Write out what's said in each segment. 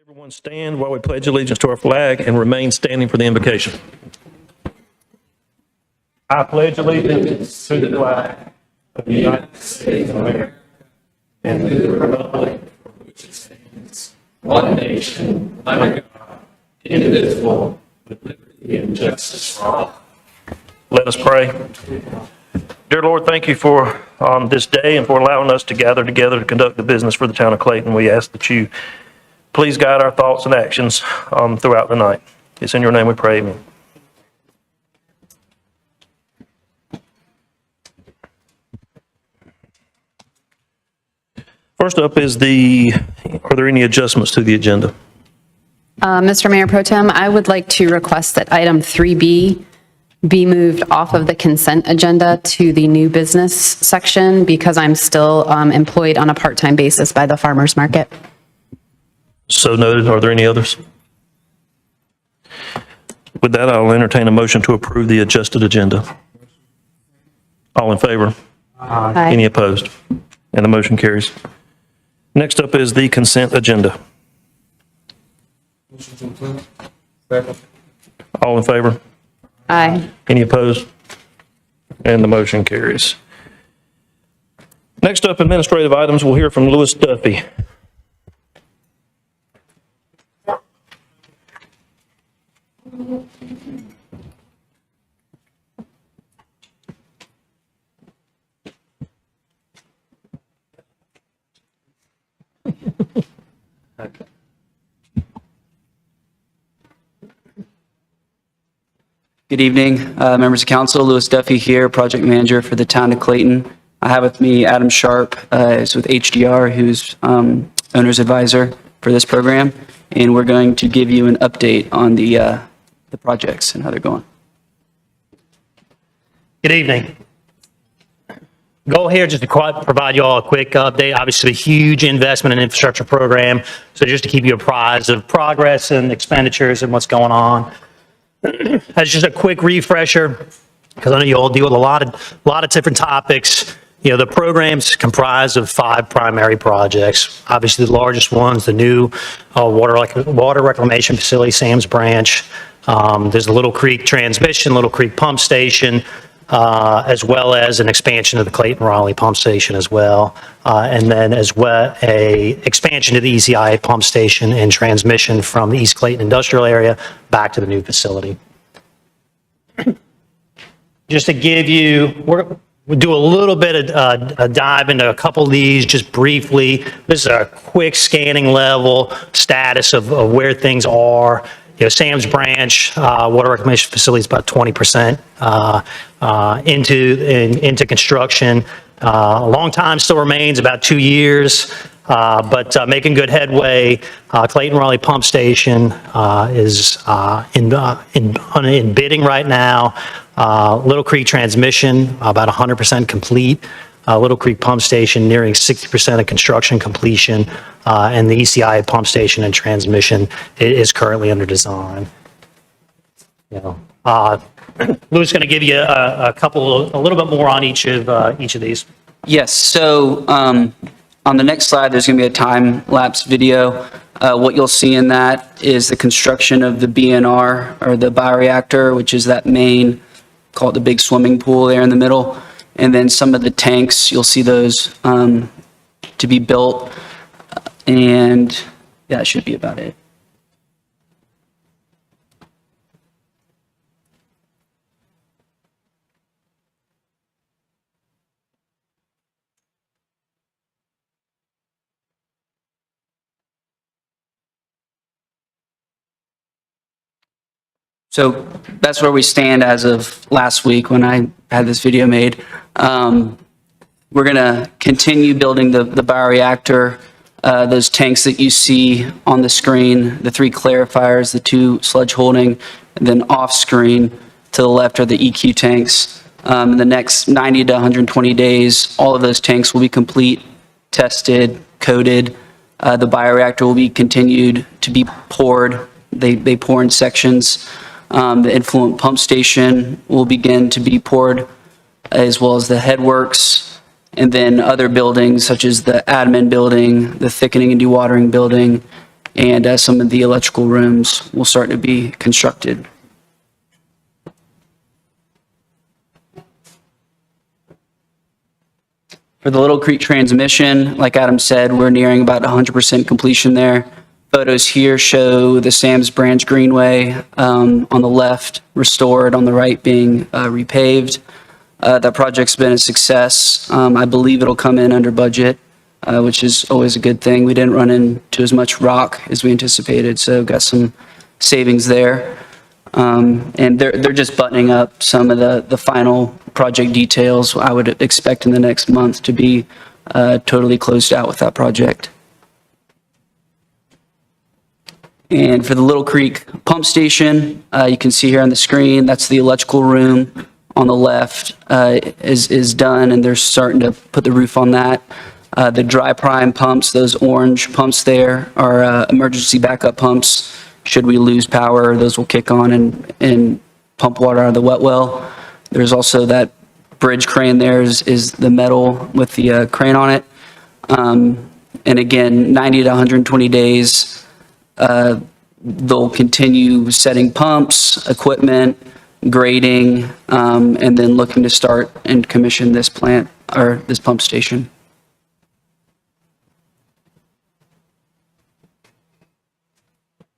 Everyone stand while we pledge allegiance to our flag and remain standing for the invocation. I pledge allegiance to the flag of the United States of America and to the republic for which it stands, one nation, under God, indivisible, with liberty and justice for all. Let us pray. Dear Lord, thank you for this day and for allowing us to gather together to conduct the business for the town of Clayton. We ask that you please guide our thoughts and actions throughout the night. It's in your name we pray, amen. First up is are there any adjustments to the agenda? Mr. Mayor Pro Tem, I would like to request that item 3B be moved off of the consent agenda to the new business section because I'm still employed on a part-time basis by the farmers market. So noted. Are there any others? With that, I'll entertain a motion to approve the adjusted agenda. All in favor? Aye. Any opposed? And the motion carries. Next up is the consent agenda. All in favor? Aye. Any opposed? And the motion carries. Next up, administrative items. We'll hear from Lewis Duffy. Good evening, members of council. Lewis Duffy here, project manager for the town of Clayton. I have with me Adam Sharp, is with HDR, who's owner's advisor for this program, and we're going to give you an update on the projects and how they're going. Good evening. Goal here just to provide you all a quick update. Obviously, a huge investment in infrastructure program. So just to keep you apprised of progress and expenditures and what's going on. As just a quick refresher, because I know you all deal with a lot of different topics. You know, the program's comprised of 5 primary projects. Obviously, the largest one's the new water reclamation facility, Sam's Branch. There's the Little Creek transmission, Little Creek pump station, as well as an expansion of the Clayton Raleigh pump station as well. And then as well, a expansion to the ECIA pump station and transmission from the East Clayton industrial area back to the new facility. Just to give you, we'll do a little bit of a dive into a couple of these just briefly. This is a quick scanning level status of where things are. You know, Sam's Branch water reclamation facility is about 20% into construction. A long time still remains, about 2 years, but making good headway. Clayton Raleigh Pump Station is in bidding right now. Little Creek transmission about 100% complete. Little Creek Pump Station nearing 60% of construction completion, and the ECIA pump station and transmission is currently under design. You know, Lou's going to give you a little bit more on each of these. Yes, so on the next slide, there's going to be a time-lapse video. What you'll see in that is the construction of the BNR, or the bioreactor, which is that main, call it the big swimming pool there in the middle. And then some of the tanks, you'll see those to be built. And yeah, that should be about it. So that's where we stand as of last week when I had this video made. We're going to continue building the bioreactor, those tanks that you see on the screen, the 3 clarifiers, the 2 sludge holding, and then off screen to the left are the EQ tanks. In the next 90 to 120 days, all of those tanks will be complete, tested, coated. The bioreactor will be continued to be poured. They pour in sections. The influent pump station will begin to be poured, as well as the headworks, and then other buildings such as the admin building, the thickening and dewatering building, and some of the electrical rooms will start to be constructed. For the Little Creek transmission, like Adam said, we're nearing about 100% completion there. Photos here show the Sam's Branch Greenway on the left restored, on the right being repaved. That project's been a success. I believe it'll come in under budget, which is always a good thing. We didn't run into as much rock as we anticipated, so got some savings there. And they're just buttoning up some of the final project details. I would expect in the next month to be totally closed out with that project. And for the Little Creek pump station, you can see here on the screen, that's the electrical room on the left is done, and they're starting to put the roof on that. The dry prime pumps, those orange pumps there, are emergency backup pumps. Should we lose power, those will kick on and pump water out of the wet well. There's also that bridge crane there is the metal with the crane on it. And again, 90 to 120 days, they'll continue setting pumps, equipment, grading, and then looking to start and commission this plant or this pump station.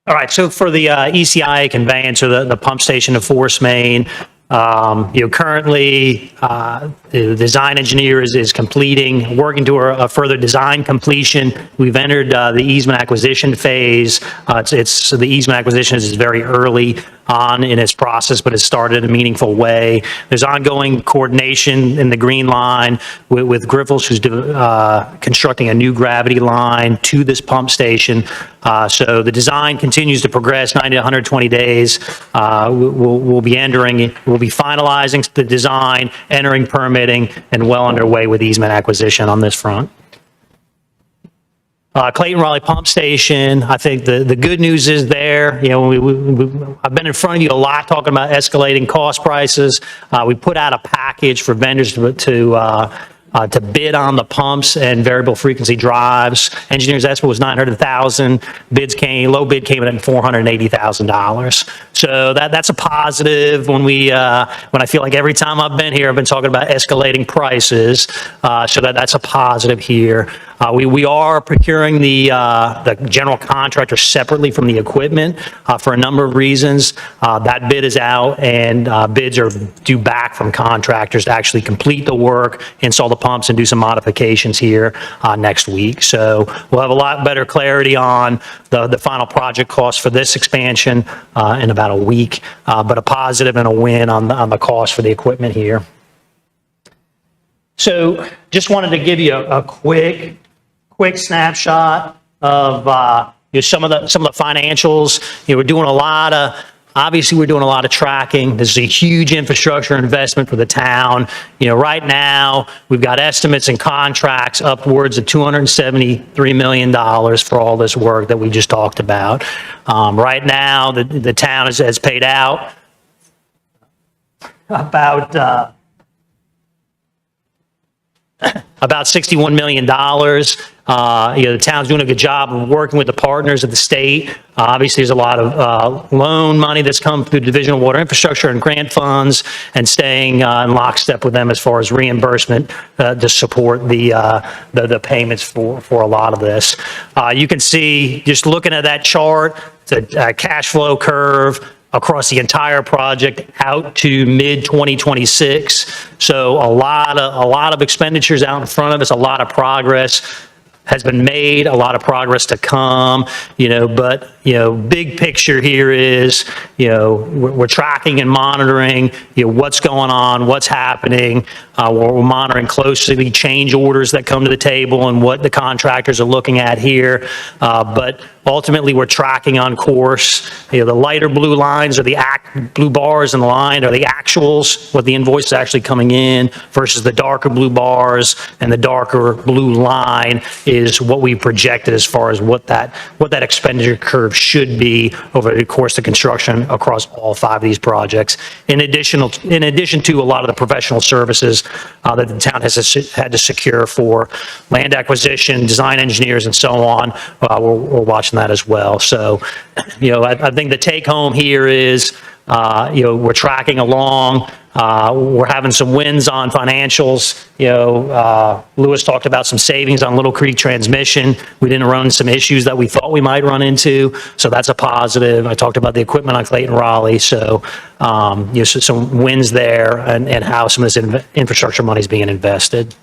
All right, so for the ECIA conveyance, or the pump station to Forest Main, currently the design engineer is completing, working to a further design completion. We've entered the easement acquisition phase. The easement acquisition is very early on in its process, but it's started in a meaningful way. There's ongoing coordination in the green line with Griffles, who's constructing a new gravity line to this pump station. So the design continues to progress 90 to 120 days. We'll be finalizing the design, entering permitting, and well underway with easement acquisition on this front. Clayton Raleigh Pump Station, I think the good news is there. I've been in front of you a lot talking about escalating cost prices. We put out a package for vendors to bid on the pumps and variable frequency drives. Engineers' estimate was $900,000. Low bid came in at $480,000. So that's a positive. When I feel like every time I've been here, I've been talking about escalating prices. So that's a positive here. We are procuring the general contractor separately from the equipment for a number of reasons. That bid is out, and bids are due back from contractors to actually complete the work, install the pumps, and do some modifications here next week. So we'll have a lot better clarity on the final project cost for this expansion in about a week, but a positive and a win on the cost for the equipment here. So just wanted to give you a quick snapshot of some of the financials. We're doing a lot of. Obviously, we're doing a lot of tracking. This is a huge infrastructure investment for the town. Right now, we've got estimates and contracts upwards of $273 million for all this work that we just talked about. Right now, the town has paid out about $61 million. The town's doing a good job of working with the partners of the state. Obviously, there's a lot of loan money that's come through the Division of Water Infrastructure and grant funds, and staying in lockstep with them as far as reimbursement to support the payments for a lot of this. You can see, just looking at that chart, it's a cash flow curve across the entire project out to mid-2026. So a lot of expenditures out in front of us, a lot of progress has been made, a lot of progress to come, but, big picture here is, we're tracking and monitoring, what's going on, what's happening. We're monitoring closely the change orders that come to the table and what the contractors are looking at here. But ultimately, we're tracking on course. The lighter blue lines, or the blue bars in the line, are the actuals, what the invoice is actually coming in, versus the darker blue bars, and the darker blue line is what we projected as far as what that expenditure curve should be over the course of construction across all 5 of these projects. In addition to a lot of the professional services that the town has had to secure for land acquisition, design engineers, and so on. We're watching that as well. So, I think the take home here is, we're tracking along. We're having some wins on financials. Lewis talked about some savings on Little Creek transmission. We didn't run some issues that we thought we might run into, so that's a positive. I talked about the equipment on Clayton Raleigh, so some wins there and how some of this infrastructure money is being invested.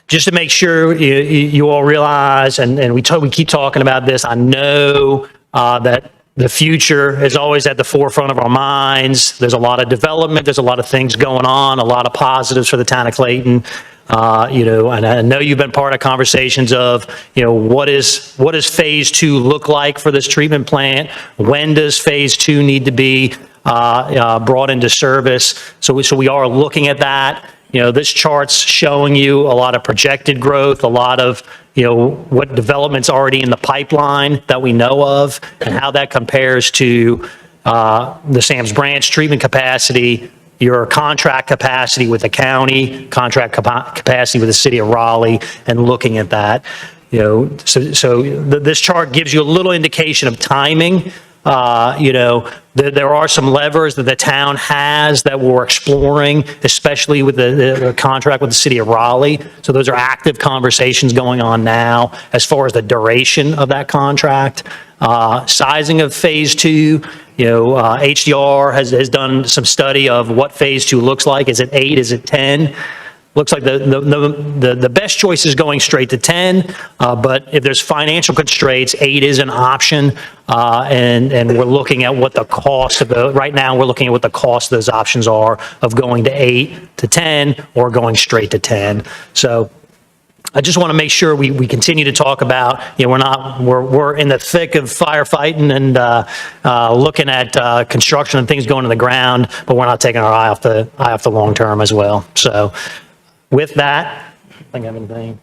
Just to make sure you all realize, and we keep talking about this, I know that the future is always at the forefront of our minds. There's a lot of development, there's a lot of things going on, a lot of positives for the town of Clayton. And I know you've been part of conversations of, what does phase 2 look like for this treatment plant? When does phase 2 need to be brought into service? So we are looking at that. This chart's showing you a lot of projected growth, a lot of, what development's already in the pipeline that we know of, and how that compares to the Sam's Branch treatment capacity, your contract capacity with the county, contract capacity with the city of Raleigh, and looking at that. This chart gives you a little indication of timing. There are some levers that the town has that we're exploring, especially with the contract with the city of Raleigh. So those are active conversations going on now as far as the duration of that contract. Sizing of phase 2, HDR has done some study of what phase 2 looks like. Is it 8? Is it 10? Looks like the best choice is going straight to 10, but if there's financial constraints, 8 is an option, and we're looking at what the cost of right now we're looking at what the cost of those options are of going to 8 to 10 or going straight to 10. So I just want to make sure we continue to talk about, we're in the thick of firefighting and looking at construction and things going to the ground, but we're not taking our eye off the long term as well. So with that, I think I have anything.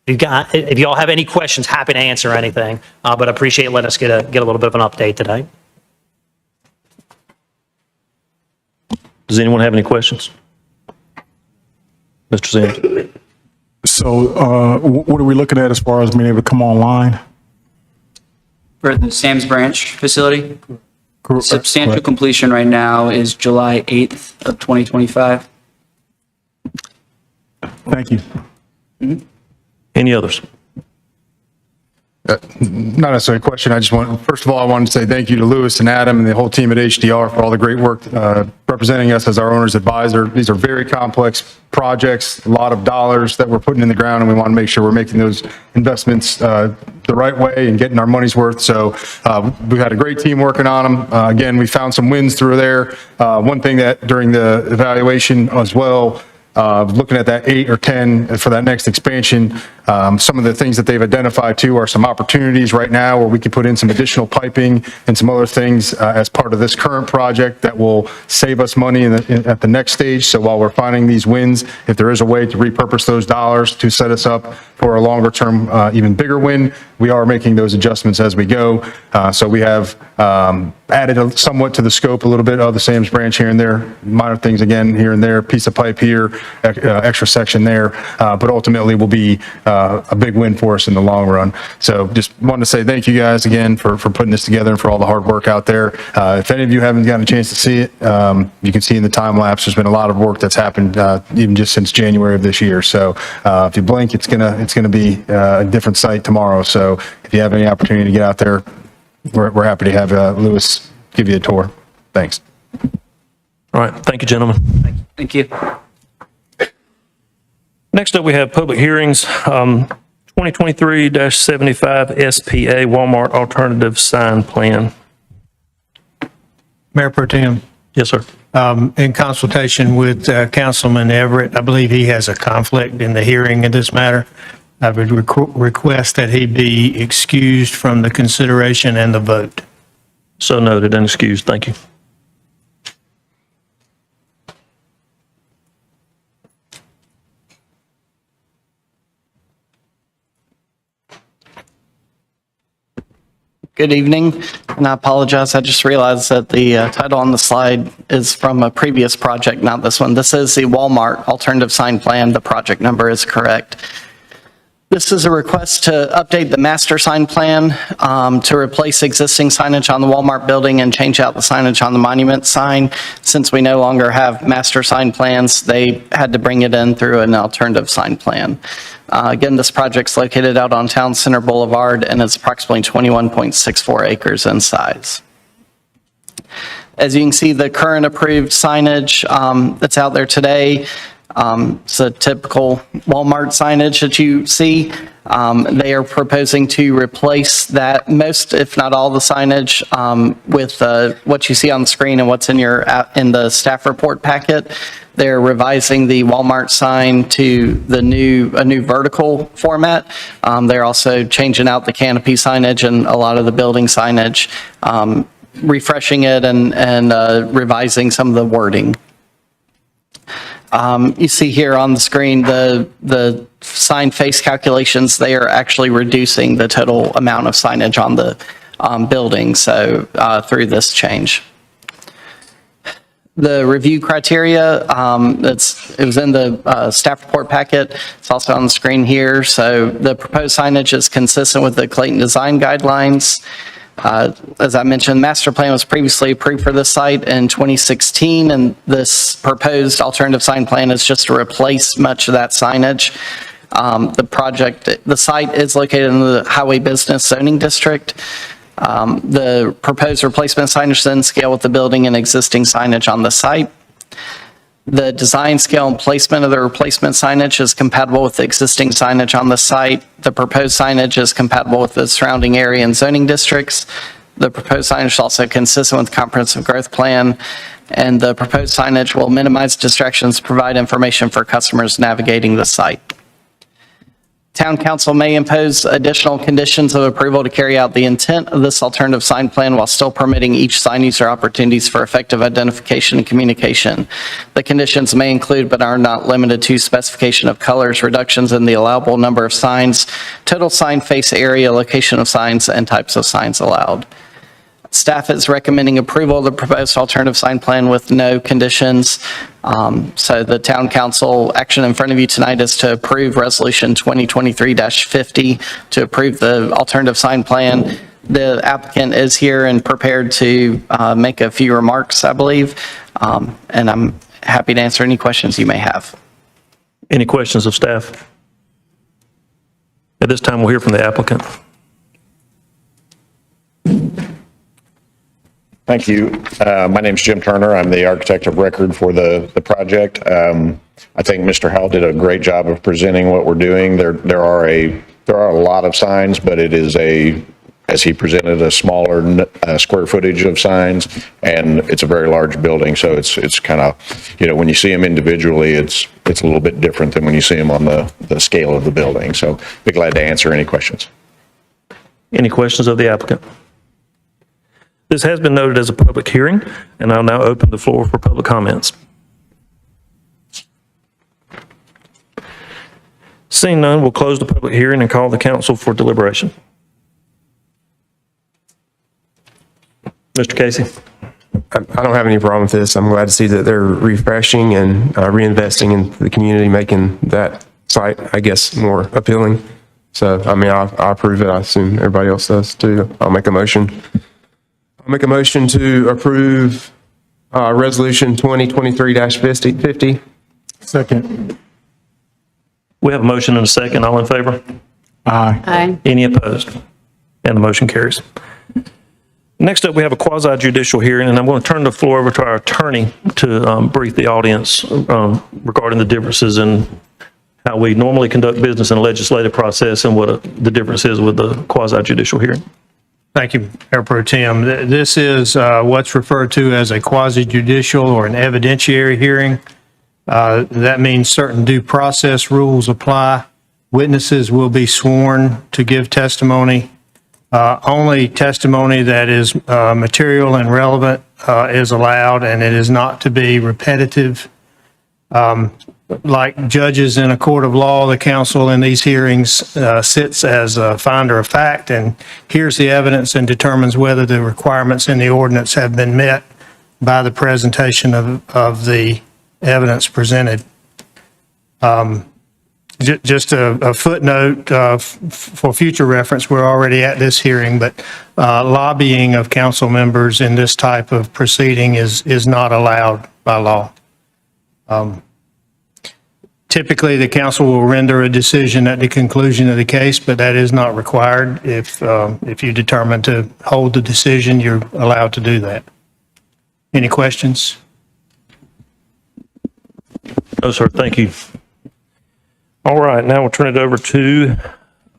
If you all have any questions, happy to answer anything, but I appreciate letting us get a little bit of an update today. Does anyone have any questions? Mr. Sims? So what are we looking at as far as being able to come online? For the Sam's Branch facility, substantial Correct. completion right now is July 8th of 2025. Thank you. Any others? Not necessarily a question. First of all, I wanted to say thank you to Lewis and Adam and the whole team at HDR for all the great work representing us as our owner's advisor. These are very complex projects, a lot of dollars that we're putting in the ground, and we want to make sure we're making those investments the right way and getting our money's worth. So we've had a great team working on them. Again, we found some wins through there. One thing that during the evaluation as well, looking at that 8 or 10 for that next expansion, some of the things that they've identified too are some opportunities right now where we can put in some additional piping and some other things as part of this current project that will save us money at the next stage. So while we're finding these wins, if there is a way to repurpose those dollars to set us up for a longer term, even bigger win, we are making those adjustments as we go. So we have added somewhat to the scope a little bit of the Sam's Branch here and there, minor things again here and there, piece of pipe here, extra section there, but ultimately will be a big win for us in the long run. So just wanted to say thank you guys again for putting this together and for all the hard work out there. If any of you haven't gotten a chance to see it, you can see in the time lapse, there's been a lot of work that's happened even just since January of this year. So if you blink, it's gonna be a different site tomorrow. So if you have any opportunity to get out there, we're happy to have Lewis give you a tour. Thanks. All right, thank you, gentlemen. Thank you. Next up, we have public hearings, 2023-75 SPA Walmart Alternative Sign Plan. Mayor Pro Tem, Yes, sir. in consultation with Councilman Everett, I believe he has a conflict in the hearing in this matter. I would request that he be excused from the consideration and the vote. So noted and excused. Thank you. Good evening, and I apologize. I just realized that the title on the slide is from a previous project, not this one. This is the Walmart alternative sign plan. The project number is correct. This is a request to update the master sign plan to replace existing signage on the Walmart building and change out the signage on the monument sign. Since we no longer have master sign plans, they had to bring it in through an alternative sign plan. Again, this project's located out on Town Center Boulevard and it's approximately 21.64 acres in size. As you can see, the current approved signage that's out there today, it's a typical Walmart signage that you see. They are proposing to replace that, most, if not all, the signage with what you see on the screen and what's in the staff report packet. They're revising the Walmart sign to a new vertical format. They're also changing out the canopy signage and a lot of the building signage, refreshing it and revising some of the wording. You see here on the screen the sign face calculations. They are actually reducing the total amount of signage on the building, so through this change. The review criteria, it was in the staff report packet. It's also on the screen here. So the proposed signage is consistent with the Clayton design guidelines. As I mentioned, master plan was previously approved for this site in 2016, and this proposed alternative sign plan is just to replace much of that signage. The site is located in the Highway Business Zoning District. The proposed replacement signage then scale with the building and existing signage on the site. The design, scale, and placement of the replacement signage is compatible with the existing signage on the site. The proposed signage is compatible with the surrounding area and zoning districts. The proposed signage is also consistent with the comprehensive growth plan. And the proposed signage will minimize distractions, provide information for customers navigating the site. Town council may impose additional conditions of approval to carry out the intent of this alternative sign plan while still permitting each sign user opportunities for effective identification and communication. The conditions may include, but are not limited to, specification of colors, reductions in the allowable number of signs, total sign face area, location of signs, and types of signs allowed. Staff is recommending approval of the proposed alternative sign plan with no conditions. So the town council action in front of you tonight is to approve resolution 2023-50 to approve the alternative sign plan. The applicant is here and prepared to make a few remarks, I believe, and I'm happy to answer any questions you may have. Any questions of staff? At this time, we'll hear from the applicant. Thank you. My name's Jim Turner. I'm the architect of record for the project. I think Mr. Howell did a great job of presenting what we're doing. There are a lot of signs, but it is as he presented, a smaller square footage of signs, and it's a very large building. So it's kind of, when you see them individually, it's a little bit different than when you see them on the scale of the building. So be glad to answer any questions. Any questions of the applicant? This has been noted as a public hearing, and I'll now open the floor for public comments. Seeing none, we'll close the public hearing and call the council for deliberation. Mr. Casey. I don't have any problem with this. I'm glad to see that they're refreshing and reinvesting in the community, making that site, I guess, more appealing. So, I mean, I approve it. I assume everybody else does too. I'll make a motion. I'll make a motion to approve resolution 2023-50. Second. We have a motion and a second. All in favor? Aye. Aye. Any opposed? And the motion carries. Next up, we have a quasi-judicial hearing, and I'm going to turn the floor over to our attorney to brief the audience regarding the differences in how we normally conduct business in a legislative process and what the difference is with the quasi-judicial hearing. Thank you, Mayor Pro Tem. This is what's referred to as a quasi-judicial or an evidentiary hearing. That means certain due process rules apply. Witnesses will be sworn to give testimony. Only testimony that is material and relevant is allowed, and it is not to be repetitive. like judges in a court of law, the council in these hearings sits as a finder of fact and hears the evidence and determines whether the requirements in the ordinance have been met by the presentation of the evidence presented. Just a footnote for future reference, we're already at this hearing, but lobbying of council members in this type of proceeding is not allowed by law. Typically, the council will render a decision at the conclusion of the case, but that is not required. If you determine to hold the decision, you're allowed to do that. Any questions? No, sir, thank you. All right, now we'll turn it over to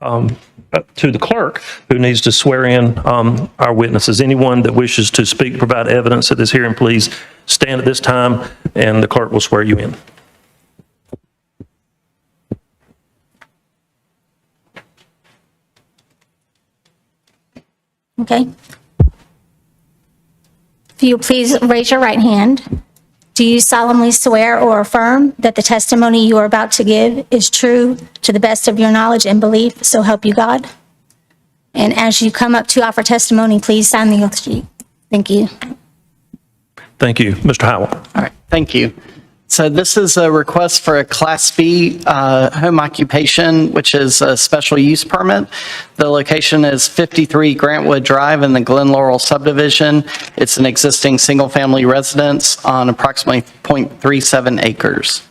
the clerk, who needs to swear in our witnesses. Anyone that wishes to speak, provide evidence at this hearing, please stand at this time, and the clerk will swear you in. Okay. If you please raise your right hand. Do you solemnly swear or affirm that the testimony you are about to give is true to the best of your knowledge and belief, so help you God? And as you come up to offer testimony, please sign the oath sheet. Thank you. Thank you. Mr. Howell. All right, thank you. So this is a request for a Class B home occupation, which is a special use permit. The location is 53 Grantwood Drive in the Glen Laurel subdivision. It's an existing single-family residence on approximately 0.37 acres.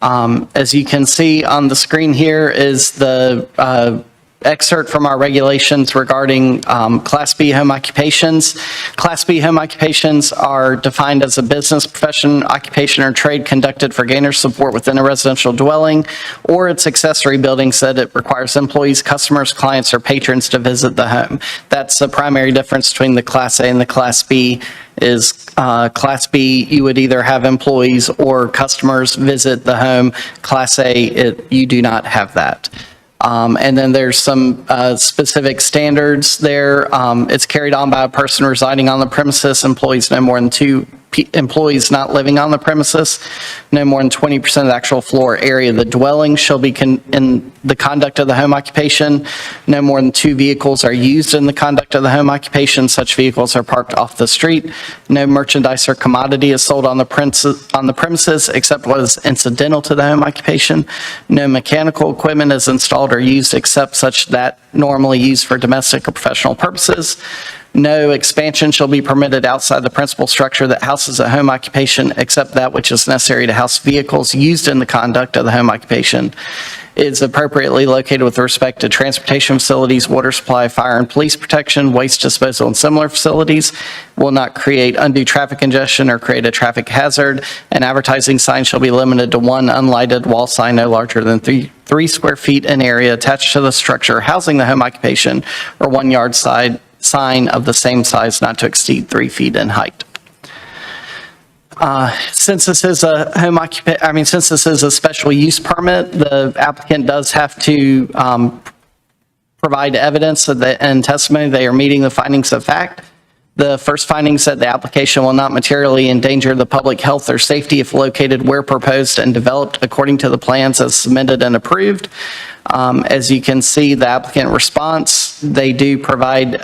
As you can see on the screen here is the excerpt from our regulations regarding Class B home occupations. Class B home occupations are defined as a business, profession, occupation, or trade conducted for gain or support within a residential dwelling or its accessory buildings that it requires employees, customers, clients, or patrons to visit the home. That's the primary difference between the Class A and the Class B. Is Class B, you would either have employees or customers visit the home. Class A, you do not have that. And then there's some specific standards there. It's carried on by a person residing on the premises, employees no more than 2 employees not living on the premises, no more than 20% of the actual floor area of the dwelling shall be in the conduct of the home occupation. No more than 2 vehicles are used in the conduct of the home occupation. Such vehicles are parked off the street. No merchandise or commodity is sold on the premises except what is incidental to the home occupation. No mechanical equipment is installed or used except such that normally used for domestic or professional purposes. No expansion shall be permitted outside the principal structure that houses a home occupation except that which is necessary to house vehicles used in the conduct of the home occupation. Is appropriately located with respect to transportation facilities, water supply, fire and police protection, waste disposal, and similar facilities. Will not create undue traffic congestion or create a traffic hazard. An advertising sign shall be limited to 1 unlighted wall sign no larger than 3 square feet in area attached to the structure housing the home occupation, or 1 yard side sign of the same size not to exceed 3 feet in height. Since this is a since this is a special use permit, the applicant does have to provide evidence and testimony they are meeting the findings of fact. The first finding said the application will not materially endanger the public health or safety if located where proposed and developed according to the plans as submitted and approved. As you can see, the applicant response, they do provide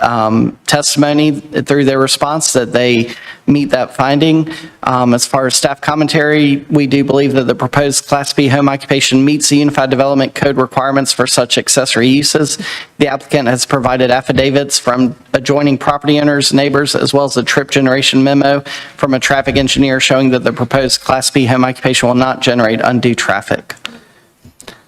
testimony through their response that they meet that finding. As far as staff commentary, we do believe that the proposed Class B home occupation meets the Unified Development Code requirements for such accessory uses. The applicant has provided affidavits from adjoining property owners, neighbors, as well as a trip generation memo from a traffic engineer showing that the proposed Class B home occupation will not generate undue traffic.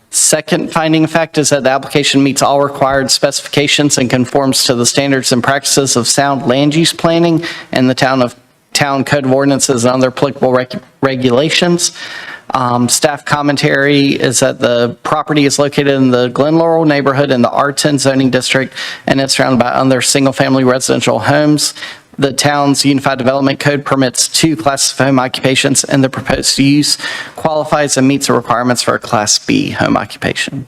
Second finding of fact is that the application meets all required specifications and conforms to the standards and practices of sound land use planning and the town code of ordinances and other applicable regulations. Staff commentary is that the property is located in the Glen Laurel neighborhood in the R10 zoning district, and it's surrounded by other single-family residential homes. The town's Unified Development Code permits 2 classes of home occupations, and the proposed use qualifies and meets the requirements for a Class B home occupation.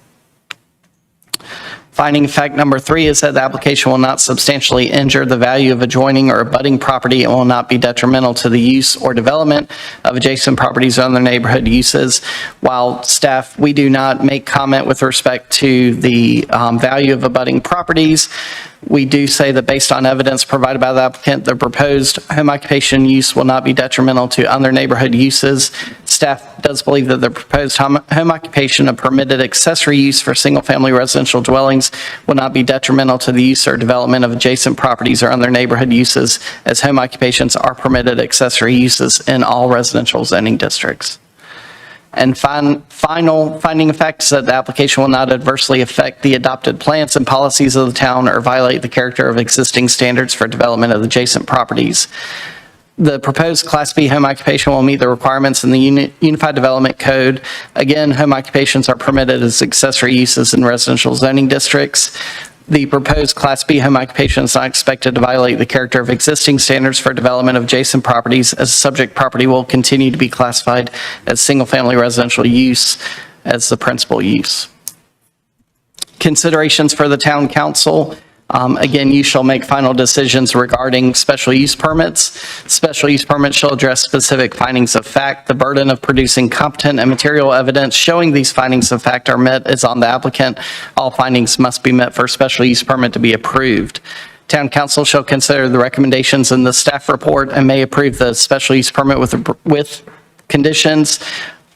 Finding of fact number 3 is that the application will not substantially injure the value of adjoining or abutting property and will not be detrimental to the use or development of adjacent properties or other neighborhood uses. While staff, we do not make comment with respect to the value of abutting properties, we do say that based on evidence provided by the applicant, the proposed home occupation use will not be detrimental to other neighborhood uses. Staff does believe that the proposed home occupation of permitted accessory use for single-family residential dwellings will not be detrimental to the use or development of adjacent properties or other neighborhood uses, as home occupations are permitted accessory uses in all residential zoning districts. And final finding of fact is that the application will not adversely affect the adopted plans and policies of the town or violate the character of existing standards for development of adjacent properties. The proposed Class B home occupation will meet the requirements in the Unified Development Code. Again, home occupations are permitted as accessory uses in residential zoning districts. The proposed Class B home occupation is not expected to violate the character of existing standards for development of adjacent properties, as the subject property will continue to be classified as single-family residential use as the principal use. Considerations for the town council. Again, you shall make final decisions regarding special use permits. Special use permits shall address specific findings of fact. The burden of producing competent and material evidence showing these findings of fact are met is on the applicant. All findings must be met for a special use permit to be approved. Town council shall consider the recommendations in the staff report and may approve the special use permit with conditions,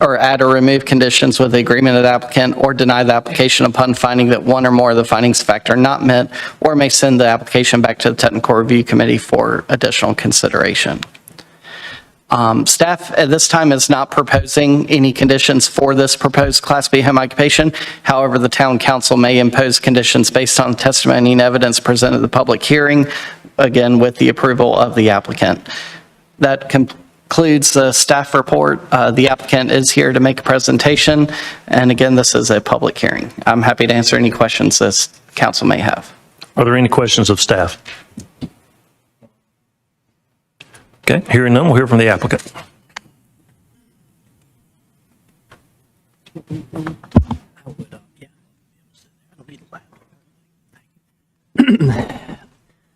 or add or remove conditions with the agreement of the applicant, or deny the application upon finding that one or more of the findings of fact are not met, or may send the application back to the technical review committee for additional consideration. Staff at this time is not proposing any conditions for this proposed Class B home occupation. However, the town council may impose conditions based on testimony and evidence presented at the public hearing, again, with the approval of the applicant. That concludes the staff report. The applicant is here to make a presentation, and again, this is a public hearing. I'm happy to answer any questions this council may have. Are there any questions of staff? Okay, hearing none, we'll hear from the applicant.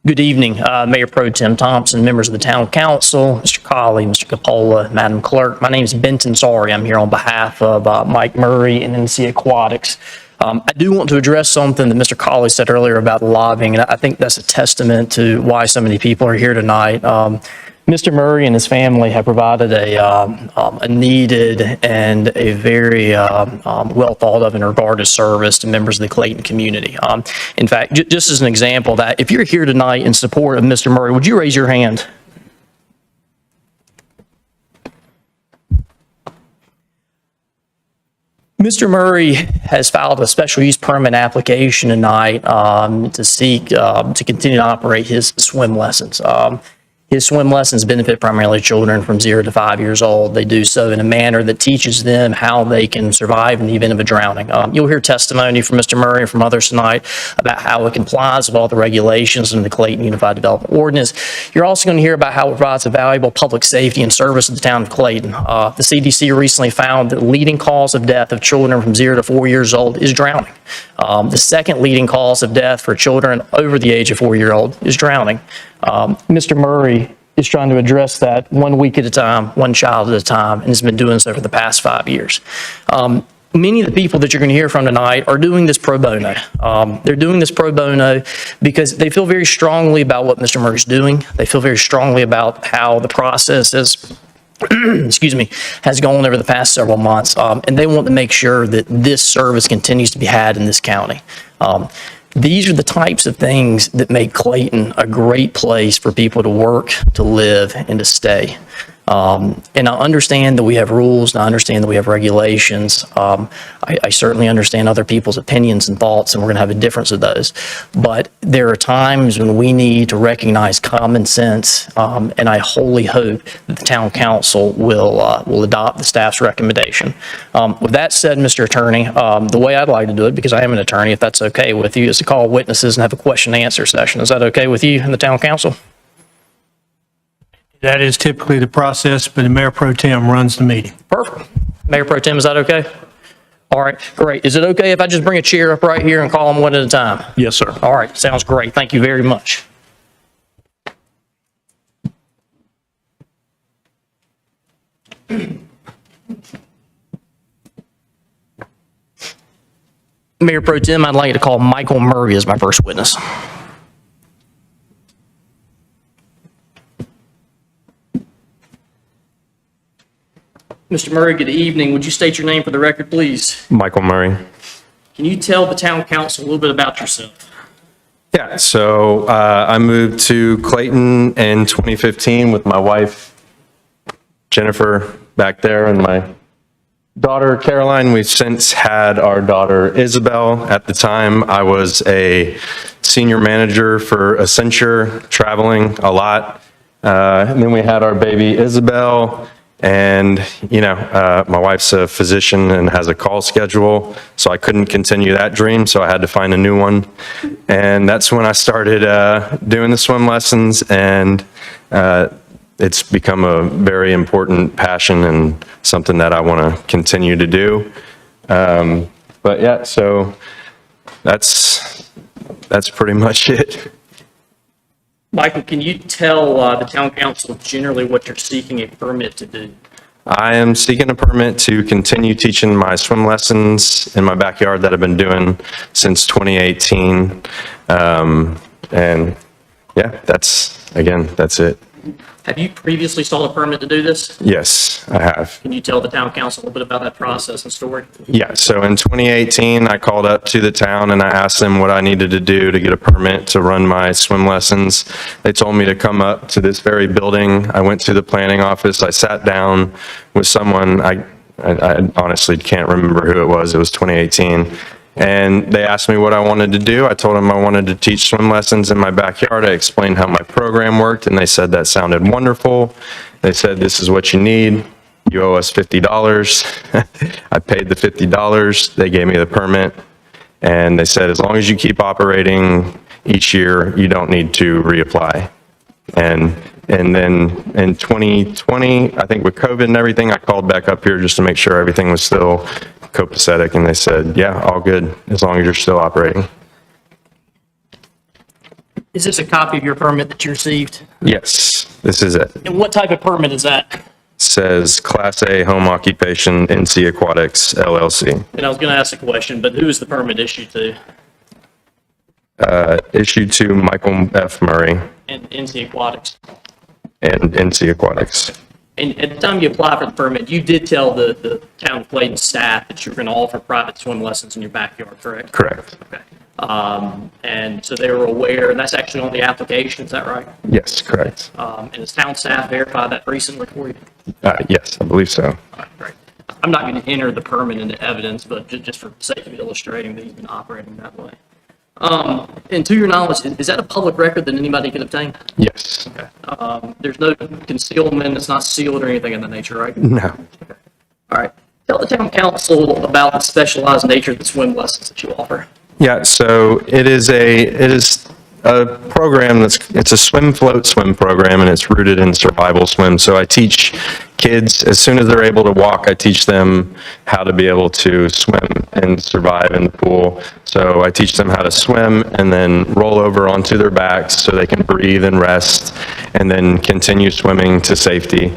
Good evening, Mayor Pro Tem Thompson, members of the Town Council, Mr. Colley, Mr. Capola, Madam Clerk. My name is Benton Sari. I'm here on behalf of Mike Murray and NC Aquatics. I do want to address something that Mr. Colley said earlier about lobbying, and I think that's a testament to why so many people are here tonight. Mr. Murray and his family have provided a needed and a very well thought of and regarded service to members of the Clayton community. In fact, just as an example, that if you're here tonight in support of Mr. Murray, would you raise your hand? Mr. Murray has filed a special use permit application tonight to seek to continue to operate his swim lessons. His swim lessons benefit primarily children from 0 to 5 years old. They do so in a manner that teaches them how they can survive in the event of a drowning. You'll hear testimony from Mr. Murray and from others tonight about how it complies with all the regulations in the Clayton Unified Development Ordinance. You're also going to hear about how it provides a valuable public safety and service to the town of Clayton. The CDC recently found that the leading cause of death of children from 0 to 4 years old is drowning. The second leading cause of death for children over the age of 4 years old is drowning. Mr. Murray is trying to address that 1 week at a time, one child at a time, and has been doing so for the past 5 years. Many of the people that you're going to hear from tonight are doing this pro bono. They're doing this pro bono because they feel very strongly about what Mr. Murray's doing. They feel very strongly about how the process is has gone over the past several months, and they want to make sure that this service continues to be had in this county. These are the types of things that make Clayton a great place for people to work, to live, and to stay. And I understand that we have rules, and I understand that we have regulations. I certainly understand other people's opinions and thoughts, and we're going to have a difference of those. But there are times when we need to recognize common sense, and I wholly hope that the town council will adopt the staff's recommendation. With that said, Mr. Attorney, the way I'd like to do it, because I am an attorney, if that's okay with you, is to call witnesses and have a question and answer session. Is that okay with you and the town council? That is typically the process, but the Mayor Pro Tem runs the meeting. Perfect. Mayor Pro Tem, is that okay? All right, great. Is it okay if I just bring a chair up right here and call them one at a time? Yes, sir. All right, sounds great. Thank you very much. Mayor Pro Tem, I'd like to call Michael Murray as my first witness. Mr. Murray, good evening. Would you state your name for the record, please? Michael Murray. Can you tell the town council a little bit about yourself? Yeah, so I moved to Clayton in 2015 with my wife, Jennifer, back there, and my daughter, Caroline. We've since had our daughter, Isabel. At the time, I was a senior manager for Accenture, traveling a lot. And then we had our baby, Isabel. And, you know, my wife's a physician and has a call schedule, so I couldn't continue that dream, so I had to find a new one. And that's when I started doing the swim lessons, and it's become a very important passion and something that I want to continue to do. But yeah, so that's pretty much it. Michael, can you tell the town council generally what you're seeking a permit to do? I am seeking a permit to continue teaching my swim lessons in my backyard that I've been doing since 2018. And yeah, that's it. Have you previously sought a permit to do this? Yes, I have. Can you tell the town council a little bit about that process and story? Yeah, so in 2018, I called up to the town and I asked them what I needed to do to get a permit to run my swim lessons. They told me to come up to this very building. I went to the planning office. I sat down with someone. I honestly can't remember who it was. It was 2018. And they asked me what I wanted to do. I told them I wanted to teach swim lessons in my backyard. I explained how my program worked, and they said that sounded wonderful. They said, this is what you need. You owe us $50. I paid the $50. They gave me the permit, and they said, as long as you keep operating each year, you don't need to reapply. And then in 2020, I think with COVID and everything, I called back up here just to make sure everything was still copacetic, and they said, yeah, all good, as long as you're still operating. Is this a copy of your permit that you received? Yes, this is it. And what type of permit is that? Says Class A Home Occupation, NC Aquatics, LLC. And I was going to ask a question, but who is the permit issued to? Issued to Michael F. Murray And NC Aquatics. and NC Aquatics. And at the time you applied for the permit, you did tell the town of Clayton staff that you were going to offer private swim lessons in your backyard, correct? Correct. Okay. And so they were aware, and that's actually on the application, is that right? Yes, correct. And has town staff verified that recently for you? Yes, I believe so. All right, great. I'm not going to enter the permit into evidence, but just for the sake of illustrating that he's been operating that way. And to your knowledge, is that a public record that anybody can obtain? Yes. Okay. There's no concealment, it's not sealed or anything of that nature, right? No. All right. Tell the town council about the specialized nature of the swim lessons that you offer. Yeah, so it is a program it's a swim float swim program, and it's rooted in survival swim. So I teach kids, as soon as they're able to walk, I teach them how to be able to swim and survive in the pool. So I teach them how to swim and then roll over onto their backs so they can breathe and rest, and then continue swimming to safety.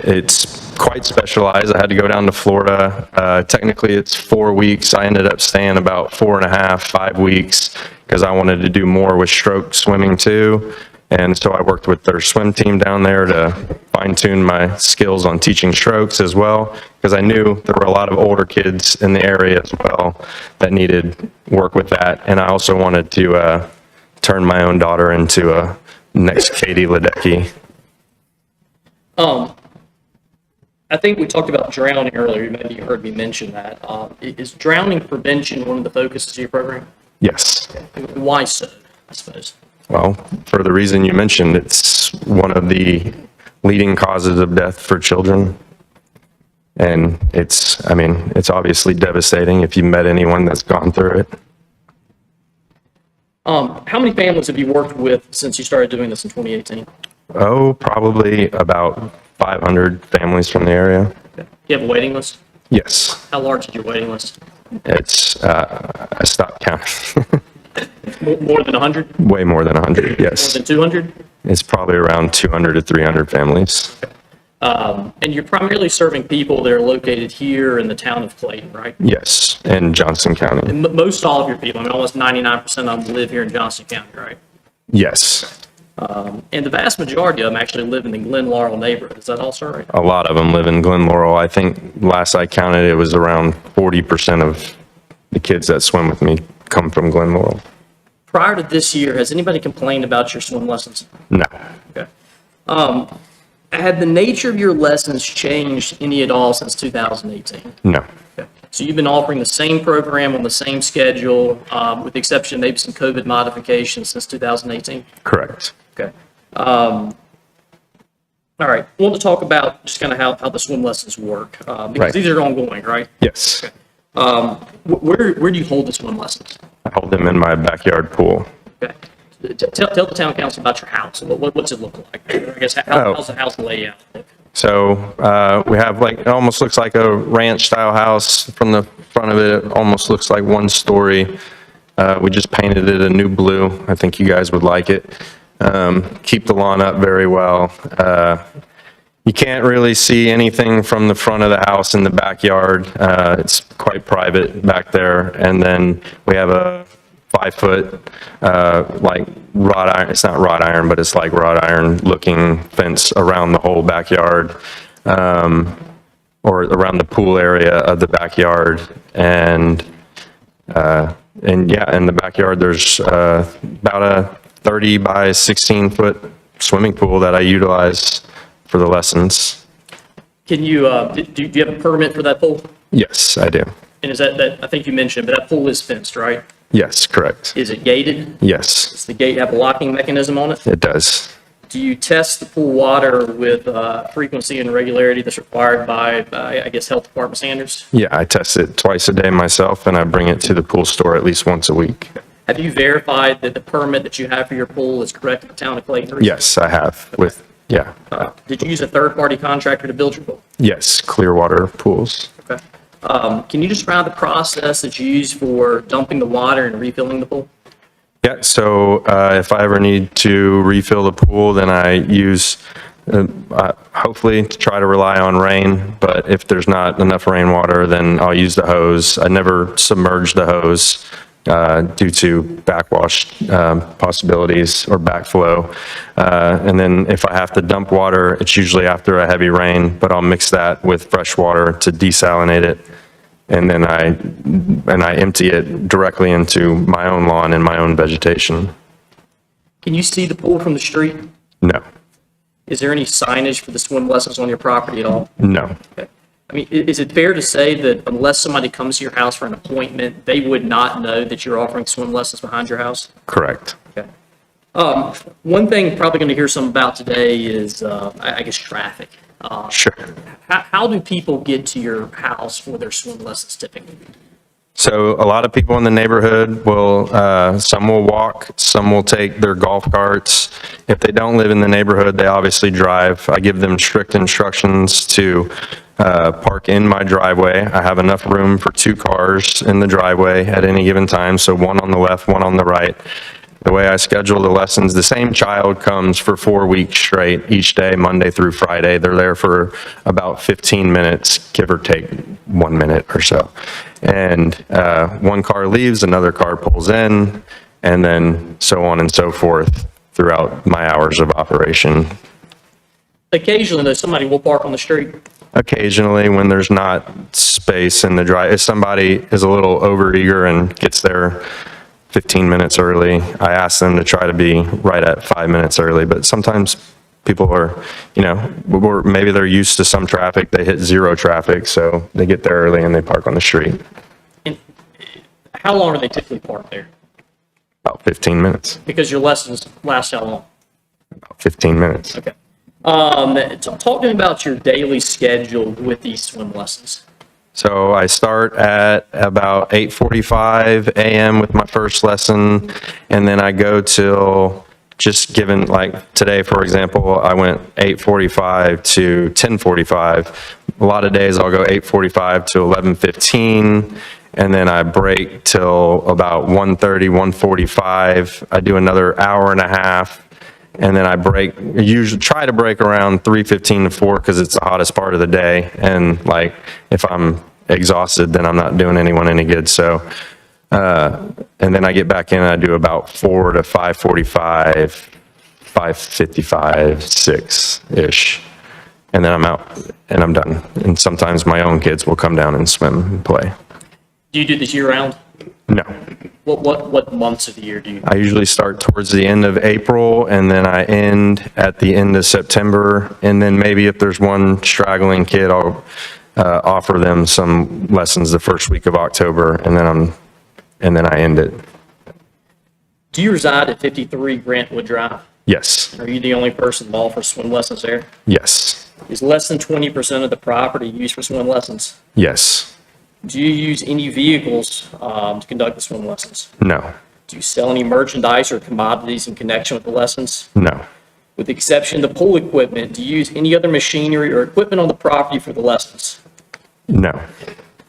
It's quite specialized. I had to go down to Florida. Technically, it's 4 weeks. I ended up staying about 4.5, 5 weeks because I wanted to do more with stroke swimming too. And so I worked with their swim team down there to fine-tune my skills on teaching strokes as well, because I knew there were a lot of older kids in the area as well that needed work with that. And I also wanted to turn my own daughter into a next Katie Ledecky. I think we talked about drowning earlier. Maybe you heard me mention that. Is drowning prevention one of the focuses of your program? Yes. Why so, I suppose? Well, for the reason you mentioned, it's one of the leading causes of death for children. And it's obviously devastating if you met anyone that's gone through it. How many families have you worked with since you started doing this in 2018? Oh, probably about 500 families from the area. Do you have a waiting list? Yes, How large is your waiting list? it's, I stopped counting. More than 100? Way more than 100, More yes. than 200? It's probably around 200 to 300 families. And you're primarily serving people that are located here in the town of Clayton, right? Yes, in Johnson County. And most all of your people, I mean, almost 99% of them live here in Johnson County, right? Yes, And the vast majority of them actually live in the Glen Laurel neighborhood. Is that also right? a lot of them live in Glen Laurel. I think last I counted, it was around 40% of the kids that swim with me come from Glen Laurel. Prior to this year, has anybody complained about your swim lessons? No, Okay. Had the nature of your lessons changed any at all since 2018? no, Okay. So you've been offering the same program on the same schedule, with the exception of maybe some COVID modifications since 2018? correct. Okay. All right. I want to talk about just kind of how the swim lessons work, because Right. these are ongoing, right? Yes, Where do you hold the swim lessons? I hold them in my backyard pool. Okay. Tell the town council about your house. What's it look like? I guess, how's the house layout look? So we have like, it almost looks like a ranch style house. From the front of it, it almost looks like one story. We just painted it a new blue. I think you guys would like it. Keep the lawn up very well. You can't really see anything from the front of the house in the backyard. It's quite private back there. And then we have a 5-foot, like wrought iron, it's not wrought iron, but it's like wrought iron looking fence around the whole backyard, or around the pool area of the backyard. And yeah, in the backyard, there's about a 30 by 16 foot swimming pool that I utilize for the lessons. Can you, do you have a permit for that pool? Yes, I do. And is that, I think you mentioned, but that pool is fenced, right? Yes, correct. Is it gated? Yes, Does the gate have a locking mechanism on it? it does. Do you test the pool water with frequency and regularity that's required by, I guess, health department standards? Yeah, I test it twice a day myself, and I bring it to the pool store at least once a week. Have you verified that the permit that you have for your pool is correct with the town of Clayton? Yes, I have with, yeah. Did you use a third-party contractor to build your pool? Yes, Clearwater pools. Okay. Can you describe the process that you use for dumping the water and refilling the pool? Yeah, so if I ever need to refill the pool, then I use, hopefully to try to rely on rain, but if there's not enough rainwater, then I'll use the hose. I never submerge the hose due to backwash possibilities or backflow. And then if I have to dump water, it's usually after a heavy rain, but I'll mix that with fresh water to desalinate it. And then I empty it directly into my own lawn and my own vegetation. Can you see the pool from the street? No, Is there any signage for the swim lessons on your property at all? no, Okay. I mean, is it fair to say that unless somebody comes to your house for an appointment, they would not know that you're offering swim lessons behind your house? correct. Okay. One thing probably going to hear some about today is, I guess, traffic. Sure. How do people get to your house for their swim lessons typically? So a lot of people in the neighborhood will, some will walk, some will take their golf carts. If they don't live in the neighborhood, they obviously drive. I give them strict instructions to park in my driveway. I have enough room for 2 cars in the driveway at any given time, so one on the left, one on the right. The way I schedule the lessons, the same child comes for 4 weeks straight, each day, Monday through Friday. They're there for about 15 minutes, give or take 1 minute or so. And one car leaves, another car pulls in, and then so on and so forth throughout my hours of operation. Occasionally, though, somebody will park on the street. Occasionally, when there's not space in the drive, if somebody is a little overeager and gets there 15 minutes early, I ask them to try to be right at 5 minutes early, but sometimes people are, or maybe they're used to some traffic, they hit 0 traffic, so they get there early and they park on the street. And how long are they typically parked there? About 15 minutes, Because your lessons last how long? about 15 minutes. Okay. Talk to me about your daily schedule with these swim lessons. So I start at about 8:45 a.m. with my first lesson, and then I go till, just given like today, for example, I went 8:45 to 10:45. a lot of days I'll go 8:45 to 11:15, and then I break till about 1:30, 1:45. I do another hour and a half, and then I break, usually try to break around 3:15 to 4 because it's the hottest part of the day. And like, if I'm exhausted, then I'm not doing anyone any good. So, and then I get back in and I do about 4 to 5:45, 5:55, 6-ish. And then I'm out and I'm done. And sometimes my own kids will come down and swim and play. Do you do this year round? No. What months of the year do you? I usually start towards the end of April and then I end at the end of September. And then maybe if there's one straggling kid, I'll offer them some lessons the first week of October, and then I end it. Do you reside at 53 Grantwood Drive? Yes. Are you the only person that offers swim lessons there? Yes. Is less than 20% of the property used for swim lessons? Yes. Do you use any vehicles to conduct the swim lessons? No. Do you sell any merchandise or commodities in connection with the lessons? No. With the exception of the pool equipment, do you use any other machinery or equipment on the property for the lessons? No.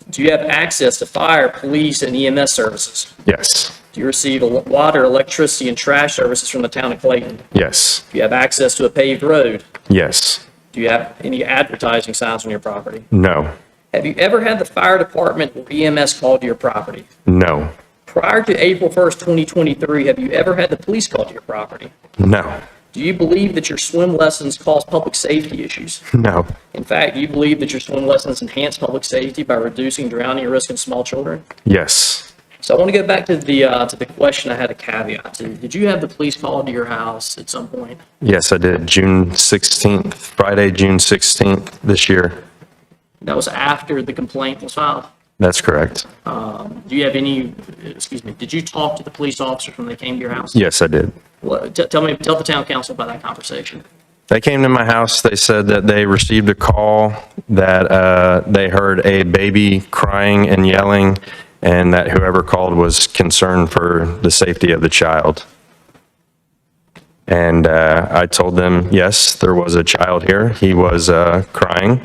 Do you have access to fire, police, and EMS services? Yes. Do you receive water, electricity, and trash services from the town of Clayton? Yes. Do you have access to a paved road? Yes. Do you have any advertising signs on your property? No. Have you ever had the fire department or EMS called to your property? No. Prior to April 1st, 2023, have you ever had the police called to your property? No. Do you believe that your swim lessons cause public safety issues? No. In fact, do you believe that your swim lessons enhance public safety by reducing drowning risk in small children? Yes. So I want to go back to the question I had a caveat to. Did you have the police called to your house at some point? Yes, I did. June 16th, Friday, June 16th this year. That was after the complaint was filed. That's correct. Do you have any, did you talk to the police officers when they came to your house? Yes, I did. Tell the town council about that conversation. They came to my house. They said that they received a call that they heard a baby crying and yelling, and that whoever called was concerned for the safety of the child. And I told them, yes, there was a child here. He was crying.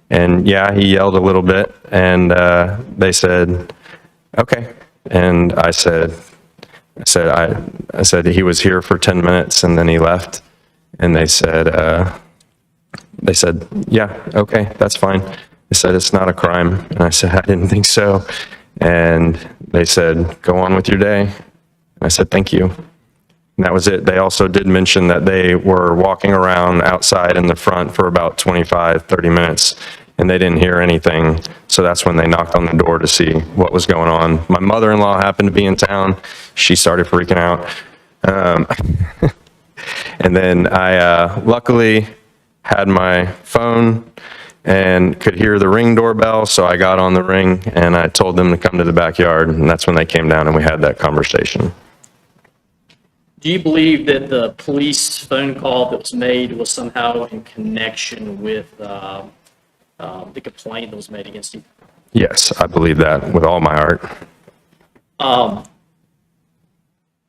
And yeah, he yelled a little bit. And they said, okay. And I said he was here for 10 minutes and then he left. And they said, yeah, okay, that's fine. They said, it's not a crime. And I said, I didn't think so. And they said, go on with your day. And I said, thank you. And that was it. They also did mention that they were walking around outside in the front for about 25, 30 minutes, and they didn't hear anything. So that's when they knocked on the door to see what was going on. My mother-in-law happened to be in town. She started freaking out. And then I luckily had my phone and could hear the Ring doorbell, so I got on the Ring and I told them to come to the backyard, and that's when they came down and we had that conversation. Do you believe that the police phone call that was made was somehow in connection with the complaint that was made against you? Yes, I believe that with all my heart.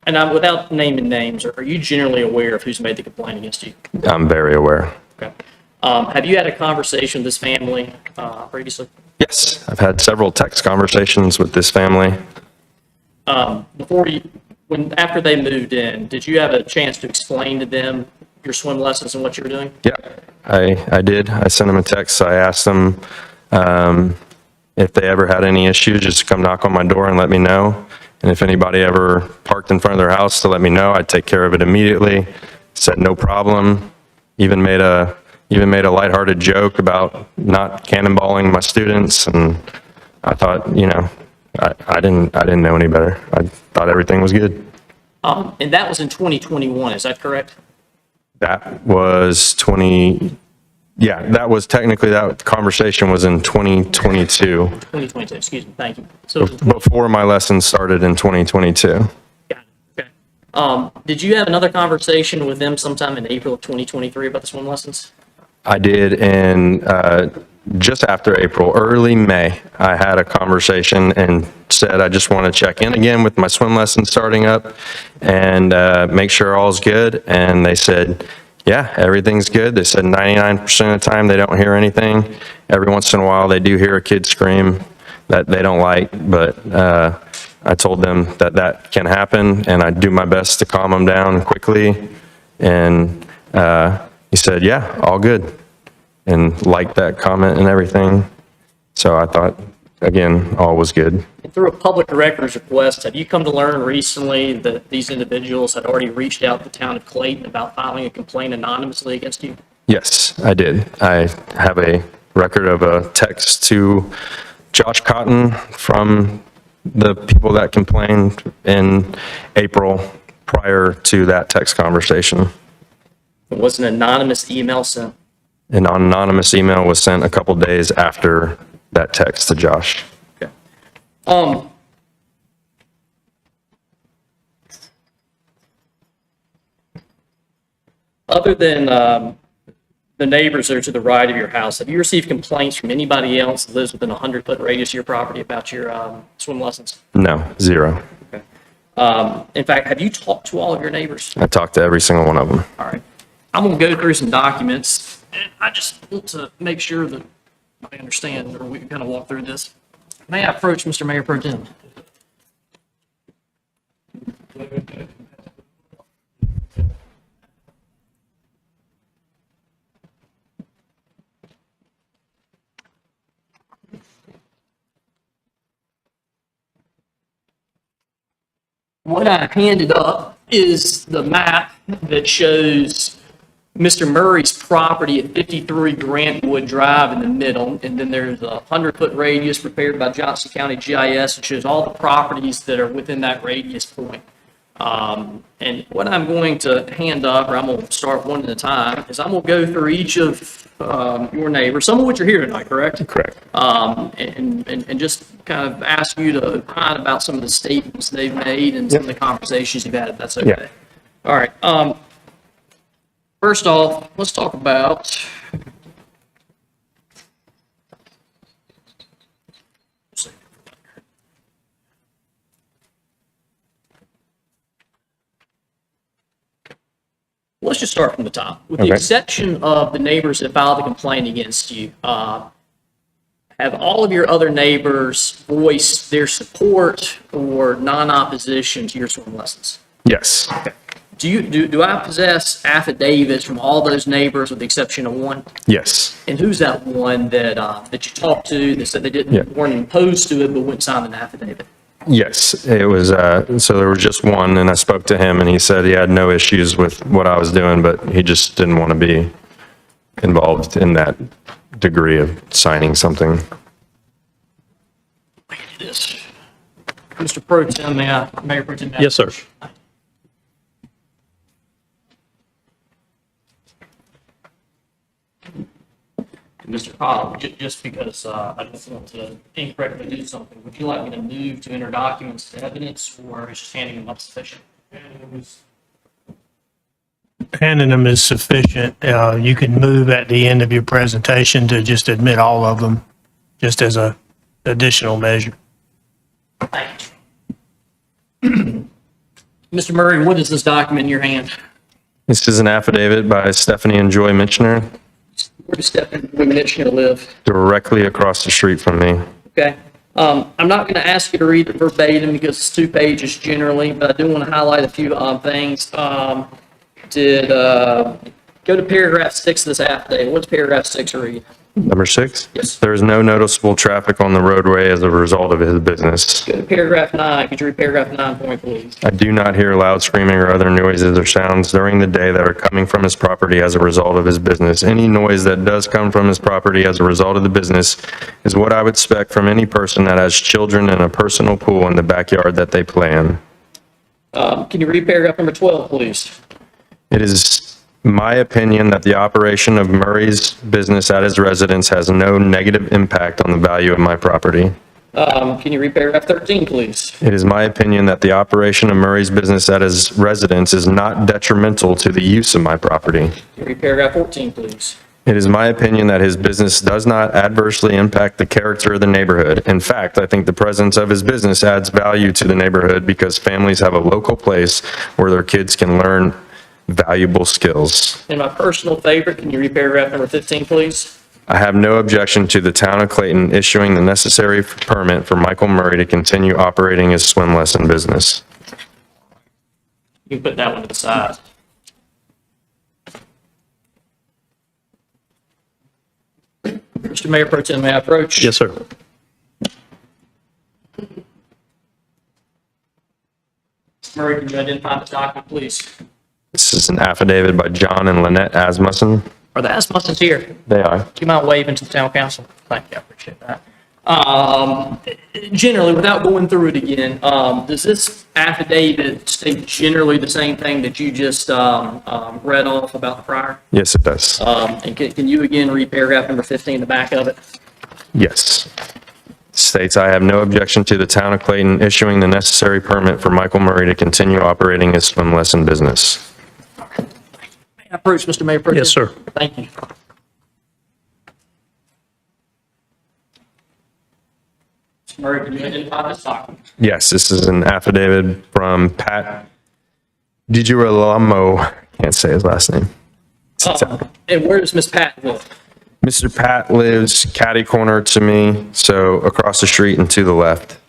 And without naming names, are you generally aware of who's made the complaint against you? I'm very aware. Okay. Have you had a conversation with this family previously? Yes, I've had several text conversations with this family. After they moved in, did you have a chance to explain to them your swim lessons and what you were doing? Yeah, I did. I sent them a text. I asked them if they ever had any issues, just come knock on my door and let me know. And if anybody ever parked in front of their house to let me know, I'd take care of it immediately. Said no problem. Even made a lighthearted joke about not cannonballing my students. And I thought, I didn't know any better. I thought everything was good. And that was in 2021, is that correct? That was that conversation was in 2022. 2022, excuse me, thank you. So Before my lessons started in 2022. got it, okay. Did you have another conversation with them sometime in April of 2023 about the swim lessons? I did in just after April, early May, I had a conversation and said, I just want to check in again with my swim lessons starting up and make sure all's good. And they said, Yeah, everything's good. They said 99% of the time they don't hear anything. Every once in a while, they do hear a kid scream that they don't like, but I told them that that can happen, and I do my best to calm them down quickly. And he said, yeah, all good, and liked that comment and everything. So I thought, again, all was good. And through a public records request, have you come to learn recently that these individuals had already reached out to the town of Clayton about filing a complaint anonymously against you? Yes, I did. I have a record of a text to Josh Cotton from the people that complained in April prior to that text conversation. It was an anonymous email sent. An anonymous email was sent a couple days after that text to Josh. Okay. Other than the neighbors that are to the right of your house, have you received complaints from anybody else that lives within a 100-foot radius of your property about your swim lessons? No, zero. Okay. In fact, have you talked to all of your neighbors? I talked to every single one of them. All right. I'm going to go through some documents, and I just want to make sure that I understand, or we can kind of walk through this. May I approach Mr. Mayor Pro Tem? What I handed up is the map that shows Mr. Murray's property at 53 Grantwood Drive in the middle, and then there's a 100-foot radius prepared by Johnson County GIS that shows all the properties that are within that radius point. And what I'm going to hand up, or I'm going to start one at a time, is I'm going to go through each of your neighbors, some of which are here tonight, correct? Correct. And just kind of ask you to comment about some of the statements they've made and some of the conversations you've had, if that's okay. Yeah. All right. First off, let's talk about let's just start from the top. With the exception of the neighbors that filed a complaint against you, have all of your other neighbors voiced their support or non-opposition to your swim lessons? Yes. Do I possess affidavits from all those neighbors with the exception of one? Yes. And who's that one that that you talked to that said they weren't opposed to it but wouldn't sign an affidavit? Yes, it was, so there was just one, and I spoke to him, and he said he had no issues with what I was doing, but he just didn't want to be involved in that degree of signing something. Look at this. Mr. Pro Tem, Mayor Pro Tem. Yes, sir. Mr. Cobb, just because I don't want to incorrectly do something, would you like me to move to enter documents to evidence, or is just handing them up sufficient? Handing them is sufficient. You can move at the end of your presentation to just admit all of them, just as a additional measure. Thank you. Mr. Murray, what is this document in your hand? This is an affidavit by Stephanie and Joy Mitchner, Where does Stephanie Mitchner live? directly across the street from me. Okay. I'm not going to ask you to read it verbatim because it's 2 pages generally, but I do want to highlight a few things. Go to paragraph 6 of this affidavit. What's paragraph 6 read? Number 6? Yes. There is no noticeable traffic on the roadway as a result of his business. Go to paragraph 9. Could you read paragraph 9 for me, please? I do not hear loud screaming or other noises or sounds during the day that are coming from his property as a result of his business. Any noise that does come from his property as a result of the business is what I would expect from any person that has children in a personal pool in the backyard that they play in. Can you read paragraph number 12, please? It is my opinion that the operation of Murray's business at his residence has no negative impact on the value of my property. Can you read paragraph 13, please? It is my opinion that the operation of Murray's business at his residence is not detrimental to the use of my property. Can you read paragraph 14, please? It is my opinion that his business does not adversely impact the character of the neighborhood. In fact, I think the presence of his business adds value to the neighborhood because families have a local place where their kids can learn valuable skills. And my personal favorite, can you read paragraph number 15, please? I have no objection to the town of Clayton issuing the necessary permit for Michael Murray to continue operating his swim lesson business. You can put that one to the side. Mr. Mayor Pro Tem, may I approach? Yes, sir. Mr. Murray, can you identify the document, please? This is an affidavit by John and Lynette Asmussen. Are the Asmussens here? They are. Do you mind waving to the town council? Thank you, I appreciate that. Generally, without going through it again, does this affidavit state generally the same thing that you just read off about the prior? Yes, it does. And can you again read paragraph number 15, the back of it? Yes. States, I have no objection to the town of Clayton issuing the necessary permit for Michael Murray to continue operating his swim lesson business. May I approach, Mr. Mayor Pro Tem? Yes, sir. Thank you. Mr. Murray, can you identify this document? Yes, this is an affidavit from Pat DiGirolamo. Can't say his last name. And where does Miss Pat live? Mr. Pat lives catty corner to me, so across the street and to the left.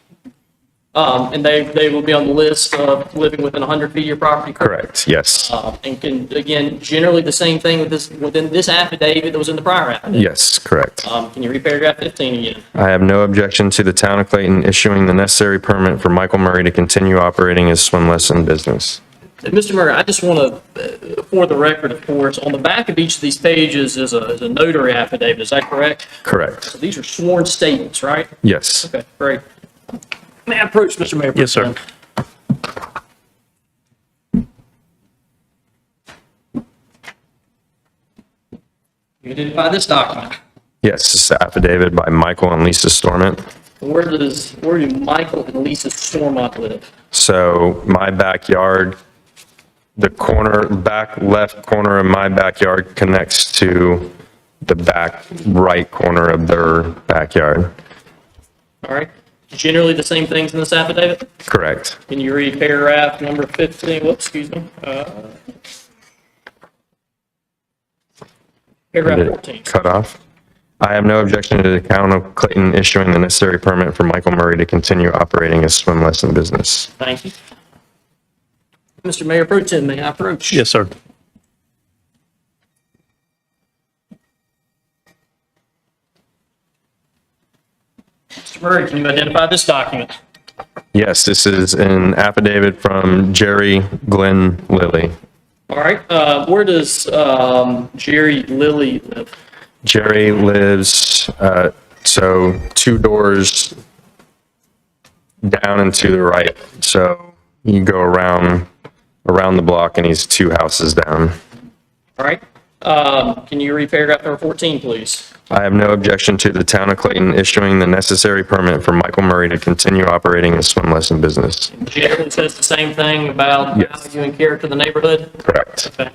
And they will be on the list of living within 100 feet of your property, correct? Correct, yes. And can, again, generally the same thing with this, within this affidavit that was in the prior affidavit? Yes, correct. Can you read paragraph 15 again? I have no objection to the town of Clayton issuing the necessary permit for Michael Murray to continue operating his swim lesson business. And Mr. Murray, I just want to, for the record, of course, on the back of each of these pages is a notary affidavit, is that correct? Correct. So these are sworn statements, right? Yes. Okay, great. May I approach, Mr. Mayor? Yes, sir. You identify this document. Yes, this is affidavit by Michael and Lisa Stormont. Where do Michael and Lisa Stormont live? So my backyard, the back left corner of my backyard connects to the back right corner of their backyard. All right. Generally the same things in this affidavit? Correct. Can you read paragraph number 15? Whoops, excuse me. Paragraph 14. Cut off. I have no objection to the town of Clayton issuing the necessary permit for Michael Murray to continue operating his swim lesson business. Thank you. Mr. Mayor Pro Tem, may I approach? Yes, sir. Mr. Murray, can you identify this document? Yes, this is an affidavit from Jerry Glenn Lilly. All right. Where does Jerry Lilly live? Jerry lives, so 2 doors down and to the right. So you go around the block and he's 2 houses down. All right. Can you read paragraph number 14, please? I have no objection to the town of Clayton issuing the necessary permit for Michael Murray to continue operating his swim lesson business. Generally says the same thing about Yes. value and character of the neighborhood? Correct. Okay.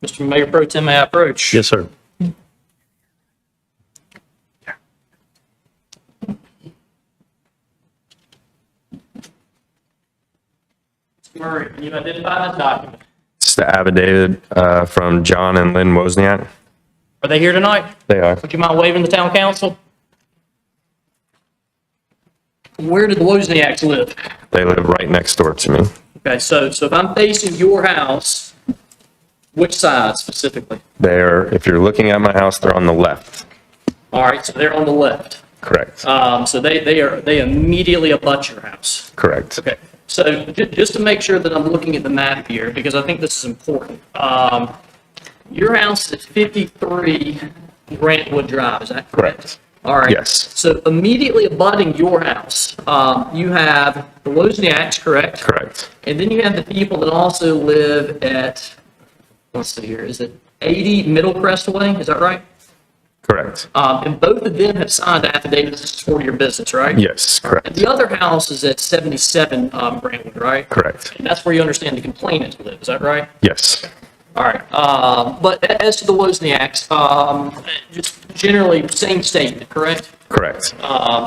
Mr. Mayor Pro Tem, may I approach? Yes, sir. Mr. Murray, can you identify this document? It's the affidavit from John and Lynn Wozniak. Are they here tonight? They are. Would you mind waving the town council? Where do the Wozniaks live? They live right next door to me. Okay, so if I'm facing your house, which side specifically? If you're looking at my house, they're on the left. All right, so they're on the left. Correct. So they immediately abut your house. Correct. Okay, so just to make sure that I'm looking at the map here, because I think this is important. Your house is 53 Grantwood Drive, is that correct? Correct. All right. Yes. So immediately abutting your house, you have the Wozniaks, correct? Correct. And then you have the people that also live at, let's see here, is it 80 Middle Crestway, is that right? Correct. And both of them have signed affidavits for your business, right? Yes, correct. And the other house is at 77 Brentwood, right? Correct. And that's where you understand the complainant live, is that right? Yes. All right. But as to the Wozniaks, just generally same statement, correct? Correct.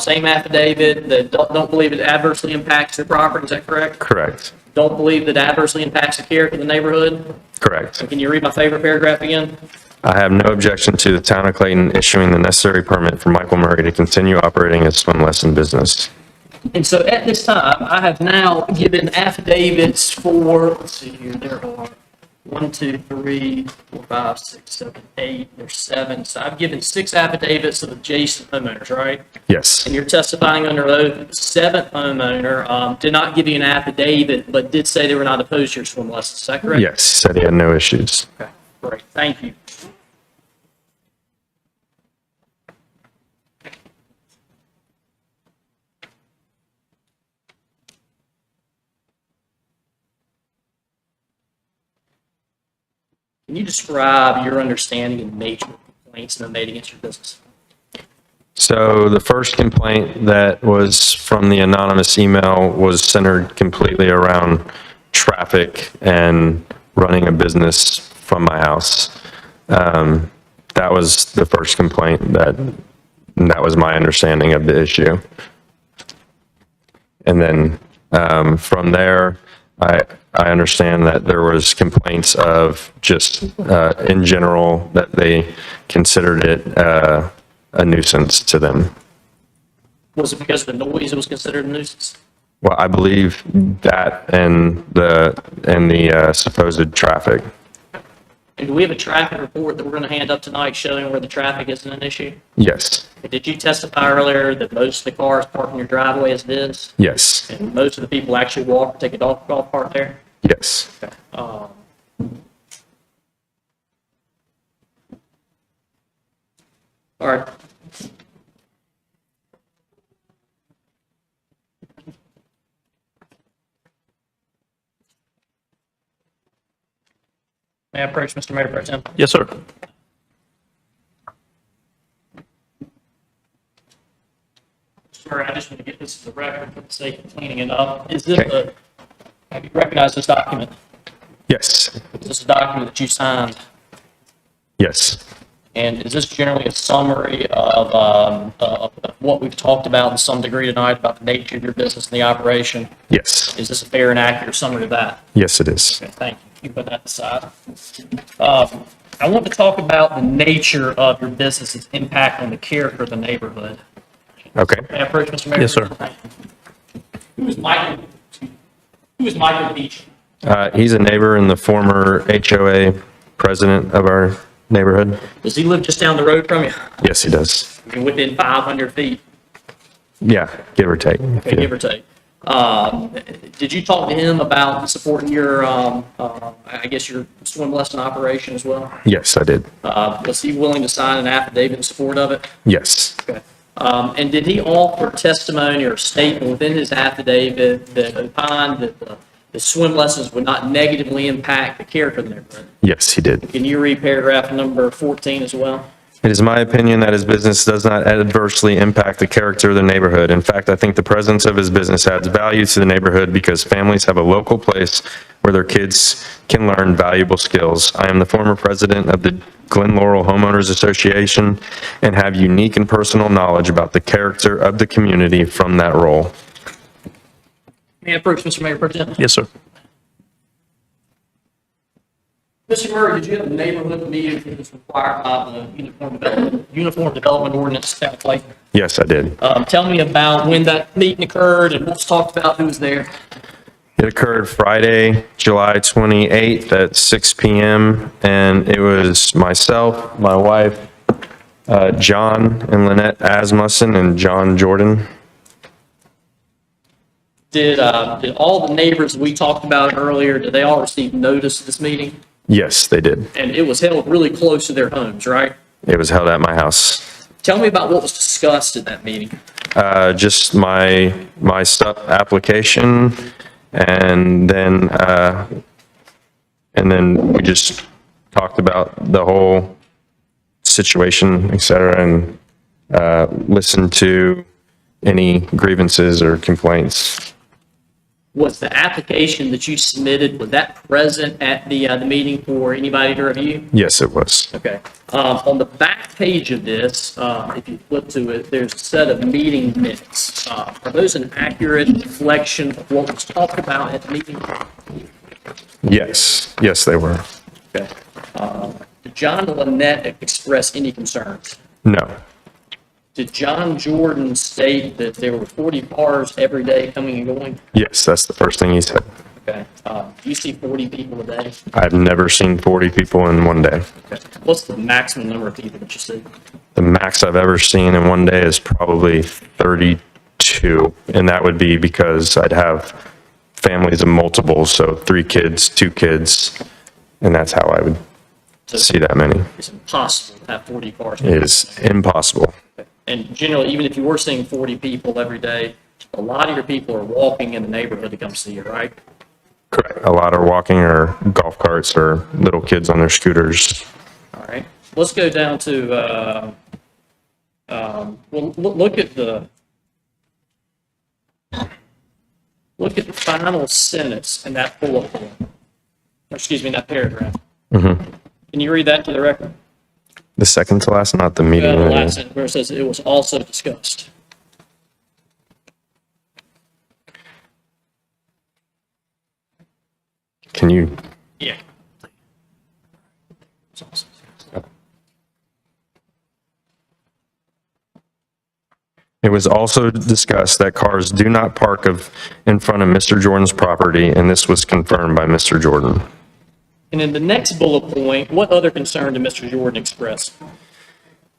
Same affidavit that don't believe it adversely impacts their property, is that correct? Correct. don't believe that adversely impacts the character of the neighborhood. Correct. Can you read my favorite paragraph again? I have no objection to the town of Clayton issuing the necessary permit for Michael Murray to continue operating his swim lesson business. And so at this time, I have now given affidavits for, let's see here, there are 1, 2, 3, 4, 5, 6, 7, 8, there's 7. So I've given 6 affidavits of adjacent homeowners, right? Yes. And you're testifying under oath. The 7th homeowner did not give you an affidavit, but did say they were not opposed to your swim lessons. Is that correct? Yes, said he had no issues. Okay, great. Thank you. Can you describe your understanding and nature of complaints that are made against your business? So the first complaint that was from the anonymous email was centered completely around traffic and running a business from my house. That was the first complaint that was my understanding of the issue. And then from there, I understand that there was complaints of just in general that they considered it a nuisance to them. Was it because of the noise it was considered a nuisance? Well, I believe that and the supposed traffic. And do we have a traffic report that we're going to hand up tonight showing where the traffic isn't an issue? Yes. Did you testify earlier that most of the cars park in your driveway as it is? Yes. And most of the people actually walk or take a golf cart there? Yes. All right. May I approach Mr. Mayor Pro Tem? Yes, sir. Sorry, I just want to get this to the record for the sake of cleaning it up. Is this have you recognized this document? Yes. Is this a document that you signed? Yes. And is this generally a summary of what we've talked about in some degree tonight about the nature of your business and the operation? Yes. Is this a fair and accurate summary of that? Yes, it is. Okay, thank you. You put that aside. I want to talk about the nature of your business's impact on the character of the neighborhood. Okay. May I approach Mr. Mayor? Yes, sir. Who is Michael? Who is Michael Beach? He's a neighbor and the former HOA president of our neighborhood. Does he live just down the road from you? Yes, he does. And within 500 feet, Yeah, give or take. okay, give or take. Did you talk to him about supporting your, I guess, your swim lesson operation as well? Yes, I did. Was he willing to sign an affidavit in support of it? Yes. Okay. And did he offer testimony or statement within his affidavit that opined that the swim lessons would not negatively impact the character of the neighborhood? Yes, he did. Can you read paragraph number 14 as well? It is my opinion that his business does not adversely impact the character of the neighborhood. In fact, I think the presence of his business adds value to the neighborhood because families have a local place where their kids can learn valuable skills. I am the former president of the Glen Laurel Homeowners Association and have unique and personal knowledge about the character of the community from that role. May I approach Mr. Mayor Pro Tem? Yes, sir. Mr. Murray, did you have a neighborhood meeting that was required by the Uniform Development Ordinance down at Clayton? Yes, I did. Tell me about when that meeting occurred and what's talked about, who was there. It occurred Friday, July 28th at 6 p.m. and it was myself, my wife, John and Lynette Asmussen and John Jordan. Did all the neighbors we talked about earlier, did they all receive notice of this meeting? Yes, they did. And it was held really close to their homes, right? It was held at my house. Tell me about what was discussed at that meeting. Just my stuff application and then we just talked about the whole situation, et cetera, and listened to any grievances or complaints. Was the application that you submitted, was that present at the meeting for anybody to review? Yes, it was. Okay. On the back page of this, if you flip to it, there's a set of meeting minutes. Are those an accurate reflection of what was talked about at the meeting? Yes, yes, they were. Okay. Did John and Lynette express any concerns? No, Did John Jordan state that there were 40 cars every day coming and going? yes, that's the first thing he said. Okay. Do you see 40 people a day? I've never seen 40 people in one day. Okay. What's the maximum number of people that you see? The max I've ever seen in one day is probably 32, and that would be because I'd have families of multiples, so 3 kids, 2 kids, and that's how I would see that many. It's impossible to have 40 cars. It is impossible. And generally, even if you were seeing 40 people every day, a lot of your people are walking in the neighborhood to come see you, right? Correct. A lot are walking or golf carts or little kids on their scooters. All right. Let's go down to, well, look at the final sentence in that bullet point. Or excuse me, that paragraph. Can you read that to the record? The second to last, not the meeting. The last sentence where it says it was also discussed. Can you? Yeah. It was also discussed that cars do not park in front of Mr. Jordan's property, and this was confirmed by Mr. Jordan. And in the next bullet point, what other concern did Mr. Jordan express?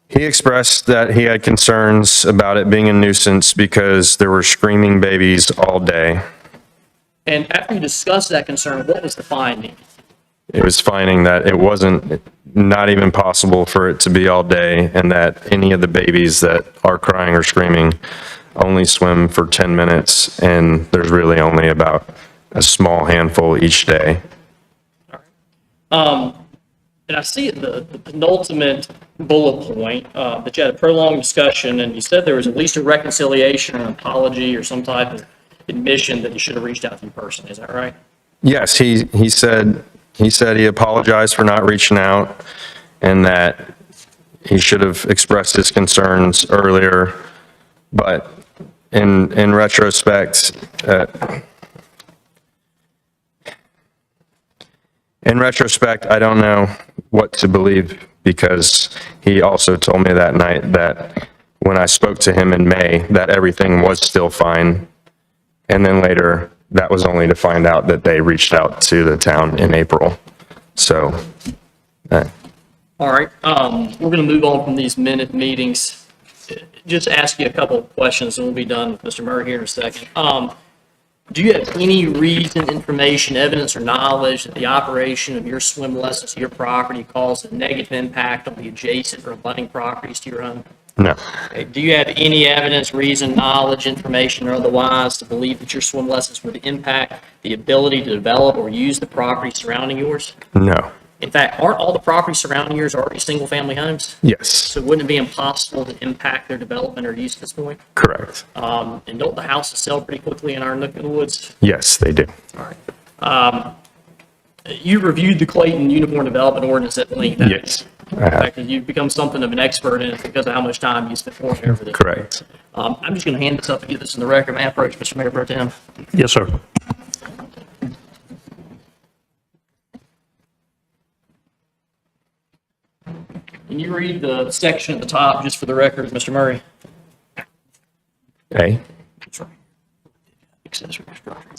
He expressed that he had concerns about it being a nuisance because there were screaming babies all day. And after you discussed that concern, what was the finding? It was finding that it wasn't, not even possible for it to be all day, and that any of the babies that are crying or screaming only swim for 10 minutes, and there's really only about a small handful each day. And I see the penultimate bullet point, that you had a prolonged discussion, and you said there was at least a reconciliation or an apology or some type of admission that you should have reached out to the person. Is that right? Yes, he said he apologized for not reaching out, and that he should have expressed his concerns earlier, but in retrospect, I don't know what to believe, because he also told me that night that when I spoke to him in May, that everything was still fine. And then later, that was only to find out that they reached out to the town in April. So, All right. We're going to move on from these minute meetings. Just ask you a couple of questions, and we'll be done with Mr. Murray here in a second. Do you have any reason, information, evidence, or knowledge that the operation of your swim lessons to your property caused a negative impact on the adjacent or abutting properties to your home? no, Okay. Do you have any evidence, reason, knowledge, information, or otherwise to believe that your swim lessons would impact the ability to develop or use the property surrounding yours? no, In fact, aren't all the properties surrounding yours already single-family homes? yes, So wouldn't it be impossible to impact their development or use at this point? correct. And don't the houses sell pretty quickly in our neck of the woods? Yes, they do. All right. You reviewed the Clayton Uniform Development Ordinance at length. haven't you? Yes, I In have. fact, you've become something of an expert in it because of how much time you spent pouring over this. Correct. I'm just going to hand this up and get this in the record. May I approach Mr. Mayor Pro Tem? Yes, sir. Can you read the section at the top just for the record, Mr. Murray? A, Sorry. Accessory structure.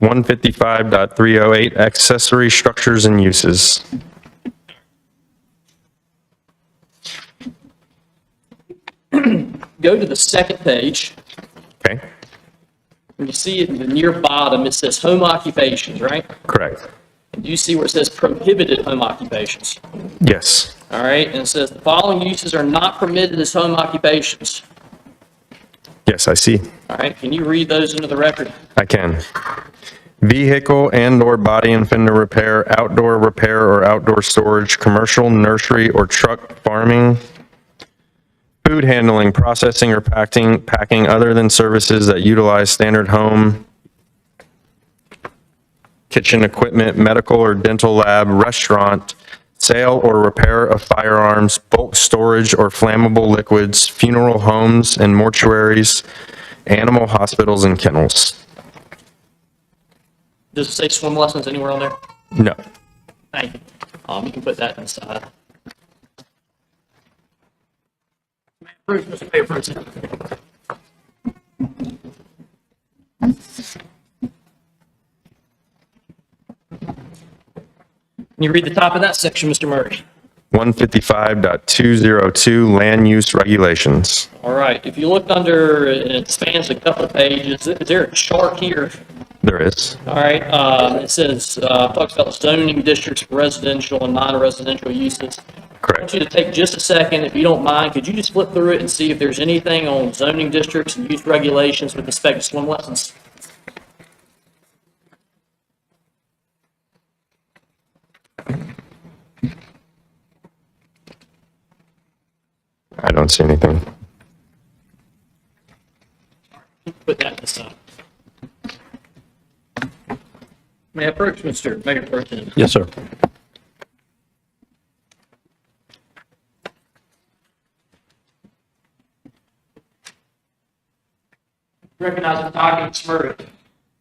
155.308, accessory structures and uses. Go to the second page. Okay, When you see it in the near bottom, it says home occupations, right? correct. And do you see where it says prohibited home occupations? Yes, All right, and it says the following uses are not permitted as home occupations. yes, I see. All right, can you read those into the record? I can. Vehicle and/or body and fender repair, outdoor repair or outdoor storage, commercial, nursery, or truck farming, food handling, processing, or packing other than services that utilize standard home kitchen equipment, medical or dental lab, restaurant, sale or repair of firearms, bulk storage or flammable liquids, funeral homes and mortuaries, animal hospitals and kennels. Does it say swim lessons anywhere on there? No. Thank you. You can put that inside. Approved, Mr. Mayor Pro Tem. Can you read the top of that section, Mr. Murray? 155.202 land use regulations. All right, if you look under, and it spans a couple of pages, is there a chart here? There is. All right, it says, talks about zoning districts, for residential and non-residential uses. I want you to take just a second, if you don't mind, could you just flip through it and see if there's anything on zoning districts and use regulations with respect to swim lessons? I don't see anything. Put that aside. May I approach Mr. Mayor Pro Tem? Yes, sir. Recognize the document, Mr. Murray.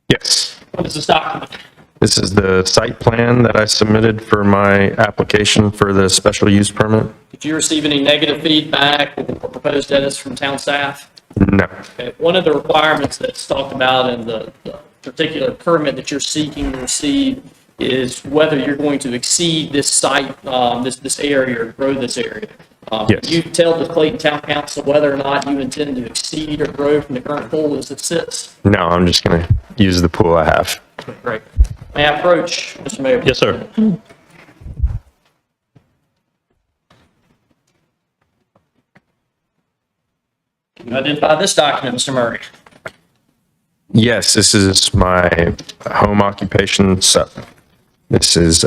Yes. What is this document? This is the site plan that I submitted for my application for the special use permit. Did you receive any negative feedback or proposed edits from town staff? No. Okay, one of the requirements that's talked about in the particular permit that you're seeking to receive is whether you're going to exceed this site, this area, or grow this area. Yes. You tell the Clayton Town Council whether or not you intend to exceed or grow from the current pool as it sits. No, I'm just going to use the pool I have. Great. May I approach Mr. Mayor? Yes, sir. Can you identify this document, Mr. Murray? Yes, this is my home occupation. So this is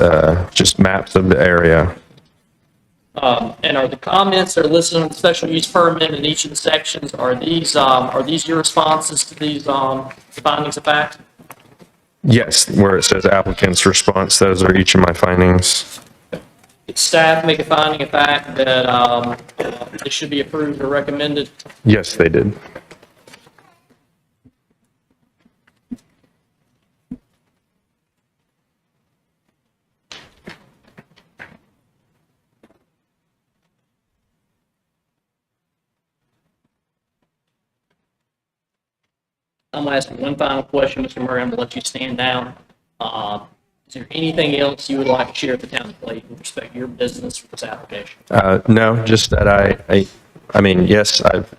just maps of the area. And are the comments that are listed on the special use permit in each of the sections, are these your responses to these findings of fact? Yes, where it says applicant's response, those are each of my findings. Did staff make a finding of fact that this should be approved or recommended? Yes, they did. I'm going to ask you one final question, Mr. Murray. I'm going to let you stand down. Is there anything else you would like to share with the town of Clayton with respect to your business for this application? No, just that I mean, yes, I've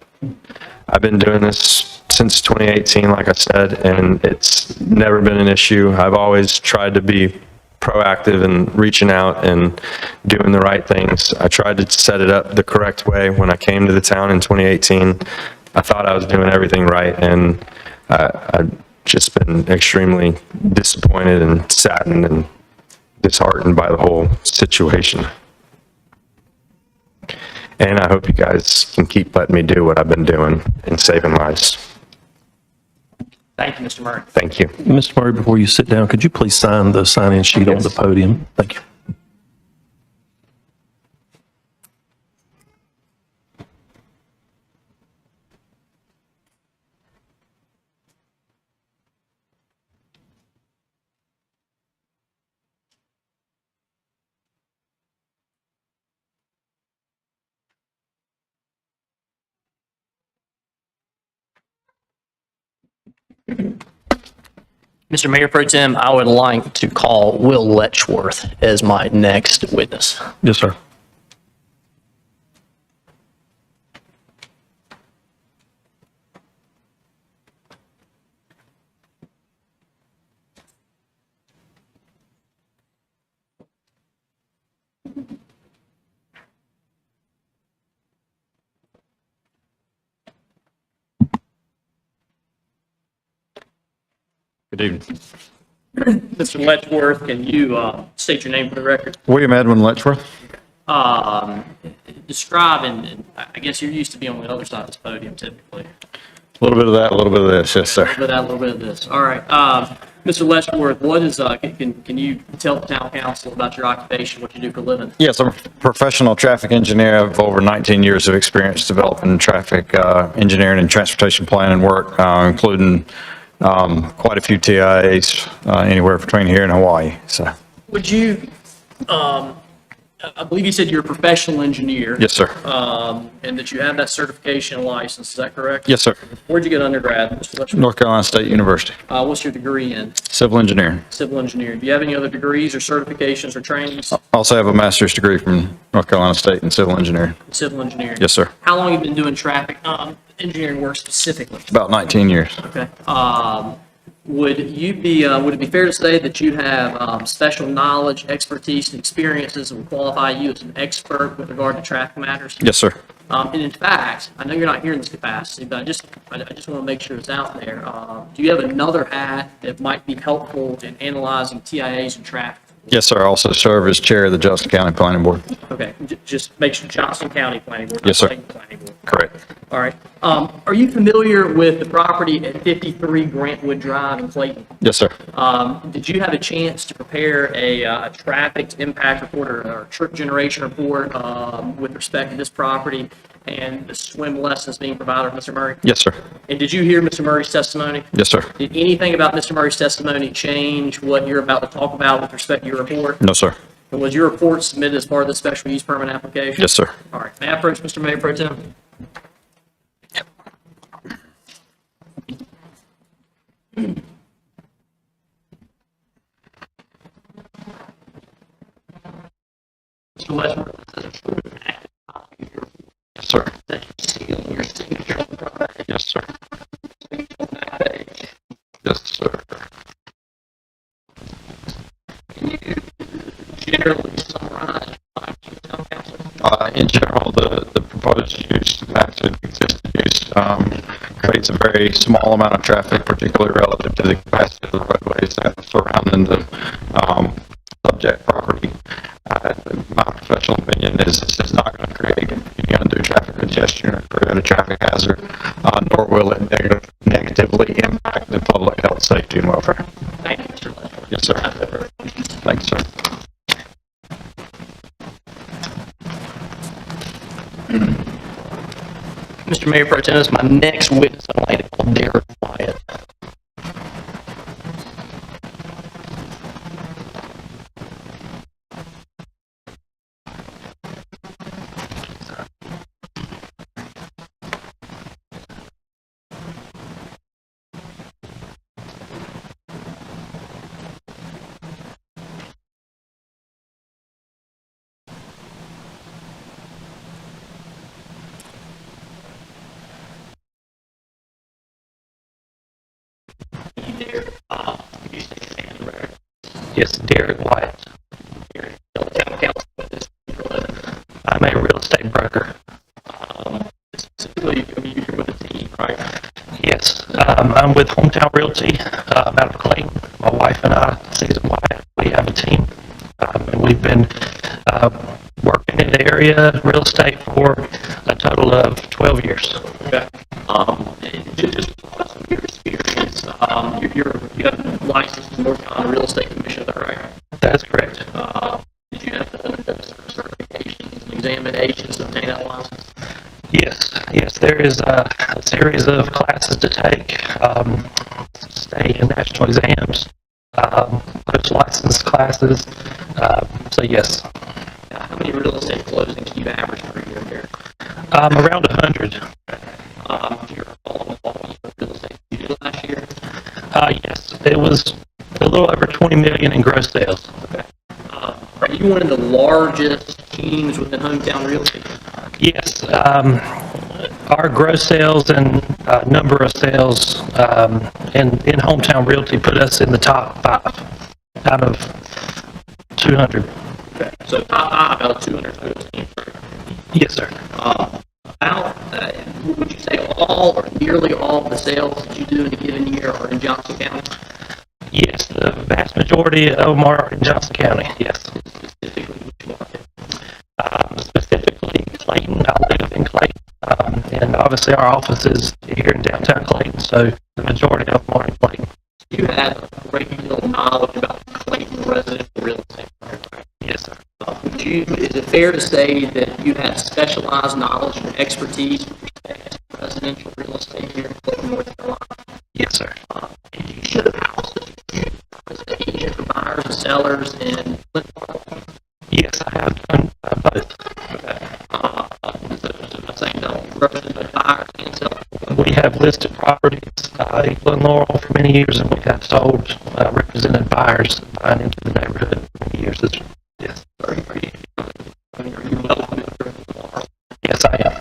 been doing this since 2018, like I said, and it's never been an issue. I've always tried to be proactive and reaching out and doing the right things. I tried to set it up the correct way when I came to the town in 2018. I thought I was doing everything right, and I've just been extremely disappointed and saddened and disheartened by the whole situation. And I hope you guys can keep letting me do what I've been doing and saving lives. Thank you, Mr. Murray. Thank you. Mr. Murray, before you sit down, could you please sign the sign-in sheet on the podium? Thank you. Mr. Mayor Pro Tem, I would like to call Will Letchworth as my next witness. Yes, sir. Good evening. Mr. Letchworth, can you state your name for the record? William Edwin Letchworth. Describe, and I guess you're used to being on the other side of this podium typically. A little bit of that, a little bit of this, yes, sir. A little bit of that, a little bit of this. All right. Mr. Letchworth, what is, can you tell the town council about your occupation, what you do for a living? Yes, I'm a professional traffic engineer. I have over 19 years of experience developing traffic engineering and transportation planning work, including quite a few TIAs, anywhere between here and Hawaii. So, Would you, I believe you said you're a professional engineer. yes, sir. And that you have that certification and license, is that correct? Yes, sir. Where'd you get undergrad, Mr. Letchworth? North Carolina State University, What's your degree in? civil engineering. Civil engineering. Do you have any other degrees or certifications or trainings? Also have a master's degree from North Carolina State in civil engineering. Civil engineering. Yes, sir. How long have you been doing traffic, engineering work specifically? About 19 years. Okay. Would it be fair to say that you have special knowledge, expertise, and experiences that would qualify you as an expert with regard to traffic matters? Yes, sir. And in fact, I know you're not here in this capacity, but I just want to make sure it's out there. Do you have another hat that might be helpful in analyzing TIAs and traffic? Yes, sir. I also serve as chair of the Johnson County Planning Board. Okay, just make sure Johnson County Planning Board. Yes, sir. Clayton Planning Board. Correct. All right. Are you familiar with the property at 53 Grantwood Drive in Clayton? Yes, sir. Did you have a chance to prepare a traffic impact report or trip generation report with respect to this property and the swim lessons being provided with Mr. Murray? Yes, sir. And did you hear Mr. Murray's testimony? Yes, sir. Did anything about Mr. Murray's testimony change what you're about to talk about with respect to your report? No, sir. And was your report submitted as part of the special use permit application? Yes, sir. All right. May I approach Mr. Mayor Pro Tem? Mr. Letchworth, Yes, sir. that you see on your signature on the property. Yes, sir. On that page. Yes, sir. Can you generally summarize town council? In general, the proposed use match the existing use creates a very small amount of traffic, particularly relative to the capacity of the roadways that are surrounding the subject property. My professional opinion is this is not going to create any undue traffic congestion or create a traffic hazard, nor will it negatively impact the public health, safety, and welfare. Thank you, Mr. Letchworth. Yes, sir. Thanks, sir. Mr. Mayor Pro Tem, my next witness, I'd like to call Derek Wyatt. Yes, Derek White. I'm a real estate broker. Specifically, I mean, you're with a team, right? Yes, I'm with Hometown Realty out of Clayton. My wife and I, Susan White, we have a team. And we've been working in the area, real estate, for a total of 12 years. Okay. Just from your experience, you have license in North Carolina Real Estate Commission, is that right? That's correct. Did you have to undergo certifications and examinations to obtain that license? Yes, there is a series of classes to take, state and national exams, post-license classes, so yes. How many real estate closings do you average per year here? Around 100. Do you recall what real estate you did last year? Yes, it was a little over 20 million in gross sales. Okay. Are you one of the largest teams within Hometown Realty? Yes, our gross sales and number of sales in Hometown Realty put us in the top 5 out of 200. Okay. So top 5 out of 200 total teams. Yes, sir. Would you say all or nearly all of the sales that you do in a given year are in Johnson County? Yes, the vast majority of them are in Johnson County, yes. Specifically, which market? Specifically Clayton. I live in Clayton. And obviously our office is here in downtown Clayton, so the majority of them are in Clayton. You have a great deal of knowledge about Clayton residential real estate. Yes, sir. Is it fair to say that you have specialized knowledge and expertise with respect to residential real estate here in Clayton, North Carolina? Yes, sir. And do you show houses as an agent for buyers and sellers and Yes, I have done both. represent buyers and sellers? We have listed properties in Glen Laurel for many years, and we have sold represented buyers buying into the neighborhood for many years. Yes. Are you well familiar with Laurel? Yes, I am.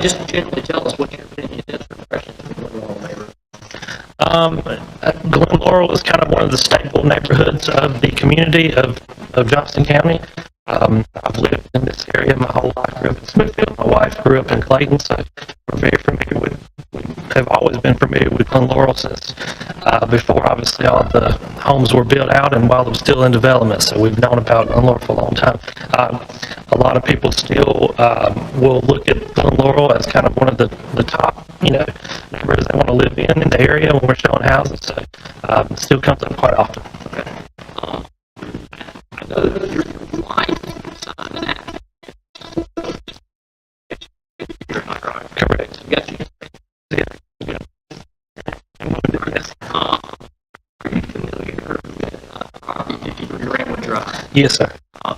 Just generally tell us what your opinion is or impressions of the Laurel neighborhood. Glen Laurel is kind of one of the staple neighborhoods of the community of Johnston County. I've lived in this area my whole life. Grew up in Smithfield. My wife grew up in Clayton, so we're very familiar with. We have always been familiar with Glen Laurel since before, obviously, all the homes were built out and while it was still in development. So we've known about Glen Laurel for a long time. A lot of people still will look at Glen Laurel as kind of one of the top, neighborhoods they want to live in the area when we're showing houses. So it still comes up quite often. I know that your wife signed an act. Correct. Got you. Yeah. Yes. Are you familiar with property 53 Greenwood Drive? Yes, sir. Are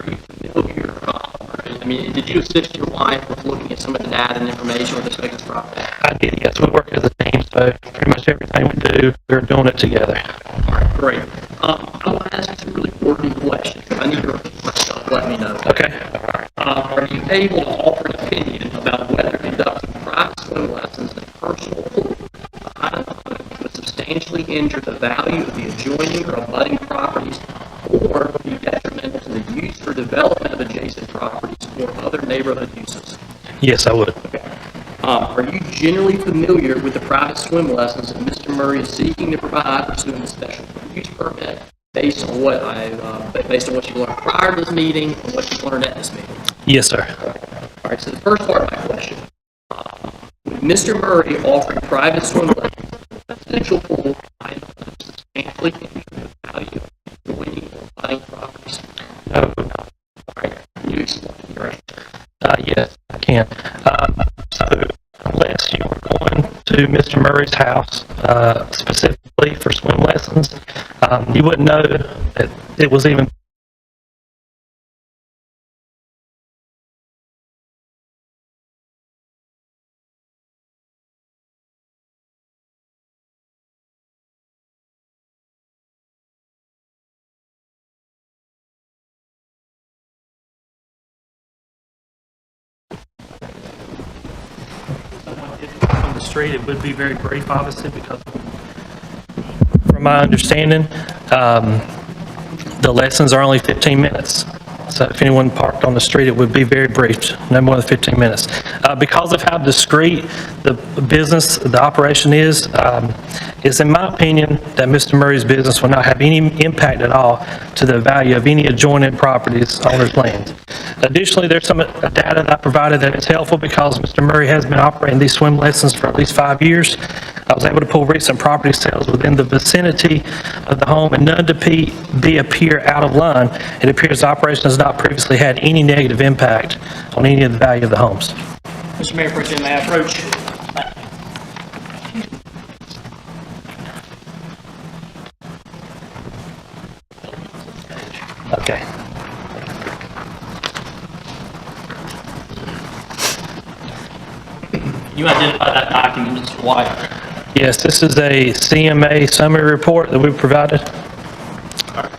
you familiar? Did you assist your wife with looking at some of the data and information with respect to this property? I did, yes. We work as a team, so pretty much everything we do, we're doing it together. All right, great. I want to ask you some really important questions. If I need to repeat myself, let me know. Okay. Are you able to offer an opinion about whether conducting private swim lessons in a personal pool behind a home would substantially injure the value of the adjoining or abutting properties or be detrimental to the use or development of adjacent properties or other neighborhood uses? Yes, I would. Okay. Are you generally familiar with the private swim lessons that Mr. Murray is seeking to provide pursuant to special use permit based on what you learned prior to this meeting and what you learned at this meeting? Yes, sir. All right, so the first part of my question, with Mr. Murray offering private swim lessons in a residential pool behind a home substantially injure the value of adjoining or abutting properties? No. All right, can you explain your answer? Yes, I can. So unless you were going to Mr. Murray's house specifically for swim lessons, you wouldn't know that it was even. On the street, it would be very brief, obviously, because from my understanding, the lessons are only 15 minutes. So if anyone parked on the street, it would be very brief, no more than 15 minutes. Because of how discreet the business, the operation is in my opinion that Mr. Murray's business will not have any impact at all to the value of any adjoining properties on his land. Additionally, there's some data that I provided that is helpful because Mr. Murray has been operating these swim lessons for at least 5 years. I was able to pull recent property sales within the vicinity of the home and none appear out of line. It appears the operation has not previously had any negative impact on any of the value of the homes. Mr. Mayor, Pro Tem, may I approach? Okay. You identify that document, Mr. White. Yes, this is a CMA summary report that we provided.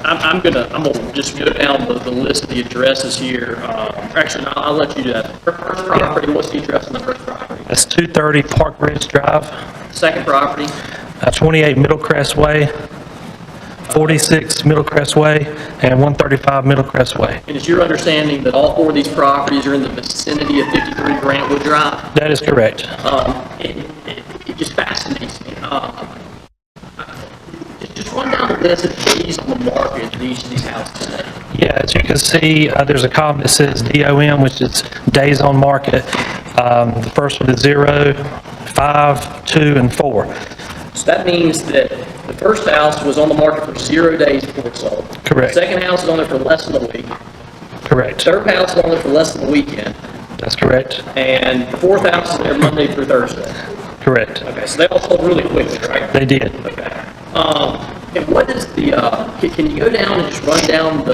I'm gonna just go down the list of the addresses here. Actually, no, I'll let you do that. First property, what's the address on the first property? That's 230 Park Ridge Drive, Second property, 28 Middlecrest Way, 46 Middlecrest Way, and 135 Middlecrest Way. and it's your understanding that all four of these properties are in the vicinity of 53 Grantwood Drive? That is correct. It just fascinates me. Just run down the list of days on the market that each of these houses today. Yeah, as you can see, there's a column that says DOM, which is days on market. The first one is 0, 5, 2, and 4. So that means that The first house was on the market for 0 days before it sold. Correct. Second house is on there for less than a week. Correct. Third house is on there for less than a weekend. That's correct. And the fourth house is there Monday through Thursday. Correct. Okay, so they all sold really quickly, right? They did. Okay. And what is the, can you go down and just run down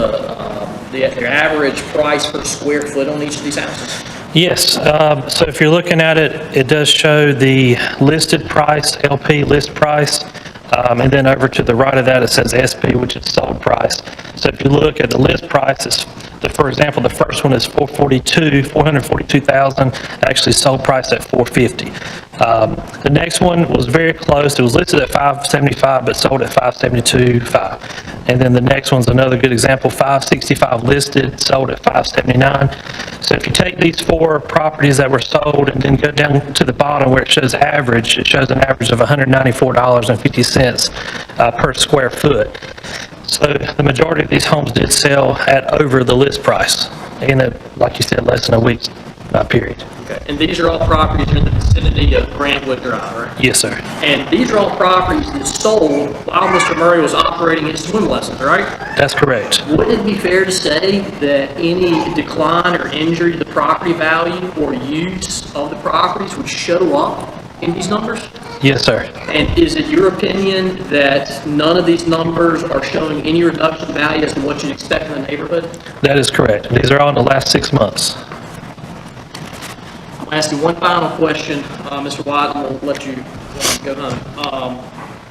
their average price per square foot on each of these houses? Yes, so if you're looking at it, it does show the listed price, LP list price, and then over to the right of that, it says SP, which is sold price. So if you look at the list prices, for example, the first one is 442,000, actually sold price at 450. The next one was very close. It was listed at 575, but sold at 572.5. And then the next one's another good example, 565 listed, sold at 579. So if you take these 4 properties that were sold and then go down to the bottom where it shows average, it shows an average of $194.50 per square foot. So the majority of these homes did sell at over the list price in a, like you said, less than a week period. Okay. And these are all properties in the vicinity of Grantwood Drive, right? Yes, sir. And these are all properties that sold while Mr. Murray was operating his swim lessons, right? That's correct. Would it be fair to say that any decline or injury to the property value or use of the properties would show up in these numbers? Yes, sir. And is it your opinion that none of these numbers are showing any reduction in value as to what you'd expect in the neighborhood? That is correct. These are all in the last 6 months. I'll ask you one final question, Mr. White, and we'll let you go home.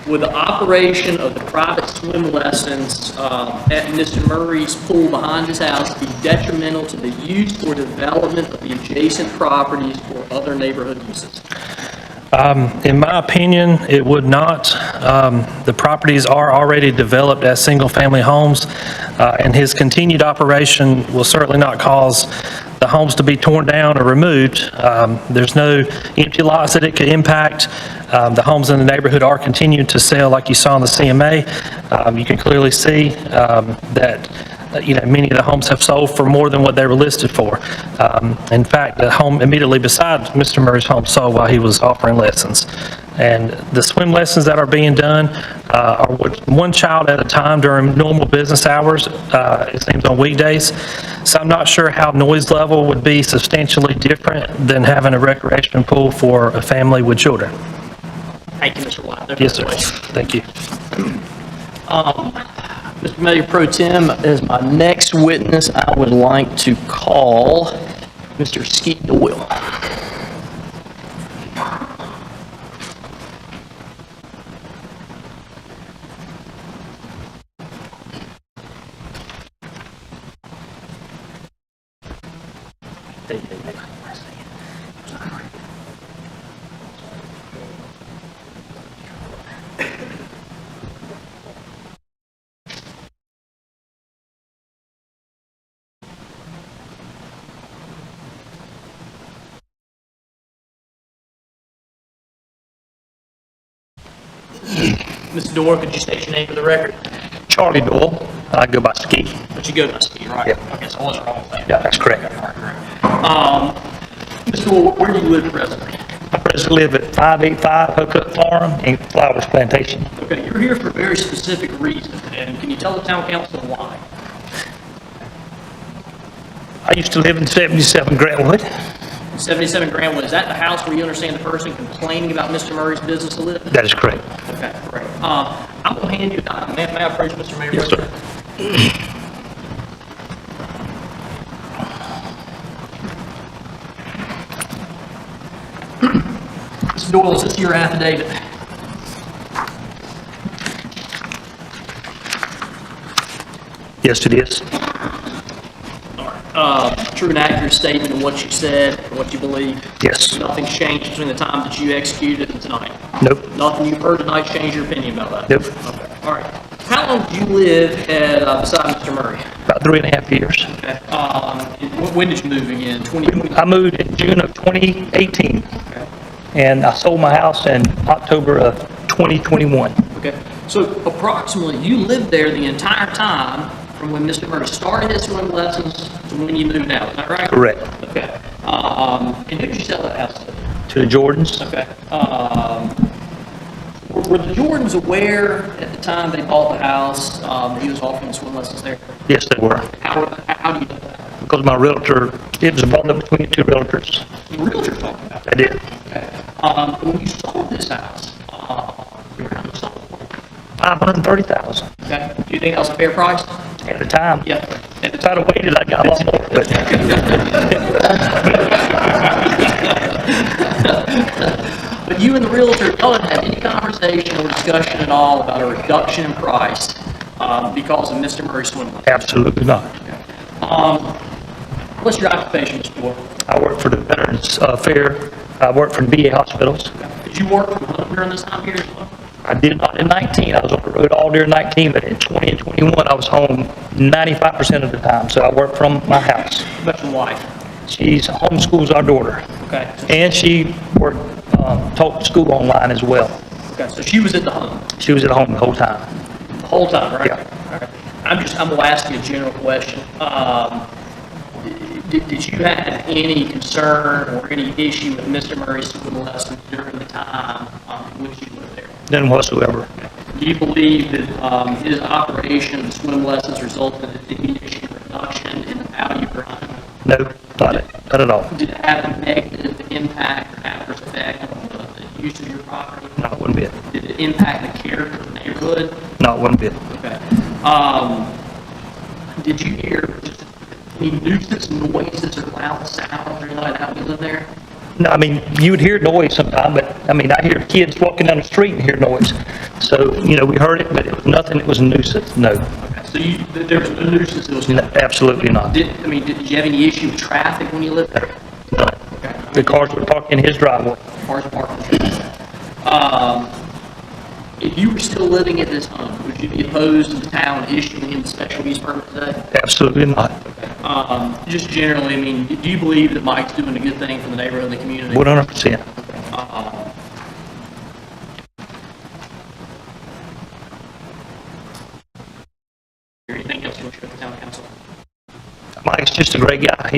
Would the operation of the private swim lessons at Mr. Murray's pool behind his house be detrimental to the use or development of the adjacent properties or other neighborhood uses? In my opinion, it would not. The properties are already developed as single-family homes, and his continued operation will certainly not cause the homes to be torn down or removed. There's no empty lots that it could impact. The homes in the neighborhood are continuing to sell like you saw in the CMA. You can clearly see that many of the homes have sold for more than what they were listed for. In fact, the home immediately beside Mr. Murray's home sold while he was offering lessons. And the swim lessons that are being done are with one child at a time during normal business hours, it seems on weekdays. So I'm not sure how noise level would be substantially different than having a recreation pool for a family with children. Thank you, Mr. White. Yes, sir. Thank you. Mr. Mayor Pro Tem, as my next witness, I would like to call Mr. Skeet Doyle. Mr. Doyle, could you state your name for the record? Charlie Doyle. I go by Ski. But you go by Skeet, right? Yeah. Okay, so I wasn't wrong with that. Yeah, that's correct. Mr. Doyle, where do you live presently? I presently live at 585 Hookup Farm in Flowers Plantation. Okay, you're here for a very specific reason, and can you tell the town council why? I used to live in 77 Grantwood. 77 Grantwood, is that the house where you understand the person complaining about Mr. Murray's business to live? That is correct. Okay, great. I'm going to hand you, may I approach Mr. Mayor? Yes, sir. Mr. Doyle, is this your affidavit? Yes, it is. True and accurate statement of what you said and what you believe? Yes. Nothing's changed between the time that you executed and tonight? Nope. Nothing you've heard tonight changed your opinion about that? Nope. Okay, all right. How long did you live at, beside Mr. Murray? About 3.5 years. Okay. When did you move again? 2020? I moved in June of 2018. Okay. And I sold my house in October of 2021. Okay. So approximately, you lived there the entire time from when Mr. Murray started his swim lessons to when you moved out, is that right? Correct. Okay. And who did you sell that house to? To the Jordans. Okay. were the Jordans aware at the time they bought the house that he was offering swim lessons there? Yes, they were. How do you know that? Because my realtor, it was brought up between two realtors. The realtor talked about They did. it. When you sold this house, you were how much sold for? $530,000 Okay. Do you think that was a fair price? at the time. Yeah. If I'd have waited, I'd got a lot more, but. But you and the realtor, y'all had any conversation or discussion at all about a reduction in price because of Mr. Murray's swim lesson? Absolutely not. What's your occupation, Mr. Moore? I work for the Veterans Fair. I work for the VA hospitals. Did you work from home during this time period as well? I did not in 19. I was on the road all during 19, but in 20 and 21, I was home 95% of the time. So I work from my house. What about your wife? She's homeschools our daughter. Okay. And she worked, taught school online as well. Okay, so she was at the home She was at home the whole time. the whole time, right? Yeah. Okay. I'm gonna ask you a general question. Did you have any concern or any issue with Mr. Murray's swim lessons during the time in which you lived there? None whatsoever. Do you believe that his operation of the swim lessons resulted in a diminishing reduction in the value per home? No, not at all. Did it have a negative impact or adverse effect on the use of your property? Not one bit. Did it impact the character of the neighborhood? Not one bit. Okay. Did you hear just any nuisance noises or loud sounds or anything like that when you lived there? No, I mean, you would hear noise sometime, but I mean, I hear kids walking down the street and hear noise. So, you know, we heard it, but it was nothing, it was a nuisance, no. Okay. So there was no nuisance that was... No, absolutely not. Did you have any issue with traffic when you lived there? None. The cars were parked in his driveway. Cars parked in his driveway. If you were still living at this home, would you be opposed to the town issuing him a special use permit today? Absolutely not. Just generally, I mean, do you believe that Mike's doing a good thing for the neighborhood and the community? 100%. Anything else you want to share with the town council? Mike's just a great guy.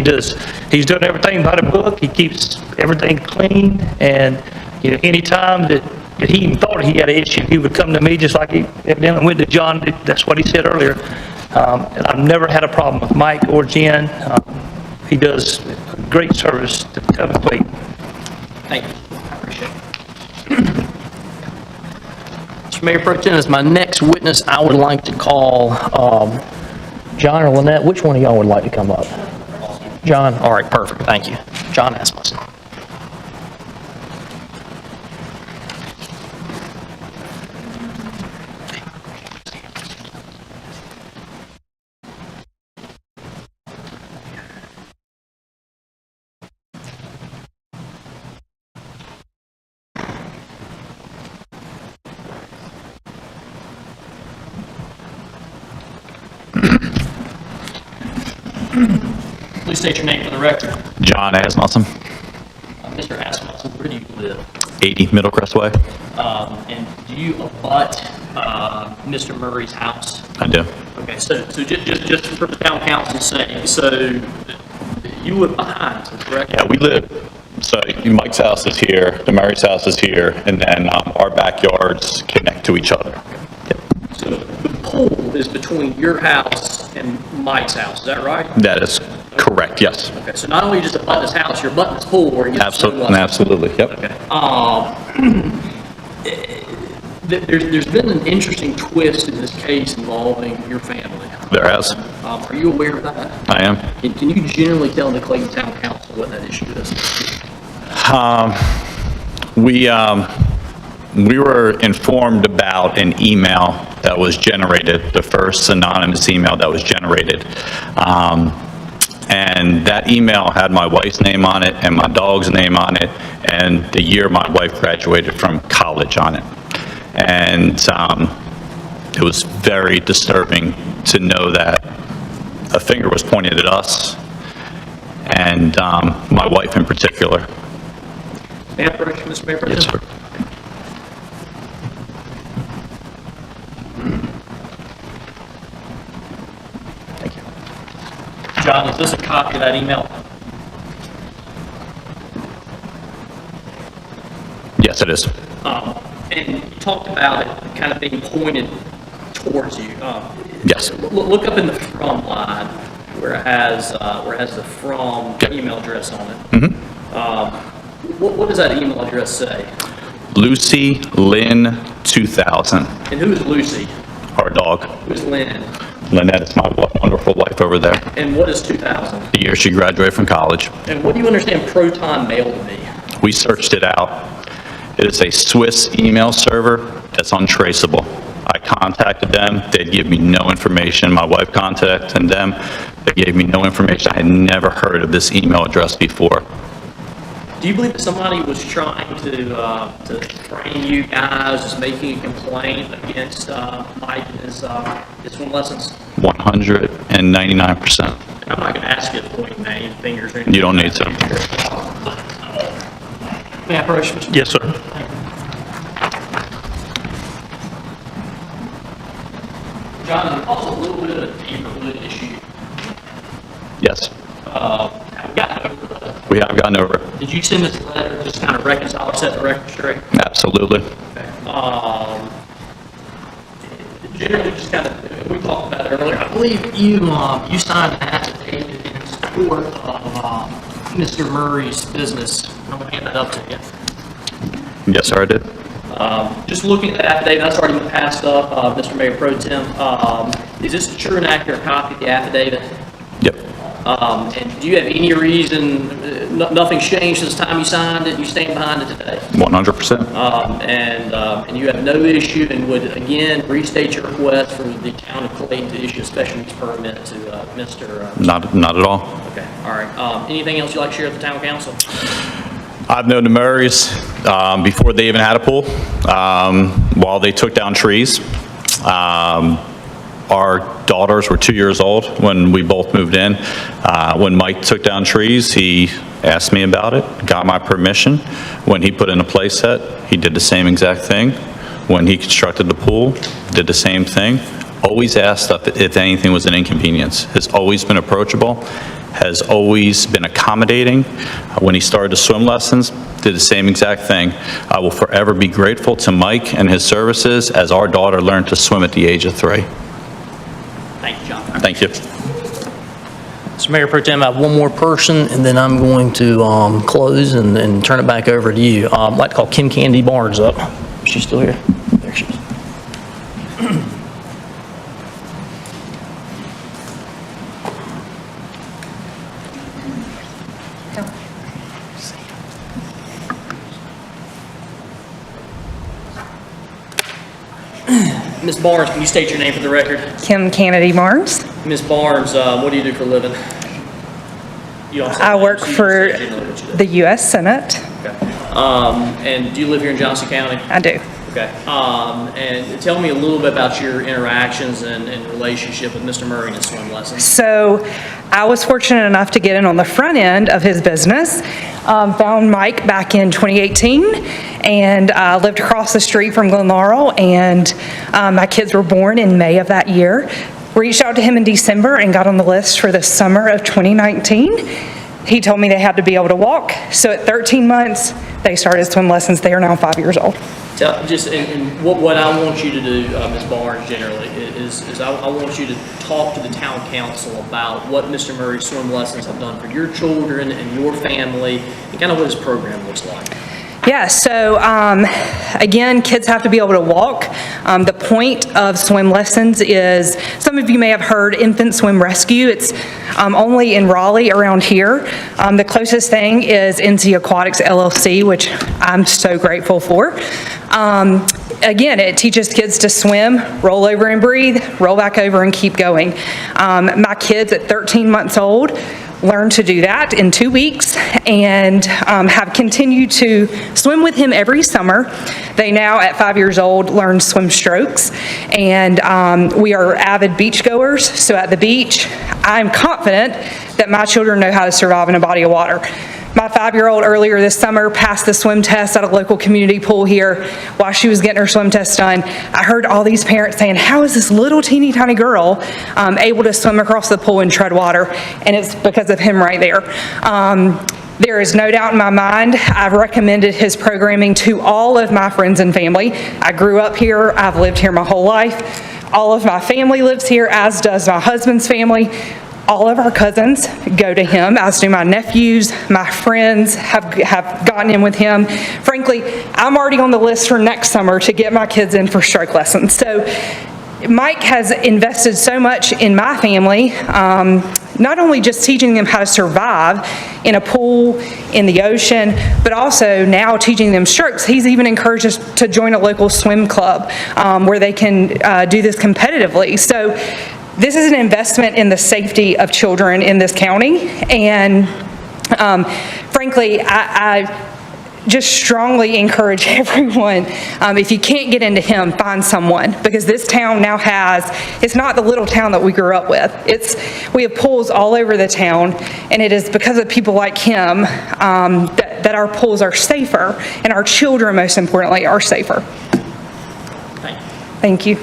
He's done everything by the book. He keeps everything clean. And, you know, anytime that he even thought he had an issue, he would come to me just like he evidently went to John. That's what he said earlier. And I've never had a problem with Mike or Jen. He does great service to the town of Clayton. Thank you. I appreciate it. Mr. Mayor Pro Tem, as my next witness, I would like to call John or Lynette. Which one of y'all would like to come up? John? All right, perfect. Thank you. John Asmussen. Please state your name for the record. John Asmussen, Mr. Asmussen, where do you live? 80 Middlecrest Way. And do you abut Mr. Murray's house? I do. Okay, so just for the town council's sake, so you live behind, correct? Yeah, we live, so Mike's house is here, the Murray's house is here, and then our backyards connect to each other. So the pool is between your house and Mike's house, is that right? That is correct, yes. Okay, so not only just abutting his house, you're abutting his pool where he gets Absolutely, absolutely, yep. Okay. There's been an interesting twist in this case involving your family. There has. Are you aware of that? I am. And can you generally tell the Clayton Town Council what that issue is? We were informed about an email that was generated, the first anonymous email that was generated. And that email had my wife's name on it and my dog's name on it and the year my wife graduated from college on it. And it was very disturbing to know that a finger was pointed at us and my wife in particular. May I approach you, Mr. Mayor? Yes, sir. John, is this a copy of that email? Yes, it is. And you talked about it kind of being pointed towards you. Yes. Look up in the from line where it has the from email address on it. What does that email address say? Lucy Lynn 2000. And who is Lucy? Our dog. Who's Lynn? Lynette is my wonderful wife over there. And what is 2000? The year she graduated from college. And what do you understand Proton Mail to be? We searched it out. It is a Swiss email server that's untraceable. I contacted them. They'd give me no information. My wife contacted them. They gave me no information. I had never heard of this email address before. Do you believe that somebody was trying to frame you guys as making a complaint against Mike and his swim lessons? 199%. I'm not going to ask you to point name, fingers, or anything. You don't need to. May I approach, Mr. Yes, sir. John, there's also a little bit of a neighborhood issue. Yes. Have we gotten over that? We have gotten over it. Did you send this letter just kind of reconcile or set the record straight? Absolutely. Generally, just kind of, we talked about it earlier. I believe you signed an affidavit in support of Mr. Murray's business. I'm going to hand that up to you. Yes, sir, I did. Just looking at the affidavit, that's already been passed up, Mr. Mayor Pro Tem. Is this a true and accurate copy of the affidavit? Yep. And do you have any reason, nothing's changed since the time you signed it, you stand behind it today? 100%. And you have no issue and would, again, restate your request for the town of Clayton to issue a special use permit to Mr. Not at all. Okay, all right. Anything else you'd like to share with the town council? I've known the Murrays before they even had a pool, while they took down trees. Our daughters were 2 years old when we both moved in. When Mike took down trees, he asked me about it, got my permission. When he put in a play set, he did the same exact thing. When he constructed the pool, did the same thing. Always asked if anything was an inconvenience. Has always been approachable, has always been accommodating. When he started the swim lessons, did the same exact thing. I will forever be grateful to Mike and his services as our daughter learned to swim at the age of 3. Thank you, John. Thank you. Mr. Mayor Pro Tem, I have one more person, and then I'm going to close and turn it back over to you. I'd like to call Kim Candy Barnes up. Is she still here? There she is. Ms. Barnes, can you state your name for the record? Kim Kennedy Barnes. Ms. Barnes, what do you do for a living? You also I work for the U.S. Senate. Okay. And do you live here in Johnson County? I do. Okay. And tell me a little bit about your interactions and relationship with Mr. Murray and his swim lessons. So I was fortunate enough to get in on the front end of his business. Found Mike back in 2018 and lived across the street from Glen Laurel, and my kids were born in May of that year. Reached out to him in December and got on the list for the summer of 2019. He told me they had to be able to walk, so at 13 months, they started swim lessons. They are now 5 years old. And what I want you to do, Ms. Barnes, generally, is I want you to talk to the town council about what Mr. Murray's swim lessons have done for your children and your family, and kind of what his program looks like. Yeah, so again, kids have to be able to walk. The point of swim lessons is, some of you may have heard Infant Swim Rescue. It's only in Raleigh around here. The closest thing is NC Aquatics LLC, which I'm so grateful for. Again, it teaches kids to swim, roll over and breathe, roll back over and keep going. My kids at 13 months old learned to do that in 2 weeks and have continued to swim with him every summer. They now, at 5 years old, learn swim strokes, and we are avid beach goers. So at the beach, I'm confident that my children know how to survive in a body of water. My 5-year-old earlier this summer passed the swim test at a local community pool here. While she was getting her swim test done, I heard all these parents saying, how is this little teeny tiny girl able to swim across the pool and tread water? And it's because of him right there. There is no doubt in my mind, I've recommended his programming to all of my friends and family. I grew up here, I've lived here my whole life. All of my family lives here, as does my husband's family. All of our cousins go to him, as do my nephews. My friends have gotten in with him. Frankly, I'm already on the list for next summer to get my kids in for stroke lessons. So Mike has invested so much in my family, not only just teaching them how to survive in a pool, in the ocean, but also now teaching them strokes. He's even encouraged us to join a local swim club where they can do this competitively. So this is an investment in the safety of children in this county, and frankly, I just strongly encourage everyone, if you can't get into him, find someone, because this town now has, it's not the little town that we grew up with. We have pools all over the town, and it is because of people like him that our pools are safer, and our children, most importantly, are safer. Thank you.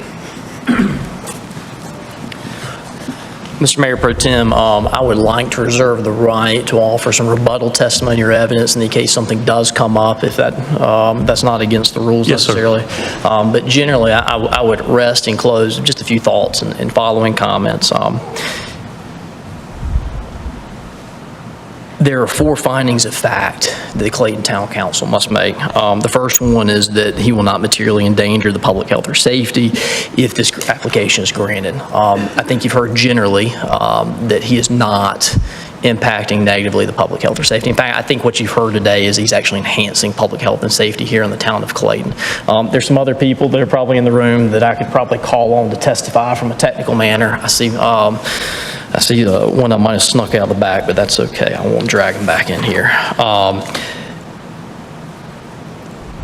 Mr. Mayor Pro Tem, I would like to reserve the right to offer some rebuttal testimony or evidence in the case something does come up, if that's not against the rules necessarily. But generally, I would rest and close with just a few thoughts and following comments. There are 4 findings of fact that the Clayton Town Council must make. The first one is that he will not materially endanger the public health or safety if this application is granted. I think you've heard generally that he is not impacting negatively the public health or safety. In fact, I think what you've heard today is he's actually enhancing public health and safety here in the town of Clayton. There's some other people that are probably in the room that I could probably call on to testify from a technical manner. I see one I might have snuck out the back, but that's okay. I won't drag him back in here.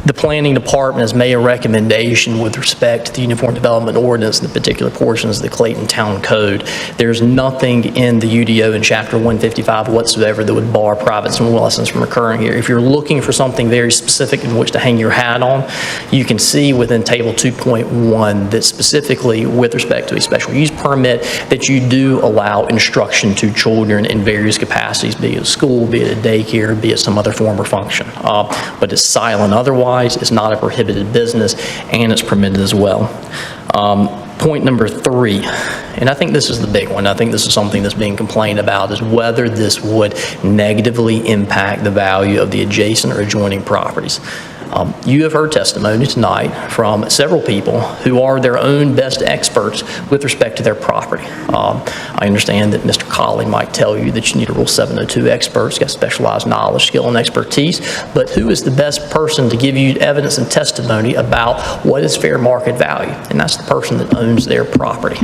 The planning department has made a recommendation with respect to the Uniform Development Ordinance and the particular portions of the Clayton Town Code. There's nothing in the UDO in Chapter 155 whatsoever that would bar private swim lessons from occurring here. If you're looking for something very specific in which to hang your hat on, you can see within Table 2.1 that specifically with respect to a special use permit that you do allow instruction to children in various capacities, be it a school, be it a daycare, be it some other form or function. But it's silent otherwise. It's not a prohibited business, and it's permitted as well. Point number 3, and I think this is the big one. I think this is something that's being complained about, is whether this would negatively impact the value of the adjacent or adjoining properties. You have heard testimony tonight from several people who are their own best experts with respect to their property. I understand that Mr. Colley might tell you that you need a Rule 702 expert, got specialized knowledge, skill, and expertise, but who is the best person to give you evidence and testimony about what is fair market value? And that's the person that owns their property.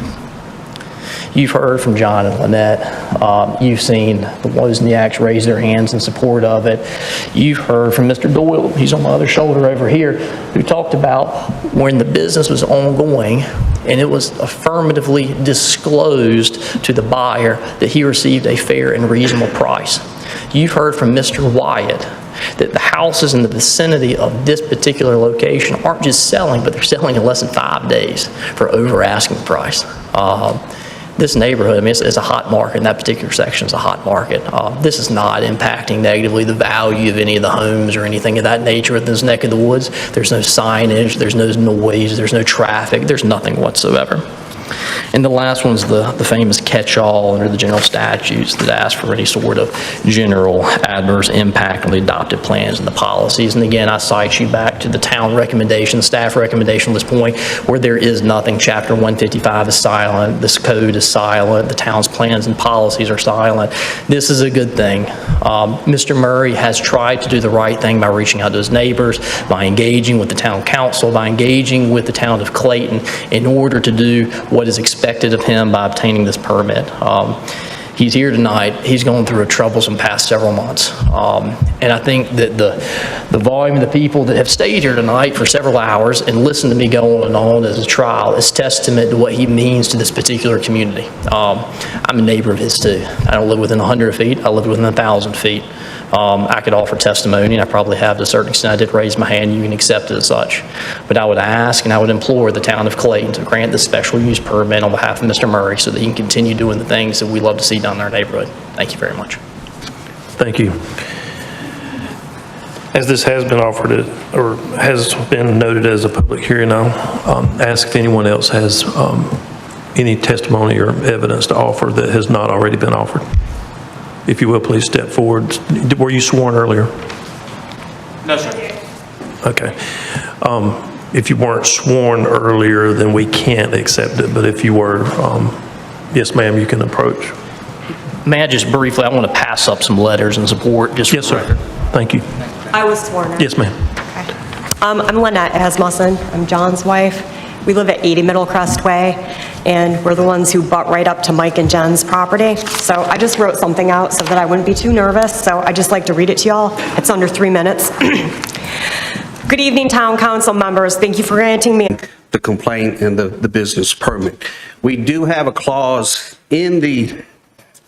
You've heard from John and Lynette. You've seen the Wozniaks raise their hands in support of it. You've heard from Mr. Doyle, he's on my other shoulder over here, who talked about when the business was ongoing and it was affirmatively disclosed to the buyer that he received a fair and reasonable price. You've heard from Mr. Wyatt that the houses in the vicinity of this particular location aren't just selling, but they're selling in less than 5 days for over asking price. This neighborhood, I mean, it's a hot market, and that particular section is a hot market. This is not impacting negatively the value of any of the homes or anything of that nature in this neck of the woods. There's no signage, there's no noise, there's no traffic, there's nothing whatsoever. And the last one's the famous catch-all under the general statutes that ask for any sort of general adverse impact on the adopted plans and the policies. And again, I cite you back to the town recommendation, staff recommendation at this point, where there is nothing. Chapter 155 is silent, this code is silent, the town's plans and policies are silent. This is a good thing. Mr. Murray has tried to do the right thing by reaching out to his neighbors, by engaging with the town council, by engaging with the town of Clayton in order to do what is expected of him by obtaining this permit. He's here tonight. He's gone through a troublesome past several months. And I think that the volume of the people that have stayed here tonight for several hours and listened to me go on and on as a trial is testament to what he means to this particular community. I'm a neighbor of his too. I don't live within 100 feet. I live within 1,000 feet. I could offer testimony, and I probably have to a certain extent. I did raise my hand. You can accept it as such. But I would ask and I would implore the town of Clayton to grant this special use permit on behalf of Mr. Murray so that he can continue doing the things that we love to see done in our neighborhood. Thank you very much. Thank you. As this has been offered, or has been noted as a public hearing, I'll ask if anyone else has any testimony or evidence to offer that has not already been offered. If you will, please step forward. Were you sworn earlier? No, sir. Okay. If you weren't sworn earlier, then we can't accept it, but if you were, yes, ma'am, you can approach. May I just briefly, I want to pass up some letters and support, just for Yes, the sir. record. Thank you. I was sworn in. Yes, ma'am. I'm Lynette Asmussen. I'm John's wife. We live at 80 Middlecrest Way, and we're the ones who butt right up to Mike and Jen's property. So I just wrote something out so that I wouldn't be too nervous, so I just like to read it to y'all. It's under 3 minutes. Good evening, Town Council members. Thank you for granting me the complaint and the business permit. We do have a clause in the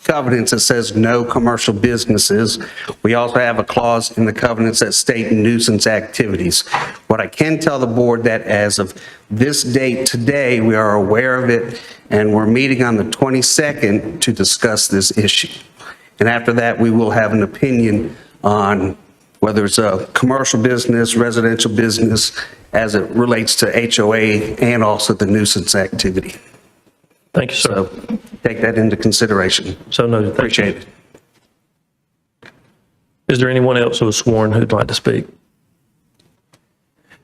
covenants that says no commercial businesses. We also have a clause in the covenants that state nuisance activities. What I can tell the board that as of this date today, we are aware of it, and we're meeting on the 22nd to discuss this issue. And after that, we will have an opinion on whether it's a commercial business, residential business, as it relates to HOA and also the nuisance activity. Thank you, sir. So take that into consideration. So noted. Appreciate it. Is there anyone else who was sworn who'd like to speak?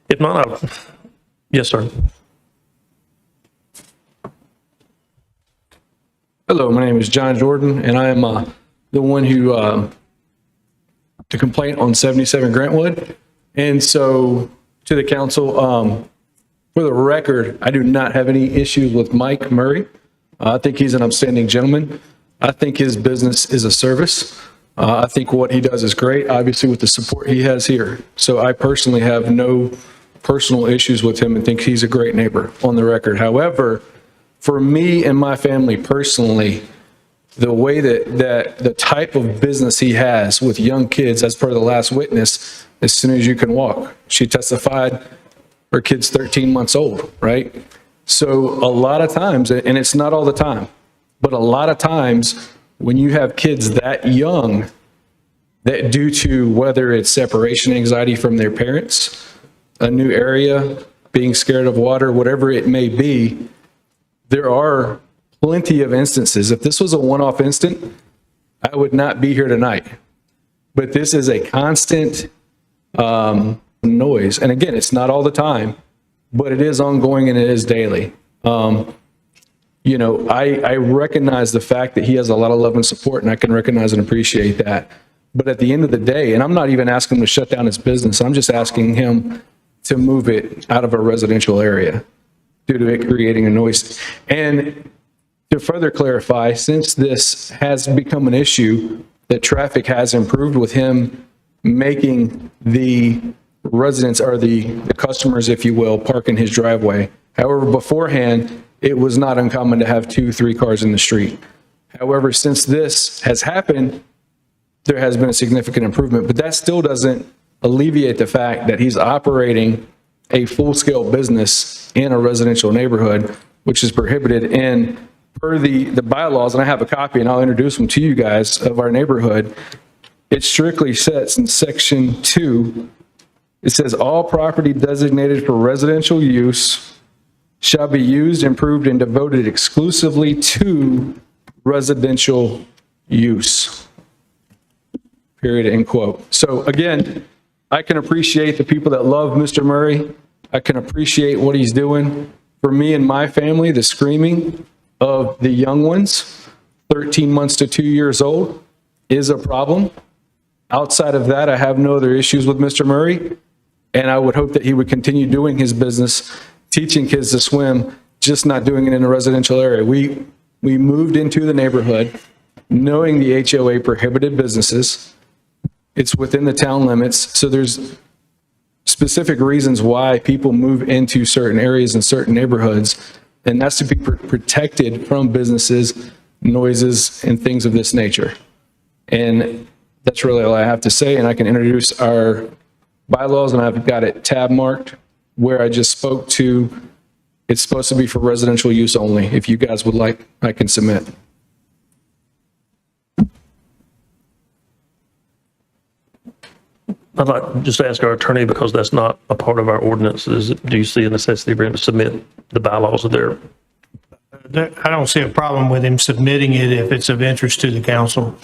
If not, yes, sir. Hello, my name is John Jordan, and I am the one who, the complaint on 77 Grantwood. And so to the council, for the record, I do not have any issues with Mike Murray. I think he's an upstanding gentleman. I think his business is a service. I think what he does is great, obviously with the support he has here. So I personally have no personal issues with him and think he's a great neighbor on the record. However, for me and my family personally, the way that the type of business he has with young kids, as per the last witness, as soon as you can walk. She testified her kid's 13 months old, right? So a lot of times, and it's not all the time, but a lot of times when you have kids that young, that due to whether it's separation anxiety from their parents, a new area, being scared of water, whatever it may be, there are plenty of instances. If this was a one-off incident, I would not be here tonight. But this is a constant noise. And again, it's not all the time, but it is ongoing and it is daily. You know, I recognize the fact that he has a lot of love and support, and I can recognize and appreciate that. But at the end of the day, and I'm not even asking him to shut down his business, I'm just asking him to move it out of a residential area due to it creating a noise. And to further clarify, since this has become an issue, that traffic has improved with him making the residents, or the customers, if you will, park in his driveway. However, beforehand, it was not uncommon to have 2-3 cars in the street. However, since this has happened, there has been a significant improvement, but that still doesn't alleviate the fact that he's operating a full-scale business in a residential neighborhood, which is prohibited. And per the bylaws, and I have a copy and I'll introduce them to you guys, of our neighborhood, it strictly says in section 2, it says all property designated for residential use shall be used, improved, and devoted exclusively to residential use. Period, end quote. So again, I can appreciate the people that love Mr. Murray. I can appreciate what he's doing. For me and my family, the screaming of the young ones, 13 months to 2 years old, is a problem. Outside of that, I have no other issues with Mr. Murray, and I would hope that he would continue doing his business, teaching kids to swim, just not doing it in a residential area. We moved into the neighborhood knowing the HOA prohibited businesses. It's within the town limits, so there's specific reasons why people move into certain areas in certain neighborhoods, and that's to be protected from businesses, noises, and things of this nature. And that's really all I have to say, and I can introduce our bylaws, and I've got it tab marked where I just spoke to. It's supposed to be for residential use only. If you guys would like, I can submit. I'd like to just ask our attorney, because that's not a part of our ordinance, do you see a necessity for him to submit the bylaws of their? I don't see a problem with him submitting it if it's of interest to the council.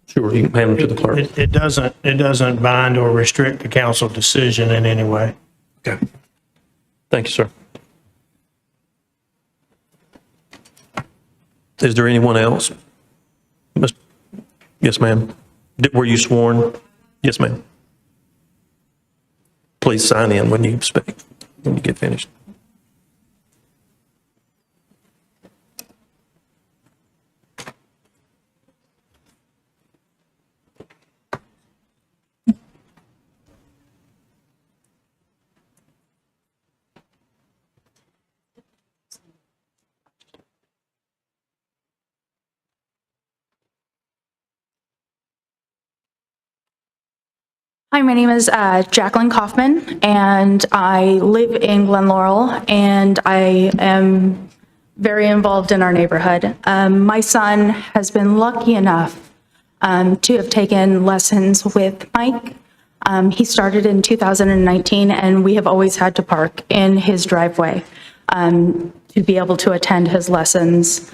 Sure, you can hand them to the clerk. It doesn't bind or restrict the council decision in any way. Okay. Thank you, sir. Is there anyone else? Yes, ma'am. Were you sworn? Yes, ma'am. Please sign in when you speak, when you get finished. Hi, my name is Jacqueline Kaufman, and I live in Glen Laurel, and I am very involved in our neighborhood. My son has been lucky enough to have taken lessons with Mike. He started in 2019, and we have always had to park in his driveway to be able to attend his lessons.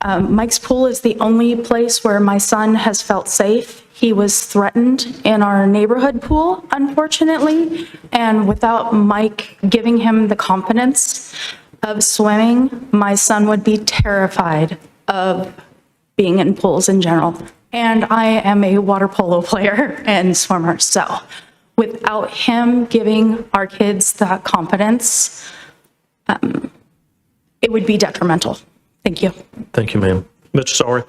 Mike's pool is the only place where my son has felt safe. He was threatened in our neighborhood pool, unfortunately, and without Mike giving him the confidence of swimming, my son would be terrified of being in pools in general. And I am a water polo player and swimmer, so without him giving our kids that confidence, it would be detrimental. Thank you. Thank you, ma'am. Mr. Sorry.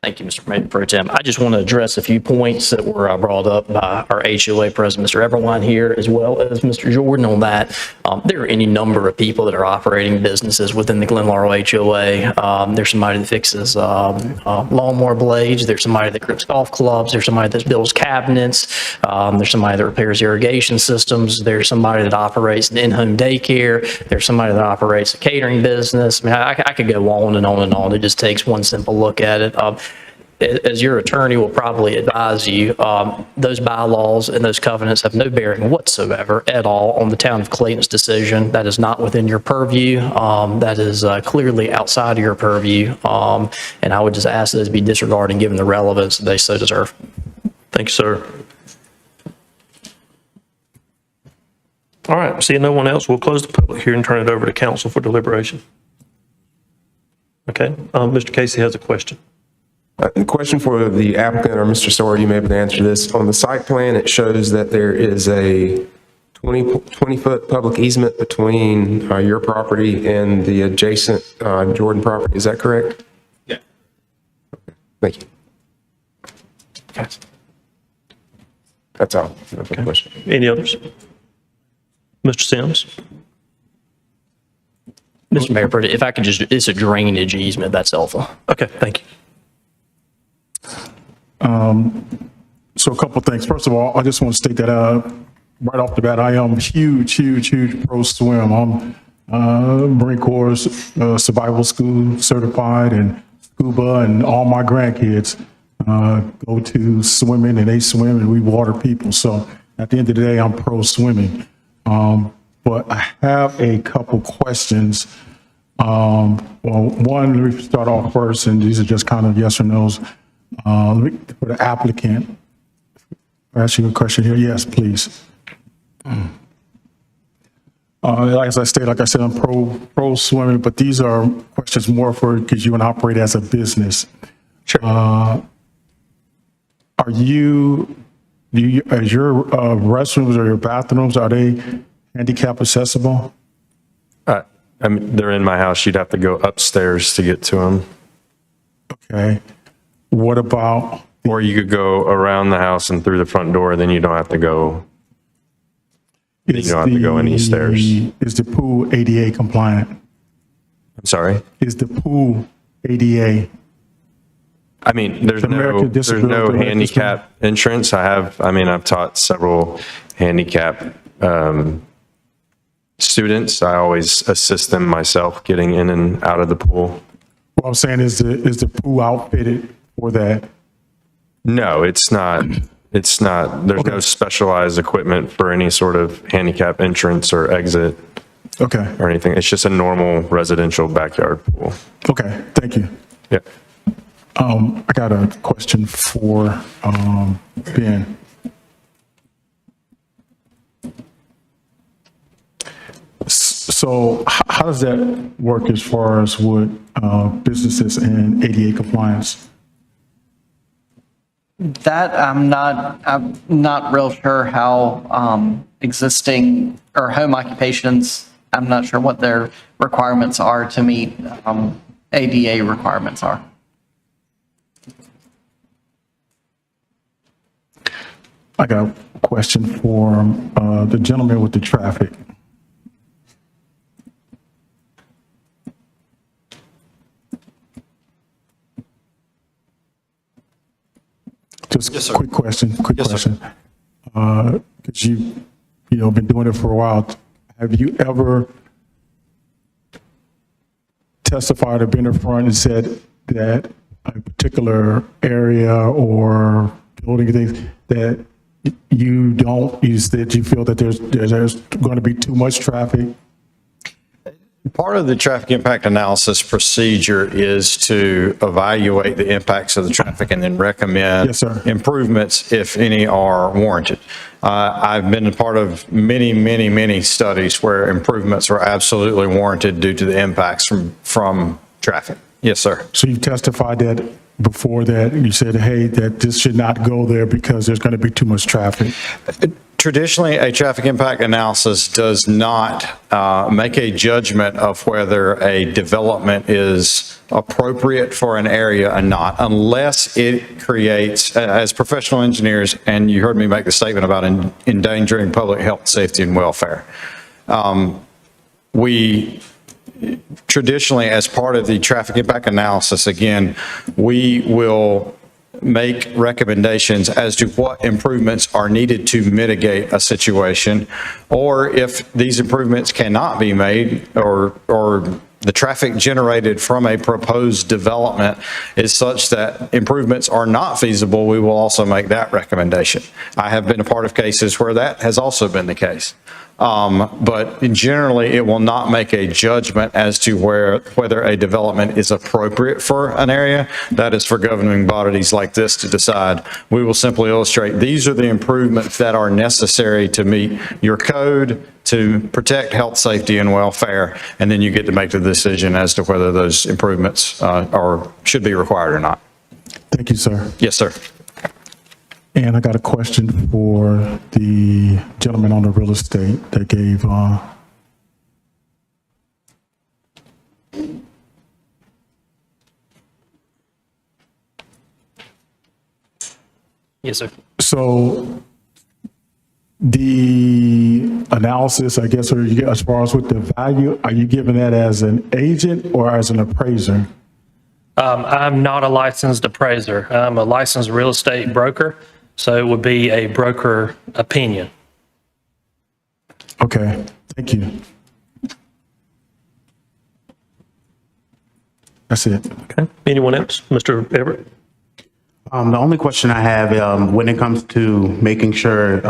Thank you, Mr. Mayor Pro Tem. I just want to address a few points that were brought up by our HOA president, Mr. Everwine here, as well as Mr. Jordan on that. There are any number of people that are operating businesses within the Glen Laurel HOA. There's somebody that fixes lawnmower blades. There's somebody that grips golf clubs. There's somebody that builds cabinets. There's somebody that repairs irrigation systems. There's somebody that operates an in-home daycare. There's somebody that operates a catering business. I mean, I could go on and on and on. It just takes one simple look at it. As your attorney will probably advise you, those bylaws and those covenants have no bearing whatsoever at all on the town of Clayton's decision. That is not within your purview. That is clearly outside of your purview. And I would just ask those be disregarded and given the relevance they so deserve. Thank you, sir. All right, seeing no one else, we'll close the public hearing and turn it over to council for deliberation. Okay, Mr. Casey has a question. A question for the applicant, or Mr. Sawyer, you may be able to answer this. On the site plan, it shows that there is a 20-foot public easement between your property and the adjacent Jordan property. Is that correct? Yeah. Thank you. That's all. No further question. Any others? Mr. Sims? Mr. Mayor, if I could just, it's a drainage easement, that's helpful. Okay, thank you. So a couple of things. First of all, I just want to state that right off the bat, I am huge pro swim. I'm Marine Corps survival school certified, and scuba, and all my grandkids go to swimming, and they swim, and we water people. So at the end of the day, I'm pro swimming. But I have a couple questions. Well, one, let me start off first, and these are just kind of yes or no's. For the applicant, I'll ask you a question here. Yes, please. As I said, I'm pro swimming, but these are questions more for, because you and operate as a business. Sure. As your restrooms or your bathrooms, are they handicap accessible? I mean, they're in my house. You'd have to go upstairs to get to them. Okay. What about? Or you could go around the house and through the front door, then you don't have to go. You don't have to go any stairs. Is the pool ADA compliant? I'm sorry? Is the pool ADA? I mean, there's no handicap entrance. I've taught several handicap students. I always assist them myself getting in and out of the pool. What I'm saying is the pool outfitted for that? No, it's not. It's not. There's no specialized equipment for any sort of handicap entrance or exit. Okay. Or anything. It's just a normal residential backyard pool. Okay, thank you. Yeah. I got a question for Ben. So how does that work as far as with businesses and ADA compliance? That I'm not real sure how existing or home occupations, I'm not sure what their requirements are to meet ADA requirements are. I got a question for the gentleman with the traffic. Just quick question. Because you been doing it for a while. Have you ever testified or been in front and said that a particular area or building things that you don't use, that you feel that there's going to be too much traffic? Part of the traffic impact analysis procedure is to evaluate the impacts of the traffic and then recommend improvements, if any are warranted. I've been a part of many studies where improvements are absolutely warranted due to the impacts from traffic. Yes, sir. So you testified that before that you said, hey, that this should not go there because there's going to be too much traffic? Traditionally, a traffic impact analysis does not make a judgment of whether a development is appropriate for an area or not, unless it creates, as professional engineers, and you heard me make the statement about endangering public health, safety, and welfare. We traditionally, as part of the traffic impact analysis, again, we will make recommendations as to what improvements are needed to mitigate a situation, or if these improvements cannot be made, or the traffic generated from a proposed development is such that improvements are not feasible, we will also make that recommendation. I have been a part of cases where that has also been the case. But generally, it will not make a judgment as to whether a development is appropriate for an area. That is for governing bodies like this to decide. We will simply illustrate these are the improvements that are necessary to meet your code to protect health, safety, and welfare, and then you get to make the decision as to whether those improvements should be required or not. Thank you, sir. Yes, sir. And I got a question for the gentleman on the real estate that gave, Yes, sir. So the analysis, I guess, or as far as with the value, are you giving that as an agent or as an appraiser? I'm not a licensed appraiser. I'm a licensed real estate broker, so it would be a broker opinion. Okay, thank you. That's it. Okay. Anyone else? Mr. Everett? The only question I have, when it comes to making sure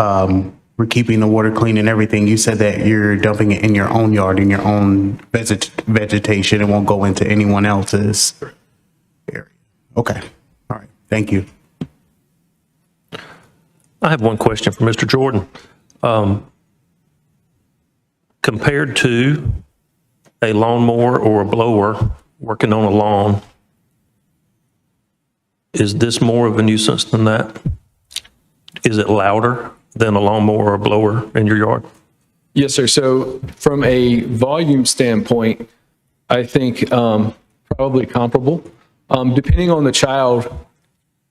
we're keeping the water clean and everything, you said that you're dumping it in your own yard, in your own vegetation. It won't go into anyone else's area. Okay. All right. Thank you. I have one question for Mr. Jordan. Compared to a lawnmower or a blower working on a lawn, is this more of a nuisance than that? Is it louder than a lawnmower or a blower in your yard? Yes, sir. So from a volume standpoint, I think probably comparable. Depending on the child,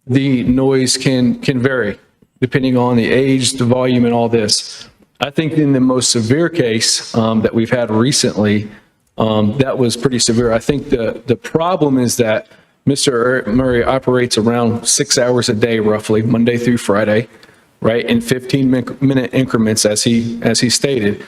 the noise can vary, depending on the age, the volume, and all this. I think in the most severe case that we've had recently, that was pretty severe. I think the problem is that Mr. Murray operates around 6 hours a day, roughly, Monday through Friday, right, in 15-minute increments, as he stated.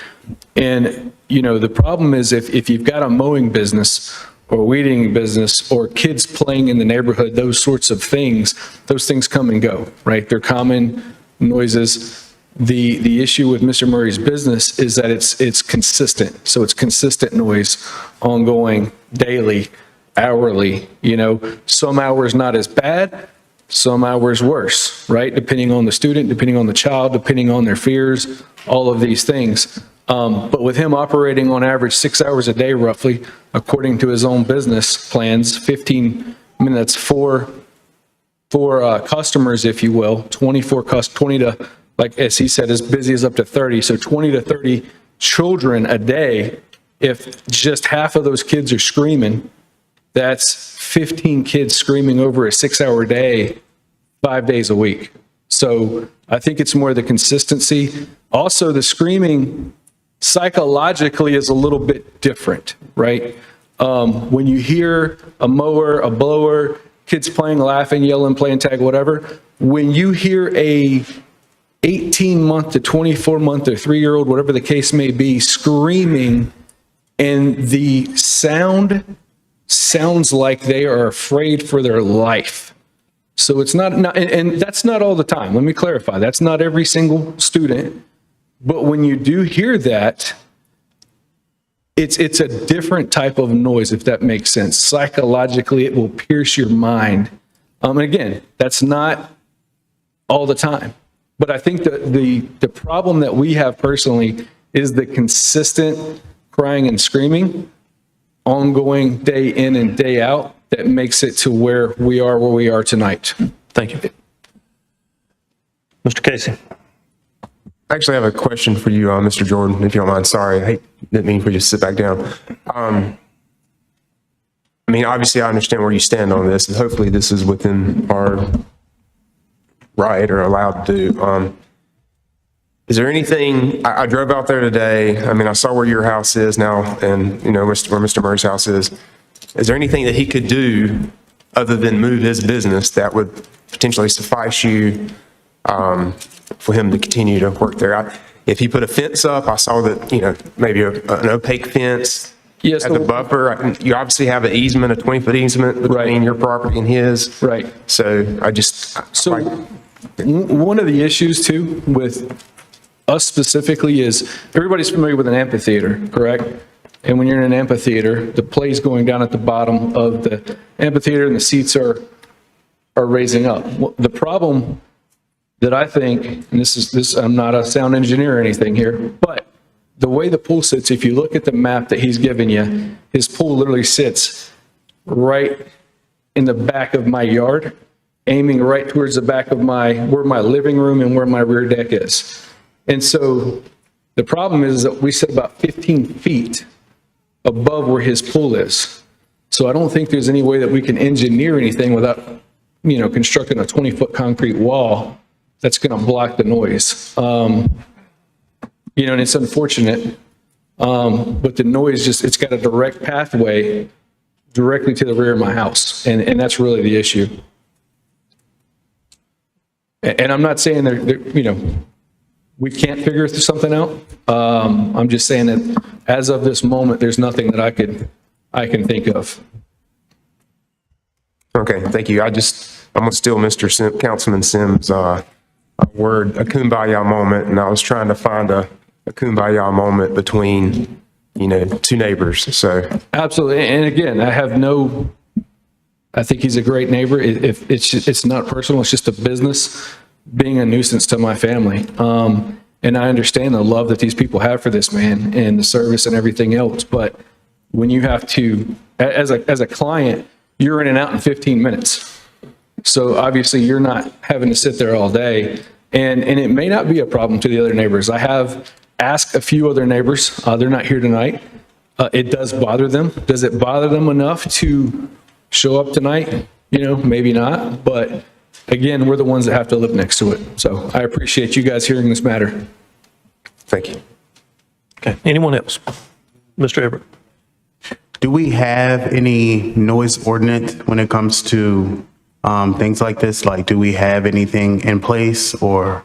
And, you know, the problem is if you've got a mowing business or weed eating business or kids playing in the neighborhood, those sorts of things, those things come and go, right? They're common noises. The issue with Mr. Murray's business is that it's consistent. So it's consistent noise, ongoing, daily, hourly, some hours not as bad, some hours worse, right? Depending on the student, depending on the child, depending on their fears, all of these things. But with him operating on average 6 hours a day roughly, according to his own business plans, 15 minutes, four customers, if you will, 20 to, like as he said, as busy as up to 30. So 20 to 30 children a day. If just half of those kids are screaming, that's 15 kids screaming over a 6-hour day, 5 days a week. So I think it's more the consistency. Also, the screaming psychologically is a little bit different, right? When you hear a mower, a blower, kids playing, laughing, yelling, playing tag, whatever, when you hear a 18-month to 24-month or 3-year-old, whatever the case may be, screaming, and the sound sounds like they are afraid for their life. So it's not and that's not all the time. Let me clarify. That's not every single student. But when you do hear that, it's a different type of noise, if that makes sense. Psychologically, it will pierce your mind. And again, that's not all the time. But I think the problem that we have personally is the consistent crying and screaming, ongoing day in and day out, that makes it to where we are tonight. Thank you. Mr. Casey. I actually have a question for you, Mr. Jordan, if you don't mind. Sorry, I didn't mean for you to sit back down. Obviously, I understand where you stand on this, and hopefully this is within our right or allowed to do. Is there anything, I drove out there today, I saw where your house is now and, where Mr. Murray's house is. Is there anything that he could do other than move his business that would potentially suffice you for him to continue to work there? If he put a fence up, I saw that, maybe an opaque fence. Yes. At the buffer, you obviously have an easement, a 20-foot easement between your property and his. Right. So one of the issues too with us specifically is everybody's familiar with an amphitheater, correct? And when you're in an amphitheater, the play's going down at the bottom of the amphitheater and the seats are raising up. The problem that I think, and this I'm not a sound engineer or anything here, but the way the pool sits, if you look at the map that he's given you, his pool literally sits right in the back of my yard, aiming right towards the back of where my living room and where my rear deck is. And so the problem is that we sit about 15 feet above where his pool is. So I don't think there's any way that we can engineer anything without, constructing a 20-foot concrete wall that's going to block the noise. And it's unfortunate, but the noise it's got a direct pathway directly to the rear of my house. And that's really the issue. And I'm not saying we can't figure something out. I'm just saying that as of this moment, there's nothing that I can think of. Okay, thank you. I'm gonna steal Mr. Councilman Sims' word, a kumbaya moment, and I was trying to find a kumbaya moment between, two neighbors, so. Absolutely, and again, I think he's a great neighbor. If it's not personal, it's just a business being a nuisance to my family. And I understand the love that these people have for this man and the service and everything else. But when you have to, as a client, you're in and out in 15 minutes. So obviously you're not having to sit there all day. And it may not be a problem to the other neighbors. I have asked a few other neighbors. They're not here tonight. It does bother them. Does it bother them enough to show up tonight? Maybe not. But again, we're the ones that have to live next to it. So I appreciate you guys hearing this matter. Thank you. Okay, anyone else? Mr. Everett. Do we have any noise ordinance when it comes to things like this? Like, do we have anything in place or?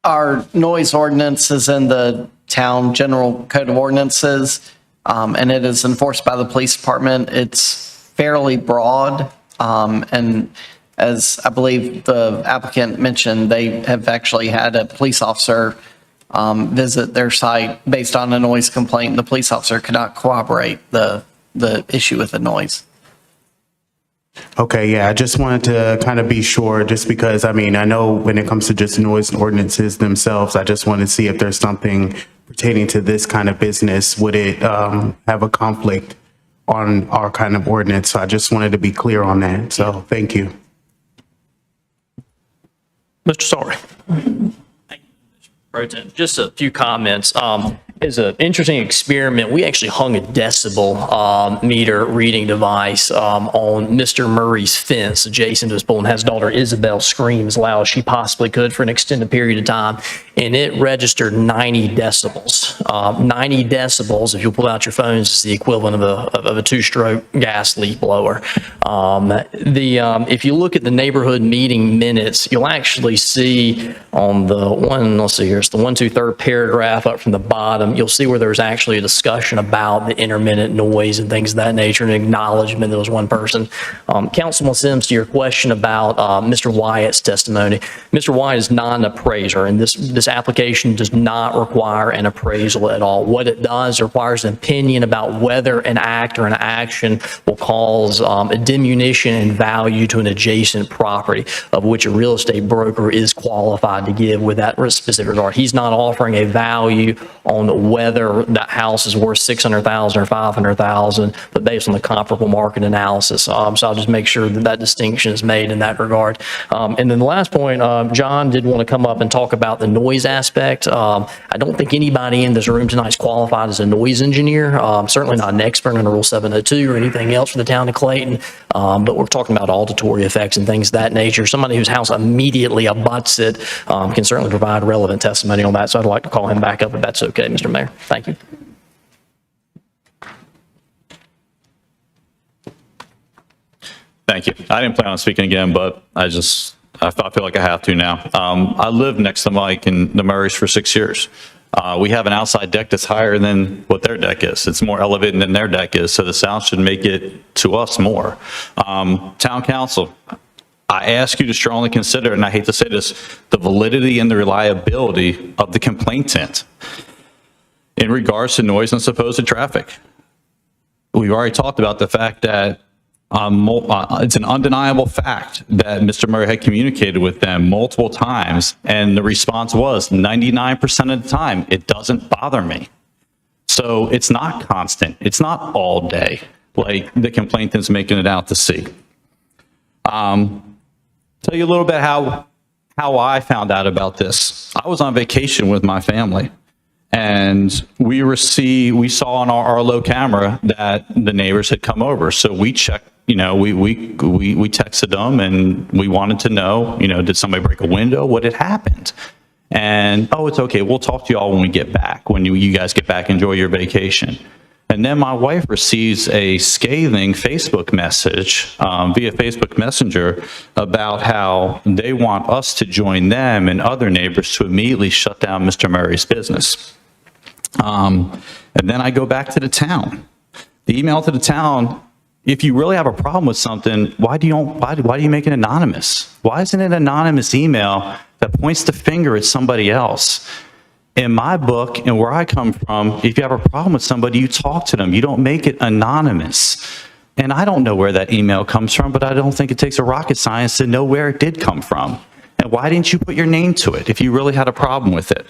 Our noise ordinance is in the town general code of ordinances. and it is enforced by the police department. It's fairly broad, and as I believe the applicant mentioned, they have actually had a police officer visit their site based on a noise complaint. The police officer could not corroborate the issue with the noise. Okay, yeah, I just wanted to kind of be sure, just because, I mean, I know when it comes to just noise ordinances themselves, I just want to see if there's something pertaining to this kind of business. Would it have a conflict on our kind of ordinance? So I just wanted to be clear on that. So thank you. Mr. Sorry. Just a few comments. As an interesting experiment, we actually hung a decibel meter reading device on Mr. Murray's fence adjacent to his pool, and has daughter Isabel scream as loud as she possibly could for an extended period of time, and it registered 90 decibels. 90 decibels, if you pull out your phones, is the equivalent of a two-stroke gas leak blower. If you look at the neighborhood meeting minutes, you'll actually see on the one, let's see here, it's the 1, 2, 3rd paragraph up from the bottom, you'll see where there's actually a discussion about the intermittent noise and things of that nature, and acknowledgement there was one person. Councilman Sims, to your question about Mr. Wyatt's testimony, Mr. Wyatt is not an appraiser, and this application does not require an appraisal at all. What it does requires an opinion about whether an act or an action will cause a diminution in value to an adjacent property, of which a real estate broker is qualified to give with that specific regard. He's not offering a value on whether that house is worth $600,000 or $500,000, but based on the comparable market analysis. So I'll just make sure that that distinction is made in that regard. And then the last point, John did want to come up and talk about the noise aspect. I don't think anybody in this room tonight is qualified as a noise engineer. Certainly not an expert under Rule 702 or anything else for the town of Clayton, but we're talking about auditory effects and things of that nature. Somebody whose house immediately abuts it can certainly provide relevant testimony on that. So I'd like to call him back up if that's okay, Mr. Mayor. Thank you. Thank you. I didn't plan on speaking again, but I feel like I have to now. I lived next to Mike and the Murrays for 6 years. We have an outside deck that's higher than what their deck is. It's more elevated than their deck is, so the sound should make it to us more. Town council, I ask you to strongly consider, and I hate to say this, the validity and the reliability of the complainant in regards to noise and supposed traffic. We've already talked about the fact that it's an undeniable fact that Mr. Murray had communicated with them multiple times, and the response was 99% of the time, it doesn't bother me. So it's not constant. It's not all day like the complainant's making it out to see. Tell you a little bit how I found out about this. I was on vacation with my family, and we saw on our Arlo camera that the neighbors had come over. So we checked, we texted them, and we wanted to know, did somebody break a window? What had happened? And, oh, it's okay. We'll talk to you all when we get back. When you guys get back, enjoy your vacation. And then my wife receives a scathing Facebook message via Facebook Messenger about how they want us to join them and other neighbors to immediately shut down Mr. Murray's business. And then I go back to the town. The email to the town, if you really have a problem with something, why do you make it anonymous? Why isn't it an anonymous email that points the finger at somebody else? In my book and where I come from, if you have a problem with somebody, you talk to them. You don't make it anonymous. And I don't know where that email comes from, but I don't think it takes a rocket science to know where it did come from. And why didn't you put your name to it if you really had a problem with it?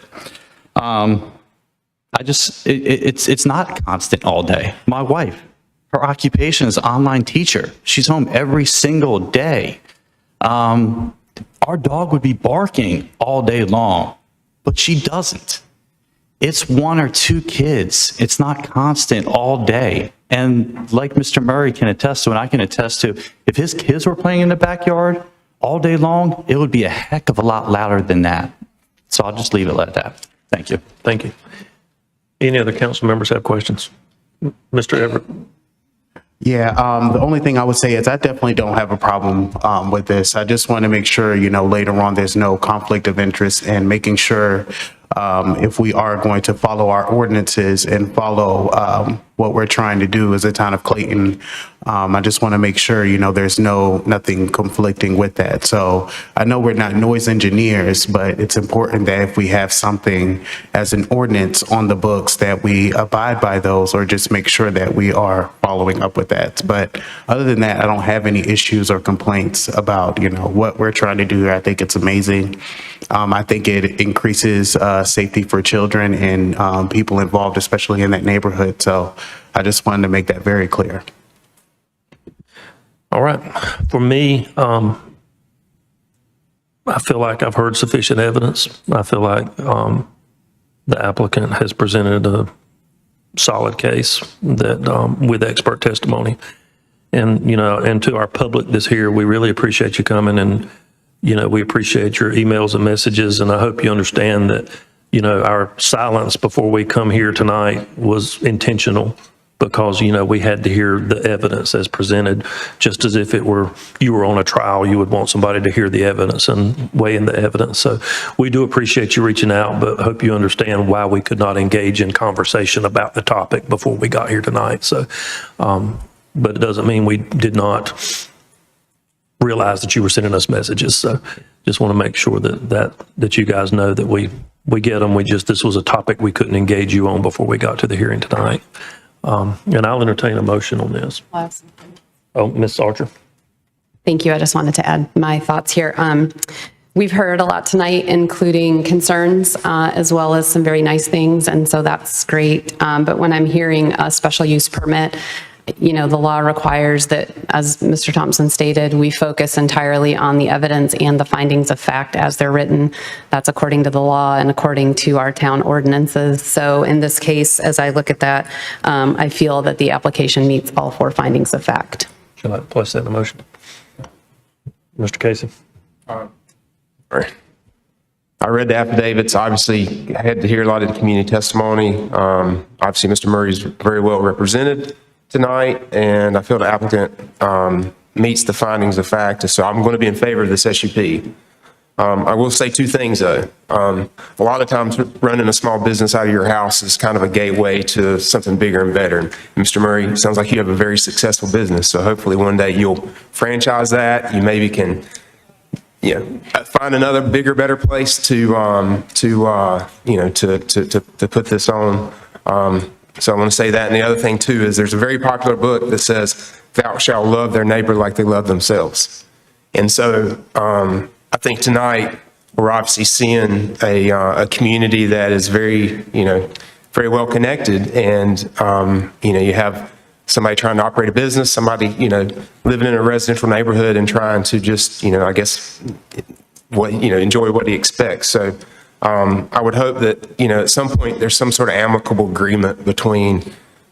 It's not constant all day. My wife, her occupation is online teacher. She's home every single day. Our dog would be barking all day long, but she doesn't. It's 1 or 2 kids. It's not constant all day. And like Mr. Murray can attest to, and I can attest to, if his kids were playing in the backyard all day long, it would be a heck of a lot louder than that. So I'll just leave it at that. Thank you. Thank you. Any other council members have questions? Mr. Everett? Yeah, the only thing I would say is I definitely don't have a problem with this. I just want to make sure, later on there's no conflict of interest, and making sure if we are going to follow our ordinances and follow what we're trying to do as a town of Clayton. I just want to make sure, there's nothing conflicting with that. So I know we're not noise engineers, but it's important that if we have something as an ordinance on the books, that we abide by those or just make sure that we are following up with that. But other than that, I don't have any issues or complaints about, what we're trying to do here. I think it's amazing. I think it increases safety for children and people involved, especially in that neighborhood. So I just wanted to make that very clear. All right. For me, I feel like I've heard sufficient evidence. I feel like the applicant has presented a solid case that with expert testimony. And, and to our public that's here, we really appreciate you coming, and, we appreciate your emails and messages. And I hope you understand that, our silence before we come here tonight was intentional, because, we had to hear the evidence as presented. Just as if you were on a trial, you would want somebody to hear the evidence and weigh in the evidence. So we do appreciate you reaching out, but hope you understand why we could not engage in conversation about the topic before we got here tonight. So, but it doesn't mean we did not realize that you were sending us messages. So just want to make sure that you guys know that we get them. This was a topic we couldn't engage you on before we got to the hearing tonight. And I'll entertain a motion on this. Oh, Ms. Archer. Thank you. I just wanted to add my thoughts here. We've heard a lot tonight, including concerns, as well as some very nice things, and so that's great. But when I'm hearing a special use permit, the law requires that, as Mr. Thompson stated, we focus entirely on the evidence and the findings of fact as they're written. That's according to the law and according to our town ordinances. So in this case, as I look at that, I feel that the application meets all 4 findings of fact. Shall I place that in the motion? Mr. Casey? I read the affidavits. Obviously, I had to hear a lot of the community testimony. Obviously, Mr. Murray's very well represented tonight, and I feel the applicant meets the findings of fact. So I'm going to be in favor of this SUP. I will say 2 things, though. A lot of times running a small business out of your house is kind of a gateway to something bigger and better. And Mr. Murray, it sounds like you have a very successful business. So hopefully one day you'll franchise that. You maybe can find another bigger, better place to put this on. So I want to say that. And the other thing too is there's a very popular book that says, "Thou shalt love their neighbor like they love themselves." And so I think tonight we're obviously seeing a community that is very, very well connected. And, you have somebody trying to operate a business, somebody, living in a residential neighborhood and trying to just, I guess, enjoy what he expects. So I would hope that, at some point there's some sort of amicable agreement between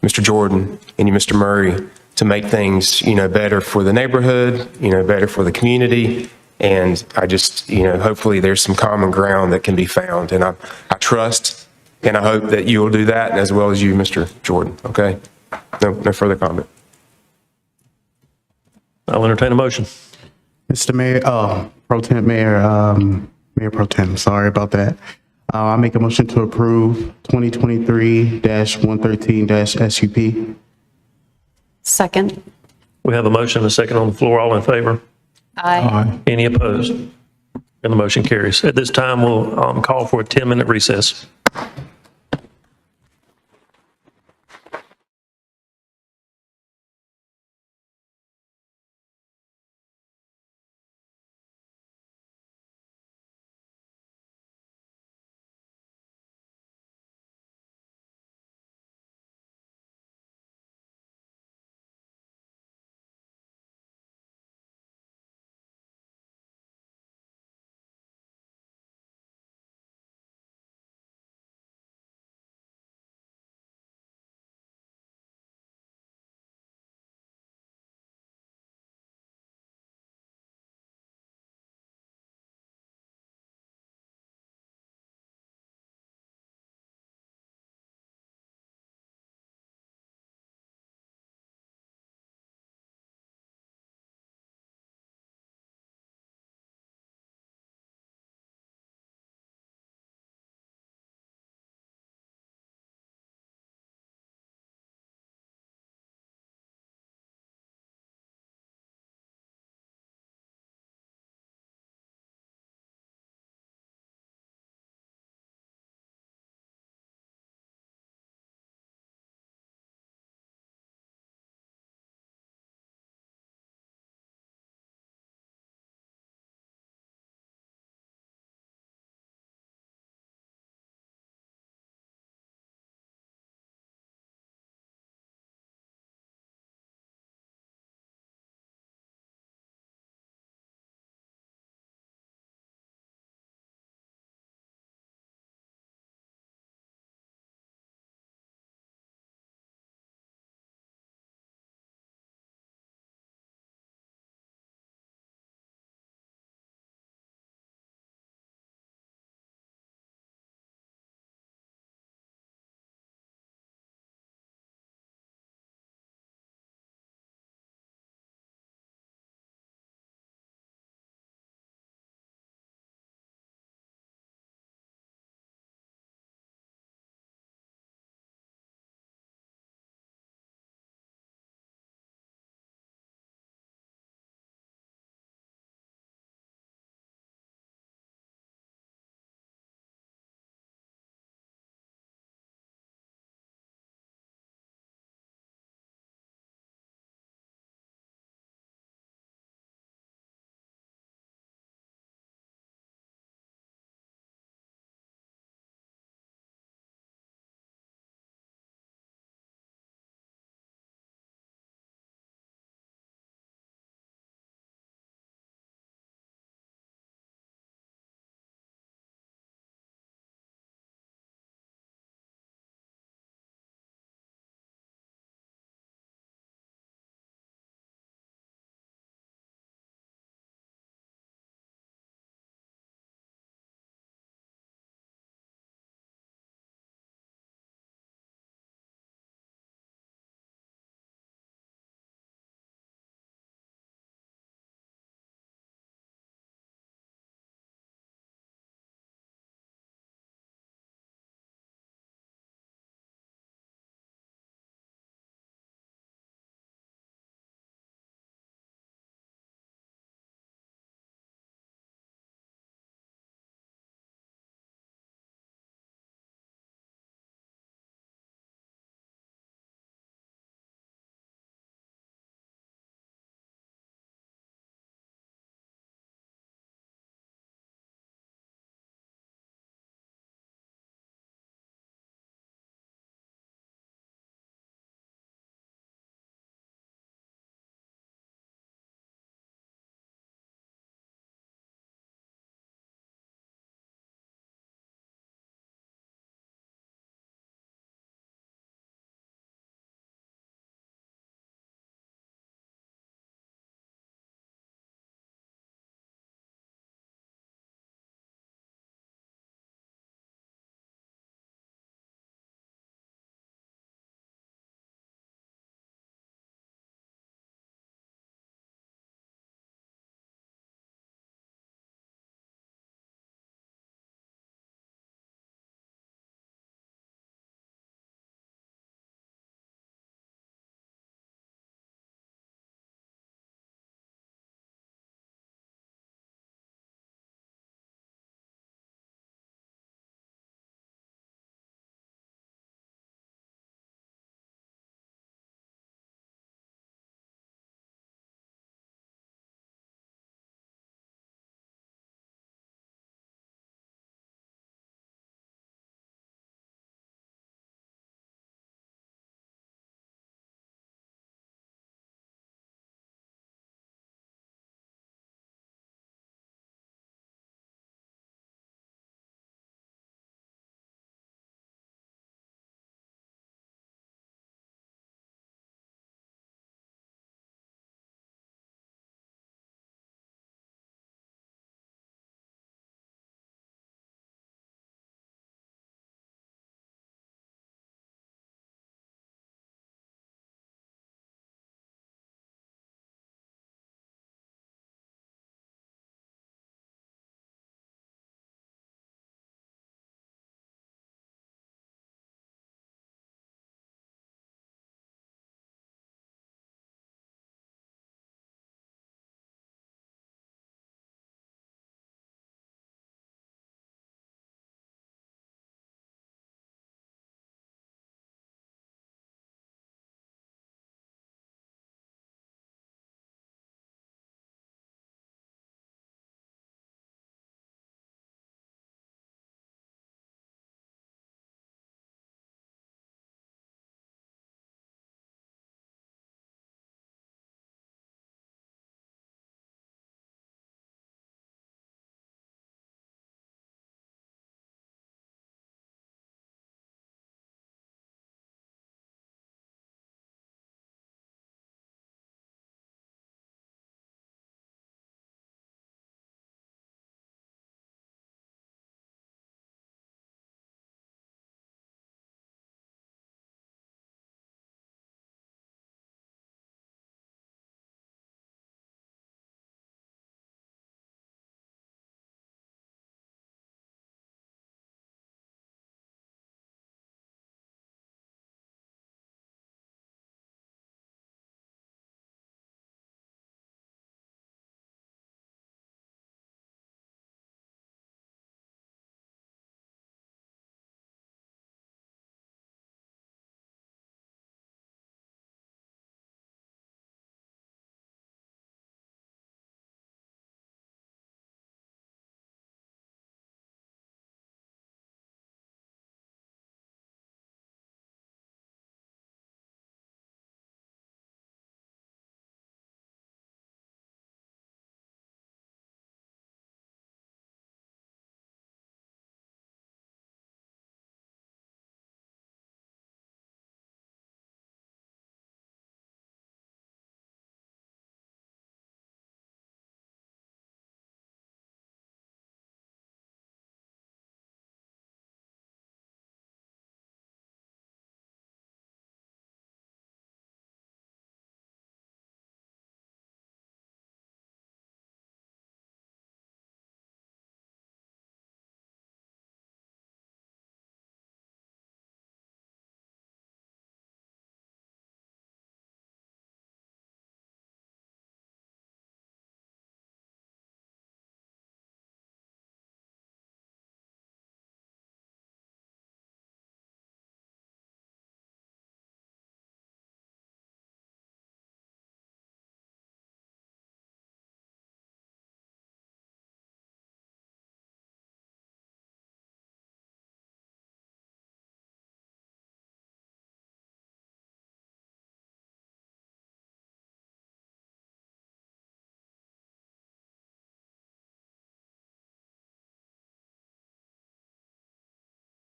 Mr. Jordan and you, Mr. Murray, to make things, better for the neighborhood, better for the community. And I just, hopefully there's some common ground that can be found. And I trust and I hope that you will do that, as well as you, Mr. Jordan. Okay? No further comment. I'll entertain a motion. Mr. Mayor, Mayor Pro Tem, sorry about that. I'll make a motion to approve 2023-113-SUP. Second. We have a motion and a second on the floor. All in favor? Aye. Any opposed? And the motion carries. At this time, we'll call for a 10-minute recess.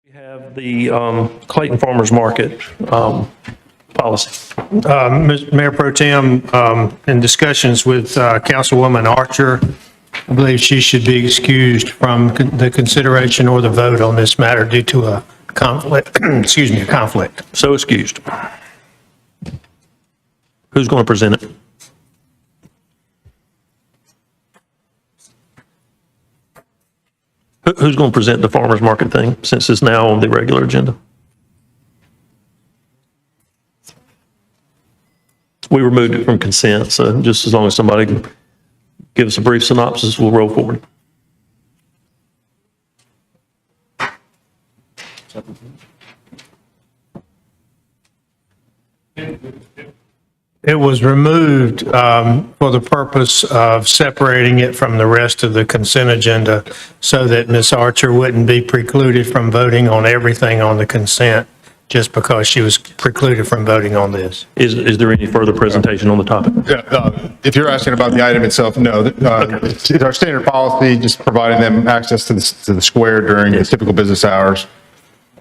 We have the Clayton Farmers Market policy. Mayor Pro Tem, in discussions with Councilwoman Archer, I believe she should be excused from the consideration or the vote on this matter due to a conflict, excuse me, a conflict. So excused. Who's going to present it? Who's going to present the farmer's market thing, since it's now on the regular agenda? We removed it from consent, so just as long as somebody can give us a brief synopsis, we'll roll forward. It was removed for the purpose of separating it from the rest of the consent agenda so that Ms. Archer wouldn't be precluded from voting on everything on the consent just because she was precluded from voting on this. Is there any further presentation on the topic? If you're asking about the item itself, no. It's our standard policy, just providing them access to the square during the typical business hours.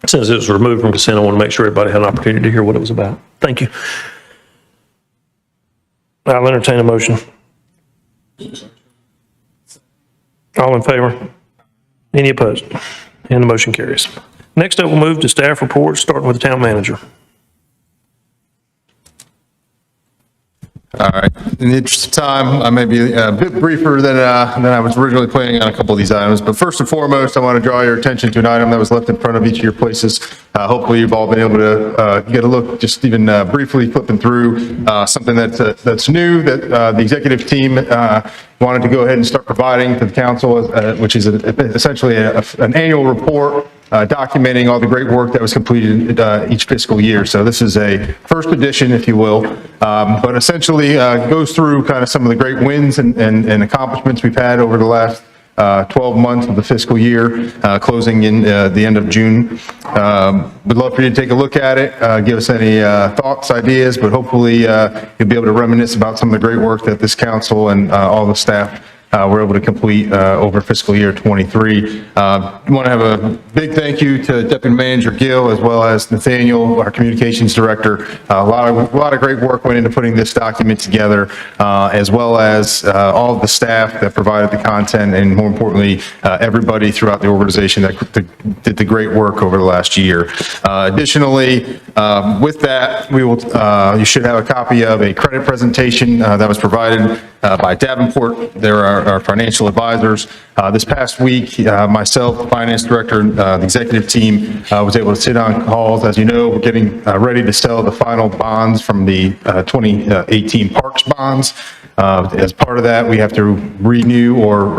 Since it was removed from consent, I want to make sure everybody had an opportunity to hear what it was about. Thank you. I'll entertain a motion. All in favor? Any opposed? And the motion carries. Next up, we'll move to staff reports, starting with the town manager. All right. In the interest of time, I may be a bit briefer than I was originally planning on a couple of these items. But first and foremost, I want to draw your attention to an item that was left in front of each of your places. Hopefully, you've all been able to get a look, just even briefly flipping through something that's new that the executive team wanted to go ahead and start providing to the council, which is essentially an annual report documenting all the great work that was completed each fiscal year. So this is a first edition, if you will, but essentially goes through kind of some of the great wins and accomplishments we've had over the last 12 months of the fiscal year, closing in the end of June. We'd love for you to take a look at it, give us any thoughts, ideas, but hopefully you'll be able to reminisce about some of the great work that this council and all the staff were able to complete over fiscal year 23. I want to have a big thank you to Deputy Manager Gill as well as Nathaniel, our communications director. A lot of great work went into putting this document together, as well as all of the staff that provided the content, and more importantly, everybody throughout the organization that did the great work over the last year. Additionally, with that, you should have a copy of a credit presentation that was provided by Davenport. There are our financial advisors. This past week, myself, the finance director, the executive team was able to sit on calls. As you know, we're getting ready to sell the final bonds from the 2018 Parks bonds. As part of that, we have to renew our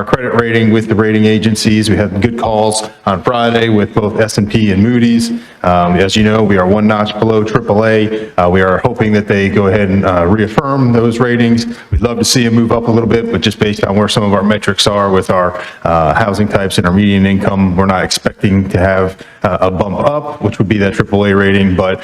credit rating with the rating agencies. We had good calls on Friday with both S&P and Moody's. As you know, we are one notch below AAA. We are hoping that they go ahead and reaffirm those ratings. We'd love to see them move up a little bit, but just based on where some of our metrics are with our housing types and our median income, we're not expecting to have a bump up, which would be that AAA rating. But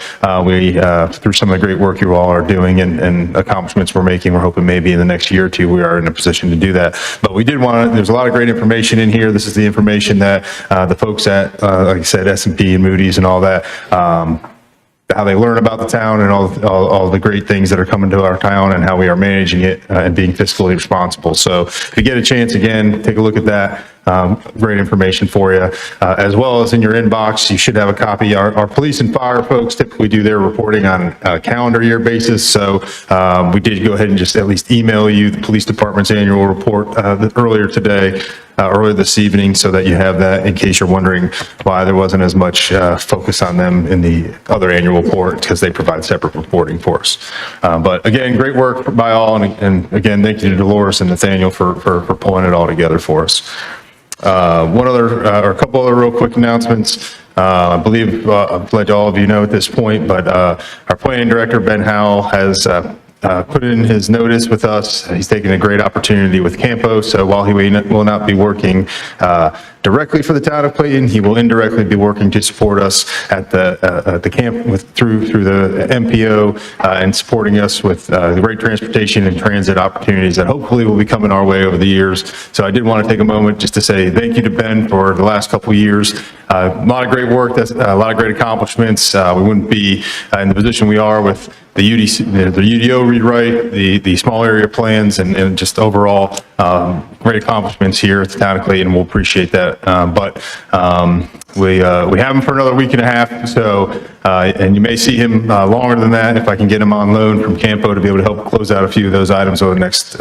through some of the great work you all are doing and accomplishments we're making, we're hoping maybe in the next year or two we are in a position to do that. But we did want to, there's a lot of great information in here. This is the information that the folks at, like I said, S&P and Moody's and all that, how they learn about the town and all the great things that are coming to our town and how we are managing it and being fiscally responsible. So if you get a chance, again, take a look at that. Great information for you. As well as in your inbox, you should have a copy. Our police and fire folks typically do their reporting on a calendar year basis. So we did go ahead and just at least email you the police department's annual report earlier this evening, so that you have that in case you're wondering why there wasn't as much focus on them in the other annual report, because they provide separate reporting for us. But again, great work by all. And again, thank you to Dolores and Nathaniel for pulling it all together for us. A couple other real quick announcements. I believe I've let all of you know at this point, but our planning director, Ben Howell, has put in his notice with us. He's taken a great opportunity with Campo, so while he will not be working directly for the town of Clayton, he will indirectly be working to support us at the camp through the MPO and supporting us with the great transportation and transit opportunities that hopefully will be coming our way over the years. So I did want to take a moment just to say thank you to Ben for the last couple of years. A lot of great work, a lot of great accomplishments. We wouldn't be in the position we are with the UDO rewrite, the small area plans, and just overall great accomplishments here at the town of Clayton. We'll appreciate that. But we have him for another week and a half, so and you may see him longer than that if I can get him on loan from Campo to be able to help close out a few of those items over the next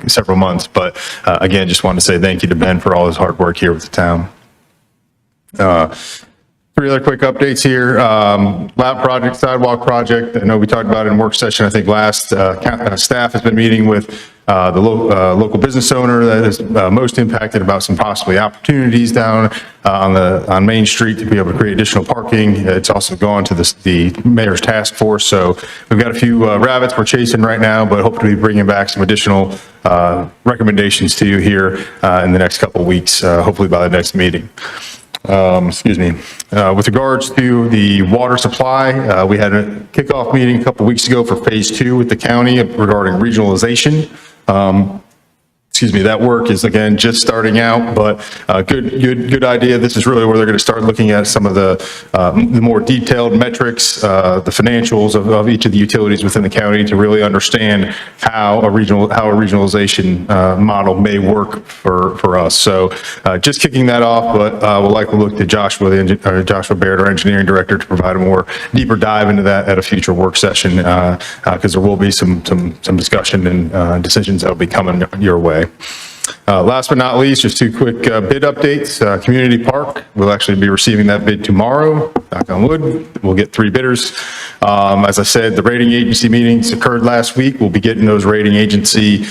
several months. But again, just wanted to say thank you to Ben for all his hard work here with the town. Three other quick updates here. Lab project, sidewalk project. I know we talked about it in work session, I think last. Staff has been meeting with the local business owner that is most impacted about some possibly opportunities down on Main Street to be able to create additional parking. It's also gone to the mayor's task force. So we've got a few rabbits we're chasing right now, but hope to be bringing back some additional recommendations to you here in the next couple of weeks, hopefully by the next meeting. Excuse me. With regards to the water supply, we had a kickoff meeting a couple weeks ago for phase 2 with the county regarding regionalization. Excuse me, that work is again just starting out, but good idea. This is really where they're going to start looking at some of the more detailed metrics, the financials of each of the utilities within the county to really understand how a regionalization model may work for us. So just kicking that off, but we'll likely look to Joshua Baird, our engineering director, to provide a more deeper dive into that at a future work session because there will be some discussion and decisions that will be coming your way. Last but not least, just 2 quick bid updates. Community Park, we'll actually be receiving that bid tomorrow, knock on wood. We'll get 3 bidders. As I said, the rating agency meetings occurred last week. We'll be getting those rating agency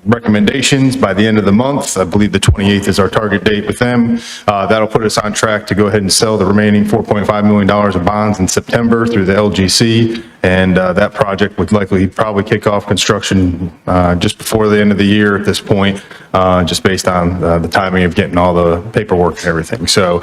recommendations by the end of the month. I believe the 28th is our target date with them. That'll put us on track to go ahead and sell the remaining $4.5 million of bonds in September through the LGC. And that project would probably kick off construction just before the end of the year at this point, just based on the timing of getting all the paperwork and everything. So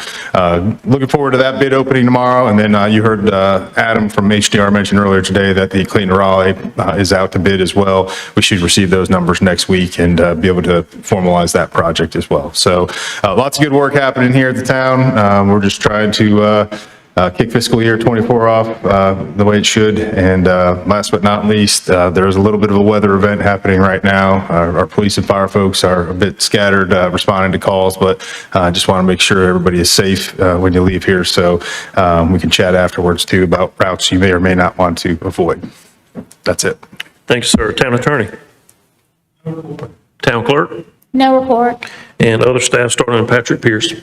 looking forward to that bid opening tomorrow. And then you heard Adam from HDR mention earlier today that the Clayton Raleigh is out to bid as well. We should receive those numbers next week and be able to formalize that project as well. So lots of good work happening here at the town. We're just trying to kick fiscal year 24 off the way it should. And last but not least, there's a little bit of a weather event happening right now. Our police and fire folks are a bit scattered responding to calls, but just want to make sure everybody is safe when you leave here. So we can chat afterwards too about routes you may or may not want to avoid. That's it. Thank you, sir. Town attorney. Town clerk. No report. And other staff, starting with Patrick Pierce.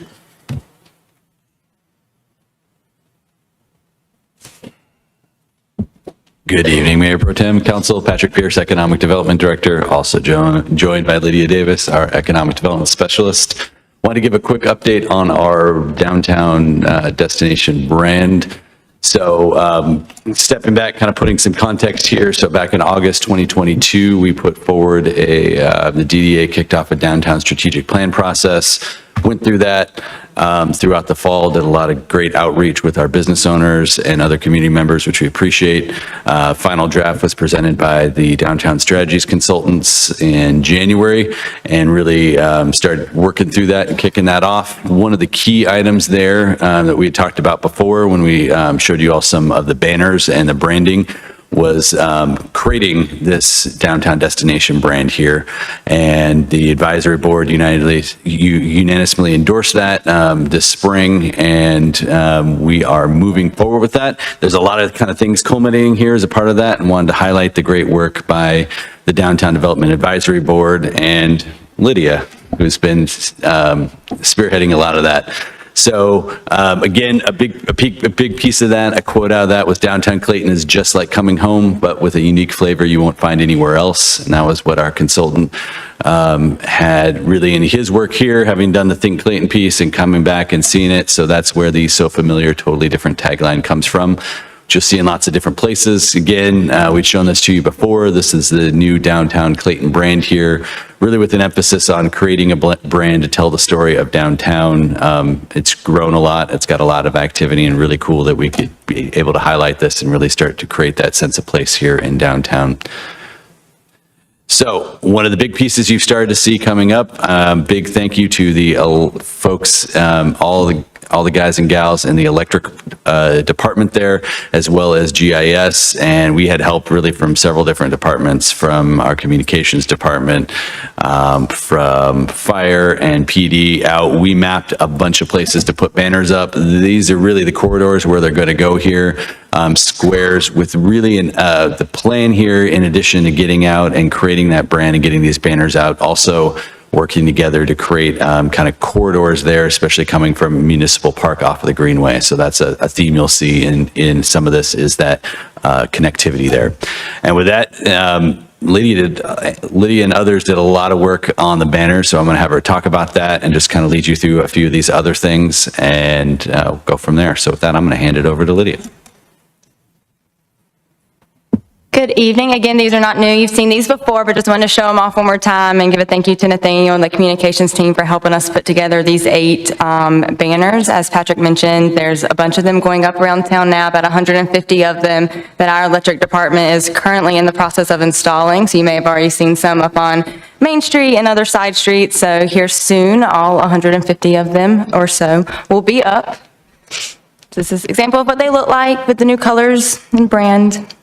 Good evening, Mayor Pro Tem, Council. Patrick Pierce, Economic Development Director, also joined by Lydia Davis, our Economic Development Specialist. Want to give a quick update on our downtown destination brand. So stepping back, kind of putting some context here. So back in August 2022, we put forward the DDA kicked off a downtown strategic plan process, went through that throughout the fall, did a lot of great outreach with our business owners and other community members, which we appreciate. Final draft was presented by the Downtown Strategies consultants in January and really started working through that and kicking that off. One of the key items there that we had talked about before when we showed you all some of the banners and the branding was creating this downtown destination brand here. And the advisory board unanimously endorsed that this spring, and we are moving forward with that. There's a lot of kind of things culminating here as a part of that, and wanted to highlight the great work by the Downtown Development Advisory Board and Lydia, who's been spearheading a lot of that. So again, a big piece of that, a quote out of that was downtown Clayton is just like coming home, but with a unique flavor you won't find anywhere else. And that was what our consultant had really in his work here, having done the Think Clayton piece and coming back and seeing it. So that's where the so familiar, totally different tagline comes from. which you'll see in lots of different places. Again, we've shown this to you before. This is the new downtown Clayton brand here, really with an emphasis on creating a brand to tell the story of downtown. It's grown a lot. It's got a lot of activity, and really cool that we could be able to highlight this and really start to create that sense of place here in downtown. So one of the big pieces you've started to see coming up, big thank you to the folks, all the guys and gals in the electric department there, as well as GIS. And we had help really from several different departments, from our communications department, from fire and PD out. We mapped a bunch of places to put banners up. These are really the corridors where they're going to go here. Squares with really the plan here, in addition to getting out and creating that brand and getting these banners out, also working together to create kind of corridors there, especially coming from Municipal Park off of the Greenway. So that's a theme you'll see in some of this, is that connectivity there. And with that, Lydia and others did a lot of work on the banners, so I'm going to have her talk about that and just kind of lead you through a few of these other things and go from there. So with that, I'm going to hand it over to Lydia. Good evening. Again, these are not new. You've seen these before, but just wanted to show them off one more time and give a thank you to Nathaniel and the communications team for helping us put together these 8 banners. As Patrick mentioned, there's a bunch of them going up around town now, about 150 of them that our electric department is currently in the process of installing. So you may have already seen some up on Main Street and other side streets. So here soon, all 150 of them or so will be up. This is an example of what they look like with the new colors and brand.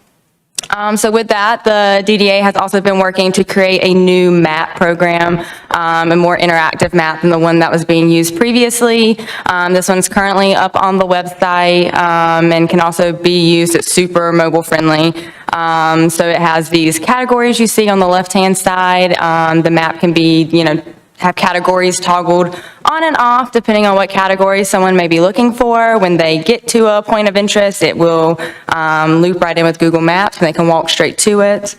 So with that, the DDA has also been working to create a new map program, a more interactive map than the one that was being used previously. This one's currently up on the website and can also be used. It's super mobile friendly. So it has these categories you see on the left-hand side. The map can be, have categories toggled on and off depending on what category someone may be looking for. When they get to a point of interest, it will loop right in with Google Maps and they can walk straight to it.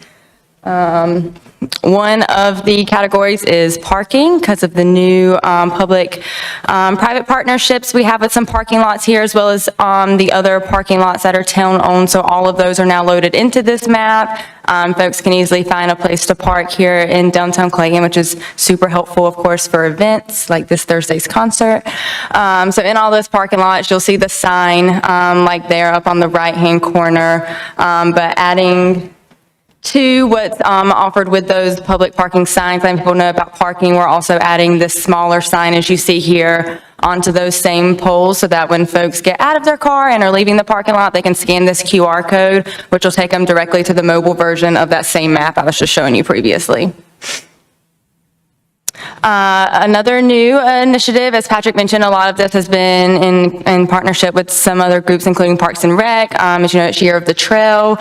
One of the categories is parking, because of the new public-private partnerships we have with some parking lots here, as well as the other parking lots that are town-owned. So all of those are now loaded into this map. Folks can easily find a place to park here in downtown Clayton, which is super helpful, of course, for events like this Thursday's concert. So in all those parking lots, you'll see the sign like there up on the right-hand corner, but adding to what's offered with those public parking signs, letting people know about parking, we're also adding this smaller sign, as you see here, onto those same poles, so that when folks get out of their car and are leaving the parking lot, they can scan this QR code, which will take them directly to the mobile version of that same map I was just showing you previously. Another new initiative, as Patrick mentioned, a lot of this has been in partnership with some other groups, including Parks and Rec. As you know, it's Year of the Trail.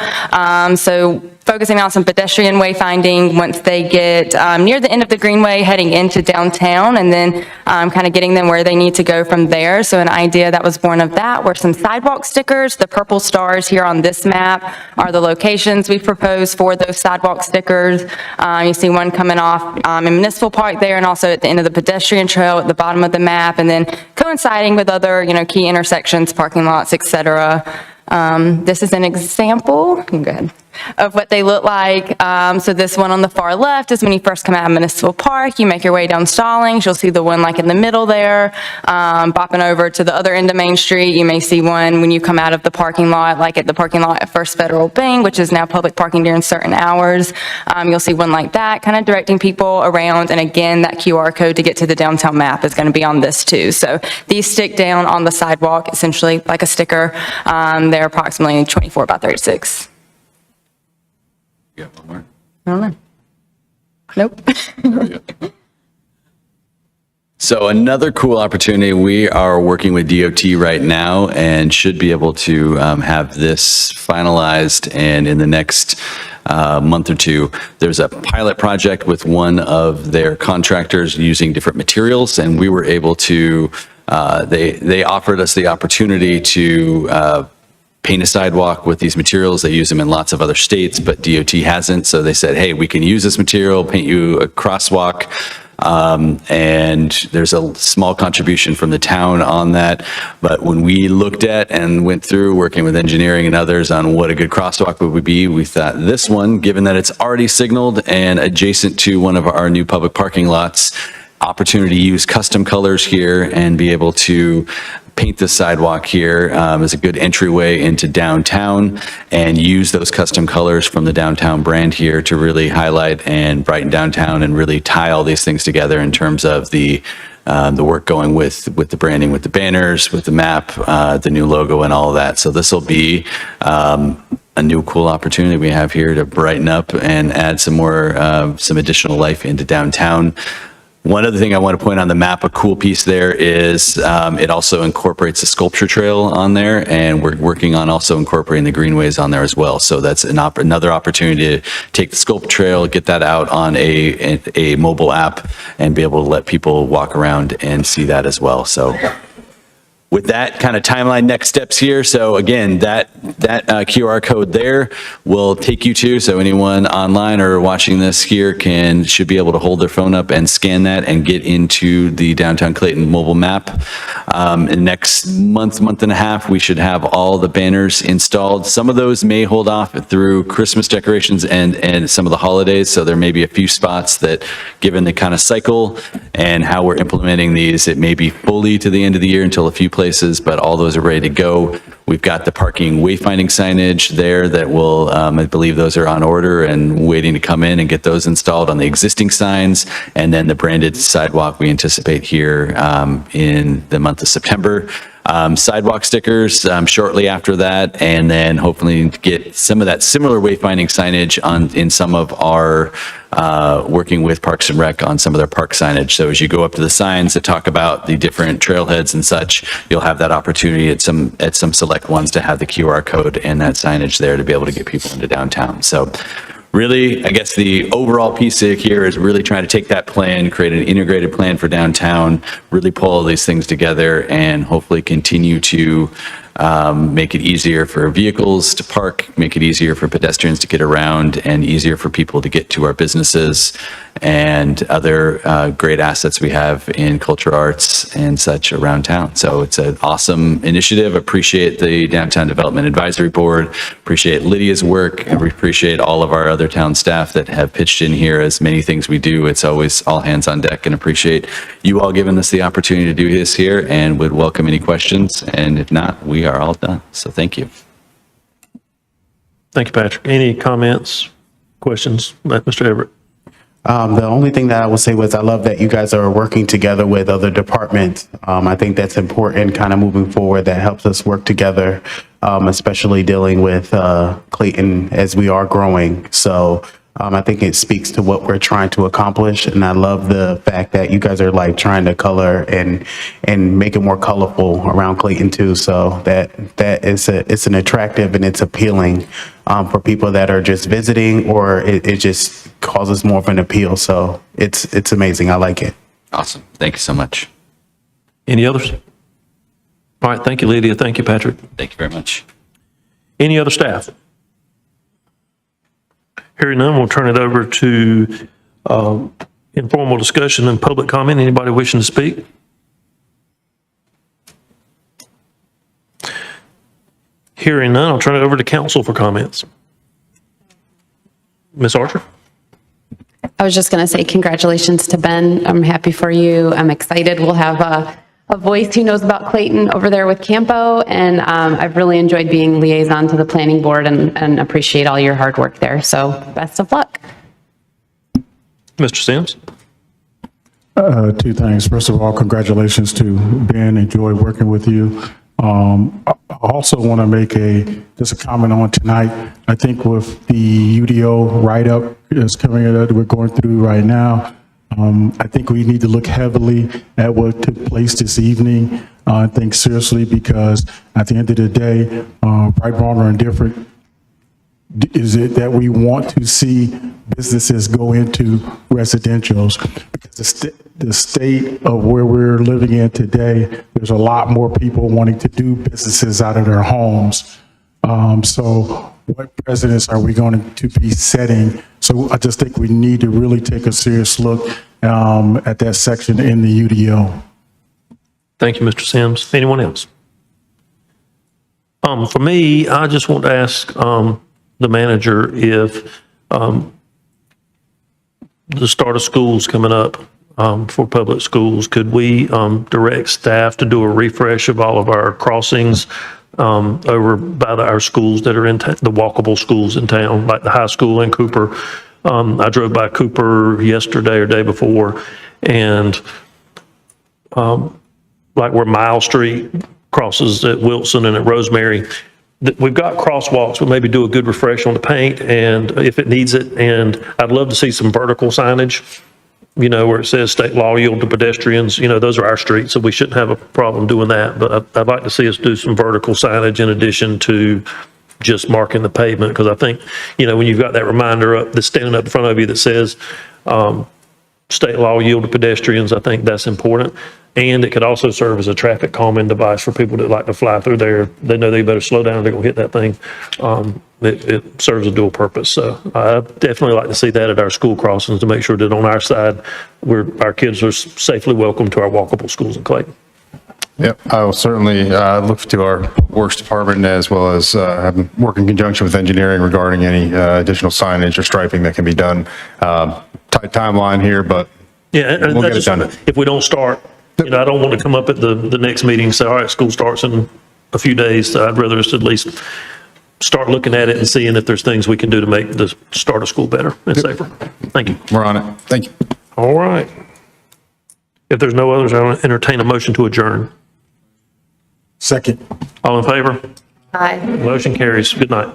So focusing on some pedestrian wayfinding once they get near the end of the Greenway heading into downtown, and then kind of getting them where they need to go from there. So an idea that was born of that were some sidewalk stickers. The purple stars here on this map are the locations we've proposed for those sidewalk stickers. You see one coming off in Municipal Park there, and also at the end of the pedestrian trail at the bottom of the map, and then coinciding with other, key intersections, parking lots, etc. This is an example. You can go ahead. Of what they look like. So this one on the far left is when you first come out of Municipal Park, you make your way down Stallings, you'll see the one like in the middle there. Bopping over to the other end of Main Street, you may see one when you come out of the parking lot, like at the parking lot at First Federal Bank, which is now public parking during certain hours. You'll see one like that, kind of directing people around. And again, that QR code to get to the downtown map is going to be on this too. So these stick down on the sidewalk, essentially like a sticker. They're approximately 24 by 36. You got one more? I don't know. Nope. So another cool opportunity, we are working with DOT right now and should be able to have this finalized, and in the next month or two, there's a pilot project with one of their contractors using different materials, and we were able to, they offered us the opportunity to paint a sidewalk with these materials. They use them in lots of other states, but DOT hasn't. So they said, hey, we can use this material, paint you a crosswalk. And there's a small contribution from the town on that. But when we looked at and went through working with engineering and others on what a good crosswalk would be, we thought this one, given that it's already signaled and adjacent to one of our new public parking lots, opportunity to use custom colors here and be able to paint the sidewalk here is a good entryway into downtown and use those custom colors from the downtown brand here to really highlight and brighten downtown and really tie all these things together in terms of the work going with the branding, with the banners, with the map, the new logo and all of that. So this will be a new cool opportunity we have here to brighten up and add some more, some additional life into downtown. One other thing I want to point on the map, a cool piece there is it also incorporates a sculpture trail on there, and we're working on also incorporating the greenways on there as well. So that's another opportunity to take the sculpture trail, get that out on a mobile app, and be able to let people walk around and see that as well. So with that kind of timeline, next steps here. So again, that QR code there will take you to, so anyone online or watching this here should be able to hold their phone up and scan that and get into the downtown Clayton mobile map. In next month and a half, we should have all the banners installed. Some of those may hold off through Christmas decorations and some of the holidays. So there may be a few spots that, given the kind of cycle and how we're implementing these, it may be fully to the end of the year until a few places, but all those are ready to go. We've got the parking wayfinding signage there that will, I believe those are on order and waiting to come in and get those installed on the existing signs. And then the branded sidewalk we anticipate here in the month of September. Sidewalk stickers shortly after that, and then hopefully get some of that similar wayfinding signage in some of our working with Parks and Rec on some of their park signage. So as you go up to the signs that talk about the different trailheads and such, you'll have that opportunity at some select ones to have the QR code and that signage there to be able to get people into downtown. So really, I guess the overall piece here is really trying to take that plan, create an integrated plan for downtown, really pull all these things together, and hopefully continue to make it easier for vehicles to park, make it easier for pedestrians to get around, and easier for people to get to our businesses and other great assets we have in culture arts and such around town. So it's an awesome initiative. Appreciate the Downtown Development Advisory Board, appreciate Lydia's work, and we appreciate all of our other town staff that have pitched in here. As many things we do, it's always all hands on deck, and appreciate you all giving us the opportunity to do this here, and would welcome any questions. And if not, we are all done. So thank you. Thank you, Patrick. Any comments, questions, Mr. Everett? The only thing that I would say was I love that you guys are working together with other departments. I think that's important kind of moving forward. That helps us work together, especially dealing with Clayton as we are growing. So I think it speaks to what we're trying to accomplish. And I love the fact that you guys are like trying to color and make it more colorful around Clayton too. So it's an attractive and it's appealing for people that are just visiting, or it just causes more of an appeal. So it's amazing. I like it. Awesome. Thank you so much. Any others? All right. Thank you, Lydia. Thank you, Patrick. Thank you very much. Any other staff? Hearing none, we'll turn it over to informal discussion and public comment. Anybody wishing to speak? Hearing none, I'll turn it over to council for comments. Ms. Archer? I was just going to say congratulations to Ben. I'm happy for you. I'm excited. We'll have a voice who knows about Clayton over there with Campo, and I've really enjoyed being liaison to the planning board and appreciate all your hard work there. So best of luck. Mr. Sims? Two things. First of all, congratulations to Ben. Enjoy working with you. I also want to make just a comment on tonight. I think with the UDO write-up is coming that we're going through right now, I think we need to look heavily at what took place this evening. I think seriously, because at the end of the day, right, wrong, or indifferent, is it that we want to see businesses go into residentials? Because the state of where we're living in today, there's a lot more people wanting to do businesses out of their homes. So what precedents are we going to be setting? So I just think we need to really take a serious look at that section in the UDO. Thank you, Mr. Sims. Anyone else? For me, I just want to ask the manager if the start of school's coming up for public schools, could we direct staff to do a refresh of all of our crossings over by our schools that are in the walkable schools in town, like the high school in Cooper? I drove by Cooper yesterday or day before, and like where Mile Street crosses at Wilson and at Rosemary, we've got crosswalks, but maybe do a good refresh on the paint and if it needs it. And I'd love to see some vertical signage, you know, where it says state law yield to pedestrians. You know, those are our streets, so we shouldn't have a problem doing that. But I'd like to see us do some vertical signage in addition to just marking the pavement, because I think, you know, when you've got that reminder up, that's standing up in front of you that says state law yield to pedestrians, I think that's important. And it could also serve as a traffic calming device for people that like to fly through there. They know they better slow down, they're gonna hit that thing. It serves a dual purpose. So I definitely like to see that at our school crossings to make sure that on our side, our kids are safely welcome to our walkable schools in Clayton. Yep, I will certainly look to our works department as well as work in conjunction with engineering regarding any additional signage or striping that can be done. Tight timeline here, but Yeah, and we'll get it that's done. if we don't start, you know, I don't want to come up at the next meeting and say, all right, school starts in a few days. So I'd rather us at least start looking at it and seeing if there's things we can do to make the start of school better and safer. Thank you. We're on it. Thank you. All right. If there's no others, I'll entertain a motion to adjourn. Second. All in favor? Aye. Motion carries. Good night.